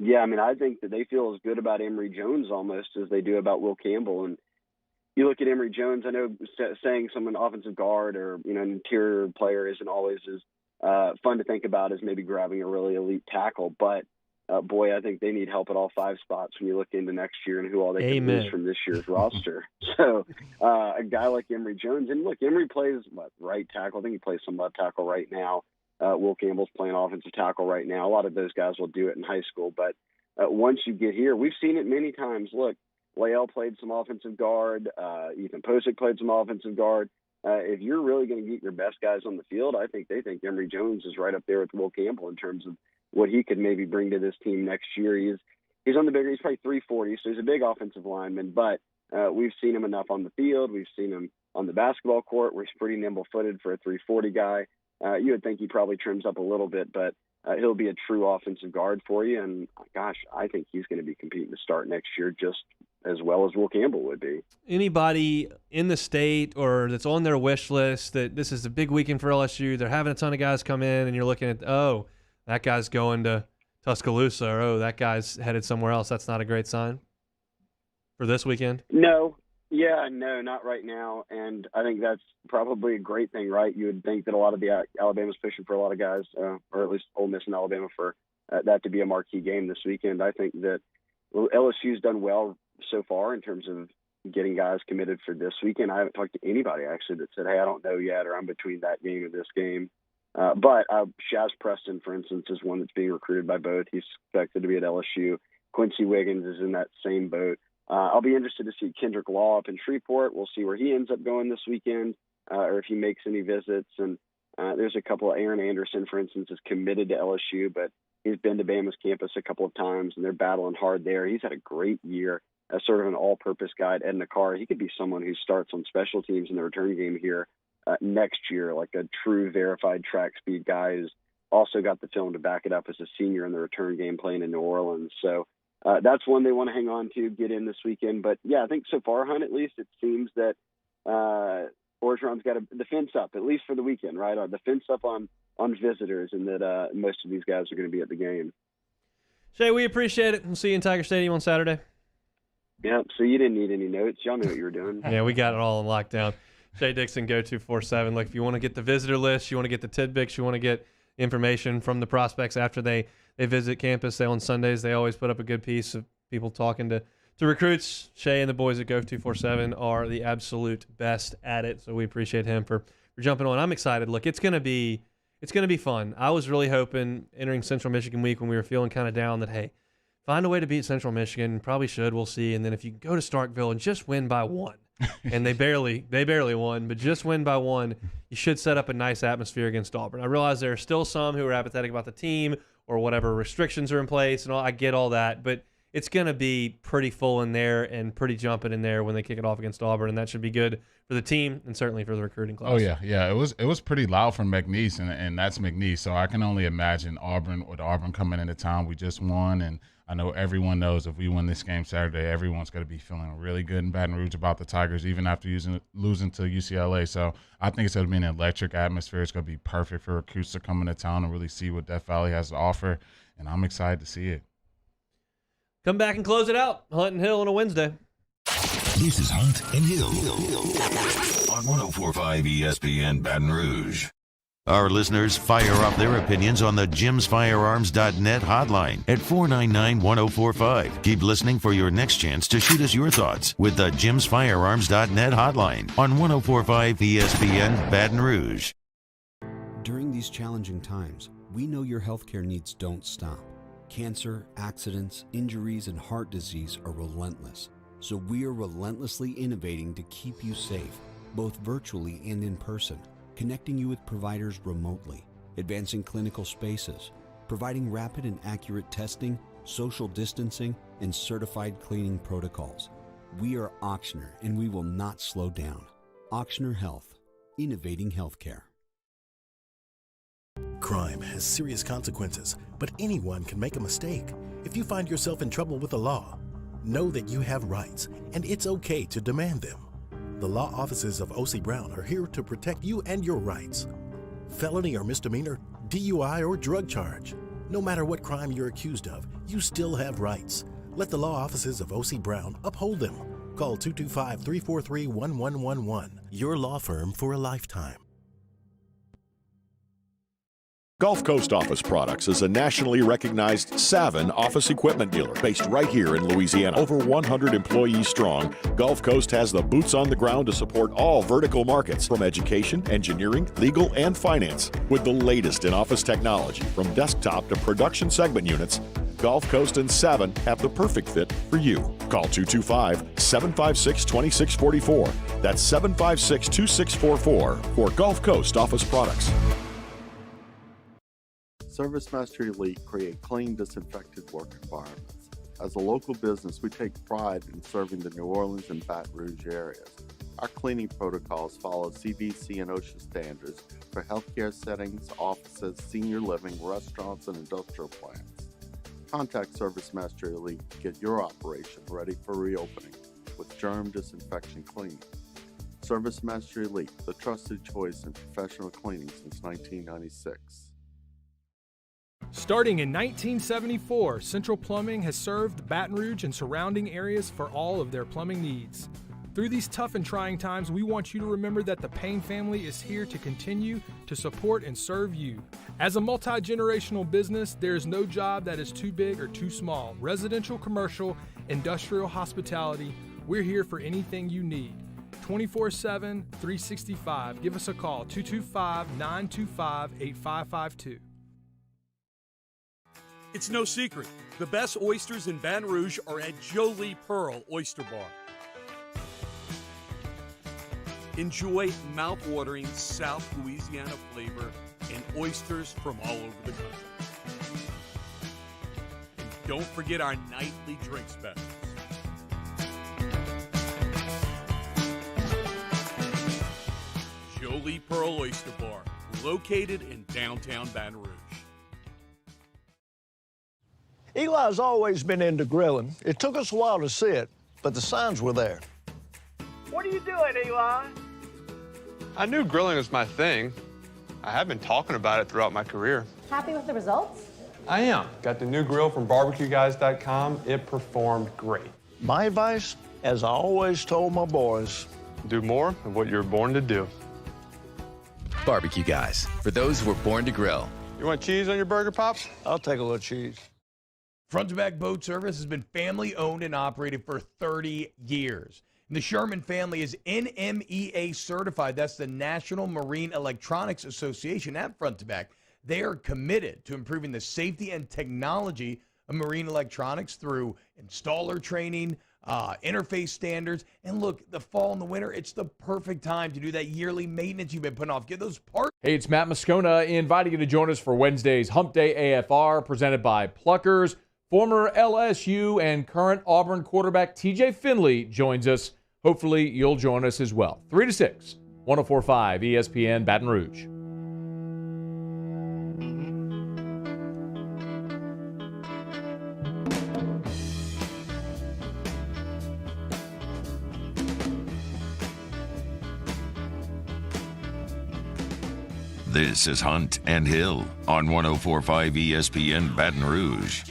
Speaker 28: Yeah, I mean, I think that they feel as good about Emory Jones almost as they do about Will Campbell. And you look at Emory Jones, I know saying someone offensive guard or, an interior player isn't always as fun to think about as maybe grabbing a really elite tackle. But, boy, I think they need help at all five spots when you look into next year and who all they can lose from this year's roster. So a guy like Emory Jones, and look, Emory plays right tackle. I think he plays some left tackle right now. Will Campbell's playing offensive tackle right now. A lot of those guys will do it in high school. But once you get here, we've seen it many times. Look, Lael played some offensive guard. Ethan Posick played some offensive guard. If you're really going to get your best guys on the field, I think they think Emory Jones is right up there with Will Campbell in terms of what he could maybe bring to this team next year. He's on the bigger. He's probably 340, so he's a big offensive lineman. But we've seen him enough on the field. We've seen him on the basketball court where he's pretty nimble-footed for a 340 guy. You would think he probably trims up a little bit, but he'll be a true offensive guard for you. And, gosh, I think he's going to be competing to start next year just as well as Will Campbell would be.
Speaker 2: Anybody in the state or that's on their wish list that this is a big weekend for LSU, they're having a ton of guys come in, and you're looking at, oh, that guy's going to Tuscaloosa, or, oh, that guy's headed somewhere else. That's not a great sign for this weekend?
Speaker 28: No. Yeah, no, not right now. And I think that's probably a great thing, right? You would think that a lot of the Alabama's pushing for a lot of guys, or at least Ole Miss and Alabama, for that to be a marquee game this weekend. I think that LSU's done well so far in terms of getting guys committed for this weekend. I haven't talked to anybody, actually, that said, hey, I don't know yet, or I'm between that game and this game. But Shaz Preston, for instance, is one that's being recruited by both. He's expected to be at LSU. Quincy Wiggins is in that same boat. I'll be interested to see Kendrick Law up in Shreveport. We'll see where he ends up going this weekend, or if he makes any visits. And there's a couple of Aaron Anderson, for instance, is committed to LSU, but he's been to Bama's campus a couple of times, and they're battling hard there. He's had a great year as sort of an all-purpose guy at Edna Carr. He could be someone who starts on special teams in the return game here next year, like a true verified track speed guy who's also got the film to back it up as a senior in the return game playing in New Orleans. So that's one they want to hang on to, get in this weekend. But, yeah, I think so far, Hunt, at least it seems that Orgeron's got the fence up, at least for the weekend, right? The fence up on visitors, and that most of these guys are going to be at the game.
Speaker 2: Shay, we appreciate it. We'll see you in Tiger Stadium on Saturday.
Speaker 28: Yeah, so you didn't need any notes. Y'all knew what you were doing.
Speaker 2: Yeah, we got it all in lockdown. Shay Dixon, Go247. Look, if you want to get the visitor list, you want to get the tidbits, you want to get information from the prospects after they visit campus. On Sundays, they always put up a good piece of people talking to recruits. Shay and the boys at Go247 are the absolute best at it, so we appreciate him for jumping on. I'm excited. Look, it's going to be fun. I was really hoping entering Central Michigan week when we were feeling kind of down that, hey, find a way to beat Central Michigan. Probably should. We'll see. And then if you go to Starkville and just win by one, and they barely won, but just win by one, you should set up a nice atmosphere against Auburn. I realize there are still some who are apathetic about the team or whatever restrictions are in place, and all. I get all that, but it's going to be pretty full in there and pretty jumping in there when they kick it off against Auburn, and that should be good for the team and certainly for the recruiting class.
Speaker 3: Oh yeah, it was pretty loud from McNeese, and that's McNeese. So I can only imagine Auburn coming into town. We just won, and I know everyone knows if we win this game Saturday, everyone's going to be feeling really good in Baton Rouge about the Tigers, even after losing to UCLA. So I think it's going to be an electric atmosphere. It's going to be perfect for recruits to come into town and really see what Death Valley has to offer, and I'm excited to see it.
Speaker 2: Come back and close it out. Hunt and Hill on a Wednesday.
Speaker 1: This is Hunt and Hill on 104.5 ESPN Baton Rouge. Our listeners fire off their opinions on the jimsfirearms.net hotline at 499-1045. Keep listening for your next chance to shoot us your thoughts with the jimsfirearms.net hotline on 104.5 ESPN Baton Rouge.
Speaker 9: During these challenging times, we know your healthcare needs don't stop. Cancer, accidents, injuries, and heart disease are relentless. So we are relentlessly innovating to keep you safe, both virtually and in person. Connecting you with providers remotely, advancing clinical spaces, providing rapid and accurate testing, social distancing, and certified cleaning protocols. We are Auctioner, and we will not slow down. Auctioner Health, innovating healthcare.
Speaker 10: Crime has serious consequences, but anyone can make a mistake. If you find yourself in trouble with the law, know that you have rights, and it's okay to demand them. The law offices of O.C. Brown are here to protect you and your rights. Felony or misdemeanor, DUI or drug charge. No matter what crime you're accused of, you still have rights. Let the law offices of O.C. Brown uphold them. Call 225-343-1111. Your law firm for a lifetime.
Speaker 12: Gulf Coast Office Products is a nationally recognized Savin office equipment dealer based right here in Louisiana. Over 100 employees strong, Gulf Coast has the boots on the ground to support all vertical markets from education, engineering, legal, and finance. With the latest in office technology, from desktop to production segment units, Gulf Coast and Savin have the perfect fit for you. Call 225-756-2644. That's 756-2644 for Gulf Coast Office Products.
Speaker 13: ServiceMaster Elite create clean, disinfected work environments. As a local business, we take pride in serving the New Orleans and Baton Rouge areas. Our cleaning protocols follow CDC and OSHA standards for healthcare settings, offices, senior living, restaurants, and industrial plants. Contact ServiceMaster Elite to get your operation ready for reopening with germ disinfection cleaning. ServiceMaster Elite, the trusted choice in professional cleaning since 1996.
Speaker 19: Starting in 1974, Central Plumbing has served Baton Rouge and surrounding areas for all of their plumbing needs. Through these tough and trying times, we want you to remember that the Payne family is here to continue to support and serve you. As a multi-generational business, there is no job that is too big or too small. Residential, commercial, industrial, hospitality, we're here for anything you need. 24/7, 365. Give us a call, 225-925-8552.
Speaker 18: It's no secret. The best oysters in Baton Rouge are at Jolie Pearl Oyster Bar. Enjoy mouth-watering South Louisiana flavor and oysters from all over the country. And don't forget our nightly drink specials. Jolie Pearl Oyster Bar, located in downtown Baton Rouge.
Speaker 17: Eli's always been into grilling. It took us a while to see it, but the signs were there.
Speaker 22: What are you doing, Eli?
Speaker 23: I knew grilling was my thing. I have been talking about it throughout my career.
Speaker 21: Happy with the results?
Speaker 23: I am. Got the new grill from barbecueguys.com. It performed great.
Speaker 17: My advice, as I always told my boys,
Speaker 23: do more of what you're born to do.
Speaker 26: Barbecue Guys, for those who were born to grill.
Speaker 23: You want cheese on your burger, Pops?
Speaker 17: I'll take a little cheese.
Speaker 6: Front to Back Boat Service has been family owned and operated for 30 years. And the Sherman family is NMEA certified. That's the National Marine Electronics Association at Front to Back. They are committed to improving the safety and technology of marine electronics through installer training, interface standards. And look, the fall and the winter, it's the perfect time to do that yearly maintenance you've been putting off. Get those parts.
Speaker 24: Hey, it's Matt Moscona inviting you to join us for Wednesday's Hump Day AFR presented by Pluckers. Former LSU and current Auburn quarterback TJ Finley joins us. Hopefully, you'll join us as well. 3 to 6, 104.5 ESPN Baton Rouge.
Speaker 1: This is Hunt and Hill on 104.5 ESPN Baton Rouge.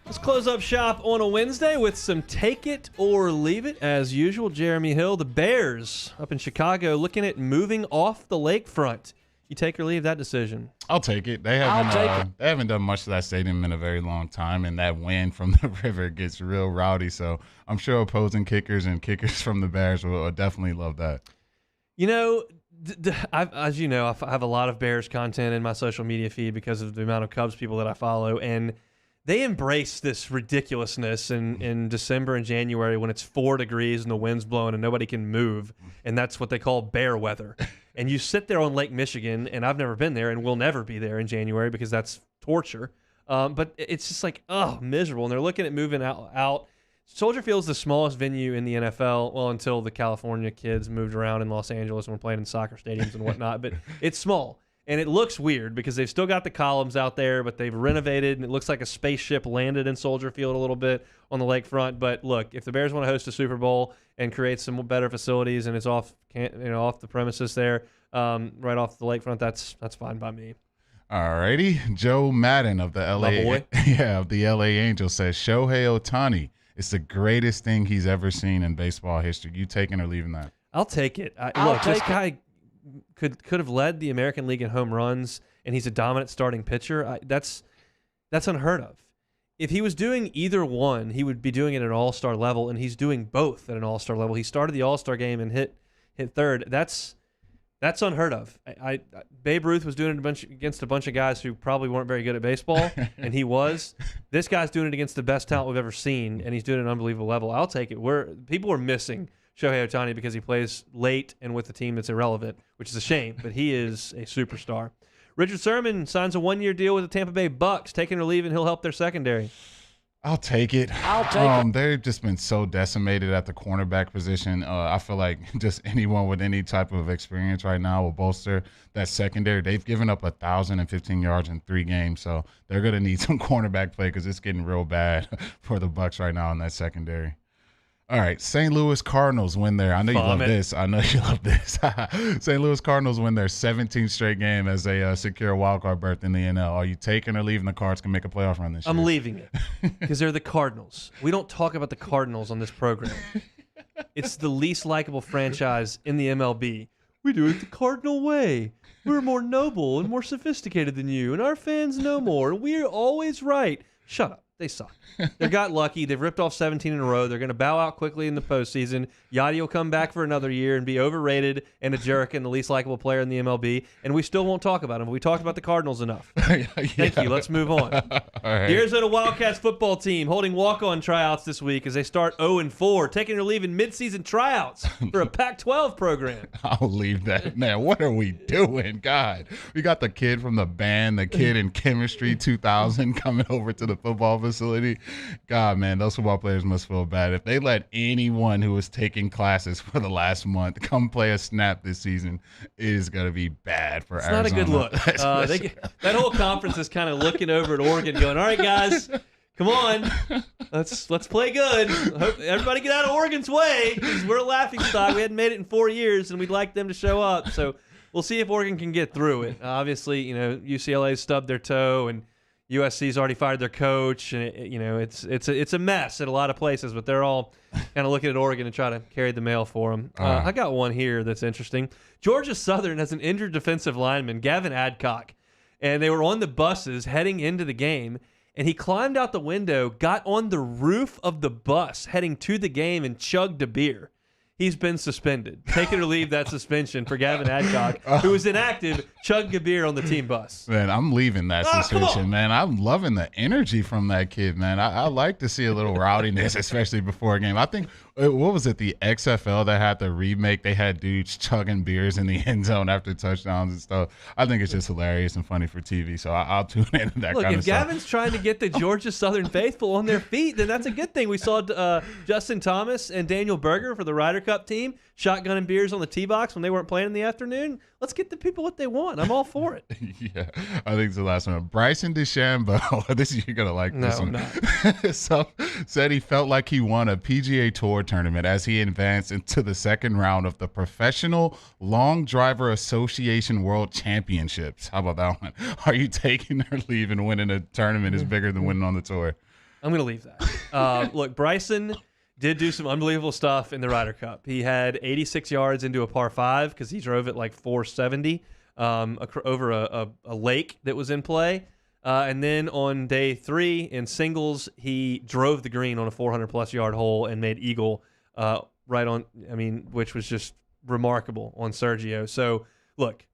Speaker 2: Let's close up shop on a Wednesday with some take it or leave it. As usual, Jeremy Hill, the Bears up in Chicago, looking at moving off the lakefront. You take or leave that decision?
Speaker 3: I'll take it. They haven't done much to that stadium in a very long time, and that wind from the river gets real rowdy. So I'm sure opposing kickers and kickers from the Bears will definitely love that.
Speaker 2: You know, as you know, I have a lot of Bears content in my social media feed because of the amount of Cubs people that I follow, and they embrace this ridiculousness in December and January when it's 4 degrees and the wind's blowing and nobody can move, and that's what they call bear weather. And you sit there on Lake Michigan, and I've never been there and will never be there in January because that's torture. But it's just like, miserable. And they're looking at moving out. Soldier Field is the smallest venue in the NFL, well, until the California kids moved around in Los Angeles and were playing in soccer stadiums and whatnot. But it's small. And it looks weird because they've still got the columns out there, but they've renovated, and it looks like a spaceship landed in Soldier Field a little bit on the lakefront. But look, if the Bears want to host a Super Bowl and create some better facilities, and it's off the premises there, right off the lakefront, that's fine by me.
Speaker 3: All righty, Joe Madden of the LA Angels says Shohei Ohtani is the greatest thing he's ever seen in baseball history. You taking or leaving that?
Speaker 2: I'll take it. This guy could have led the American League in home runs, and he's a dominant starting pitcher. That's unheard of. If he was doing either one, he would be doing it at an all-star level, and he's doing both at an all-star level. He started the all-star game and hit third. That's unheard of. Babe Ruth was doing it against a bunch of guys who probably weren't very good at baseball, and he was. This guy's doing it against the best talent we've ever seen, and he's doing it at an unbelievable level. I'll take it. People are missing Shohei Ohtani because he plays late and with a team that's irrelevant, which is a shame, but he is a superstar. Richard Sherman signs a 1-year deal with the Tampa Bay Bucks. Taking or leaving, he'll help their secondary.
Speaker 3: I'll take it. They've just been so decimated at the cornerback position. I feel like just anyone with any type of experience right now will bolster that secondary. They've given up 1,015 yards in 3 games, so they're going to need some cornerback play because it's getting real bad for the Bucks right now in that secondary. All right, St. Louis Cardinals win their – I know you love this. St. Louis Cardinals win their 17th straight game as they secure a wildcard berth in the NL. Are you taking or leaving the Cards can make a playoff run this year?
Speaker 2: I'm leaving it because they're the Cardinals. We don't talk about the Cardinals on this program. It's the least likable franchise in the MLB. We do it the Cardinal way. We're more noble and more sophisticated than you, and our fans know more, and we're always right. Shut up. They suck. They got lucky. They've ripped off 17 in a row. They're going to bow out quickly in the postseason. Yachty will come back for another year and be overrated and a jerk and the least likable player in the MLB, and we still won't talk about him. We talked about the Cardinals enough. Thank you. Let's move on.
Speaker 3: Right.
Speaker 2: The Arizona Wildcats football team holding walk-on tryouts this week as they start 0-4, taking or leaving mid-season tryouts for a Pac-12 program.
Speaker 3: I'll leave that. Man, what are we doing? God, we got the kid from the band, the kid in Chemistry 2000 coming over to the football facility. God, man, those football players must feel bad. If they let anyone who was taking classes for the last month come play a snap this season, it is going to be bad for Arizona.
Speaker 2: It's not a good look. That whole conference is kind of looking over at Oregon going, all right, guys, come on. Let's play good. Everybody get out of Oregon's way because we're a laughing stock. We hadn't made it in 4 years, and we'd like them to show up. So we'll see if Oregon can get through it. Obviously, UCLA stubbed their toe, and USC's already fired their coach, and it's a mess at a lot of places, but they're all kind of looking at Oregon and try to carry the mail for them. I got one here that's interesting. Georgia Southern has an injured defensive lineman, Gavin Adcock, and they were on the buses heading into the game, and he climbed out the window, got on the roof of the bus heading to the game, and chugged a beer. He's been suspended. Take it or leave that suspension for Gavin Adcock, who was inactive, chugging a beer on the team bus.
Speaker 3: Man, I'm leaving that suspension, man. I'm loving the energy from that kid, man. I like to see a little rowdiness, especially before a game. I think, what was it, the XFL that had the remake? They had dudes chugging beers in the end zone after touchdowns and stuff. I think it's just hilarious and funny for TV, so I'll tune into that kind of stuff. If
Speaker 2: Gavin's trying to get the Georgia Southern faithful on their feet, then that's a good thing. We saw Justin Thomas and Daniel Berger for the Ryder Cup Cup team, shotgunning beers on the tee box when they weren't playing in the afternoon. Let's get the people what they want. I'm all for it.
Speaker 3: Yeah, I think it's the last one. Bryson DeChambeau, you're going to like this one. So, said he felt like he won a PGA Tour tournament as he advanced into the second round of the Professional Long Driver Association World Championships. How about that one? Are you taking or leaving? Winning a tournament is bigger than winning on the tour. I'm
Speaker 2: going to leave that. Look, Bryson did do some unbelievable stuff in the Ryder Cup. He had 86 yards into a par 5 because he drove it like 470 over a lake that was in play. And then on day 3 in singles, he drove the green on a 400-plus yard hole and made eagle right on, which was just remarkable on Sergio. So, look,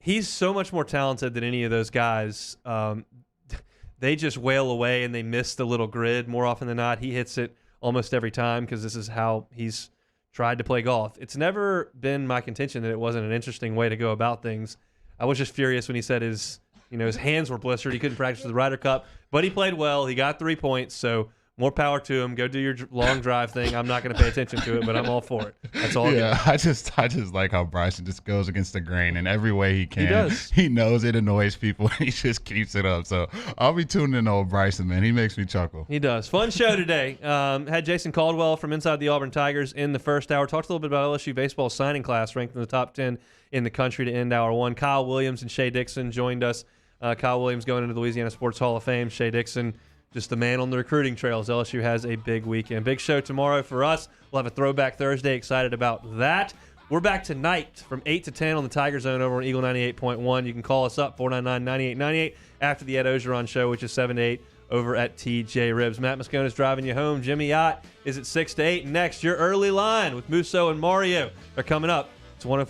Speaker 2: he's so much more talented than any of those guys. They just wail away and they miss the little grid more often than not. He hits it almost every time because this is how he's tried to play golf. It's never been my contention that it wasn't an interesting way to go about things. I was just furious when he said his hands were blistered. He couldn't practice for the Ryder Cup, but he played well. He got 3 points, so more power to him. Go do your long drive thing. I'm not going to pay attention to it, but I'm all for it. That's all.
Speaker 3: Yeah, I just like how Bryson just goes against the grain in every way he can.
Speaker 2: He does.
Speaker 3: He knows it annoys people, and he just keeps it up. So I'll be tuning in to old Bryson, man. He makes me chuckle.
Speaker 2: He does. Fun show today. Had Jason Caldwell from Inside the Auburn Tigers in the first hour. Talked a little bit about LSU baseball signing class, ranked in the top 10 in the country to end hour 1. Kyle Williams and Shea Dixon joined us. Kyle Williams going into the Louisiana Sports Hall of Fame. Shea Dixon, just the man on the recruiting trails. LSU has a big weekend. Big show tomorrow for us. We'll have a Throwback Thursday. Excited about that. We're back tonight from 8 to 10 on the Tiger Zone over on Eagle 98.1. You can call us up, 499-9898, after the Ed Ogeron Show, which is 7 to 8 over at TJ Ribs. Matt Moscone is driving you home. Jimmy Ott is at 6 to 8. Next, your early line with Musso and Mario. They're coming up. It's 104.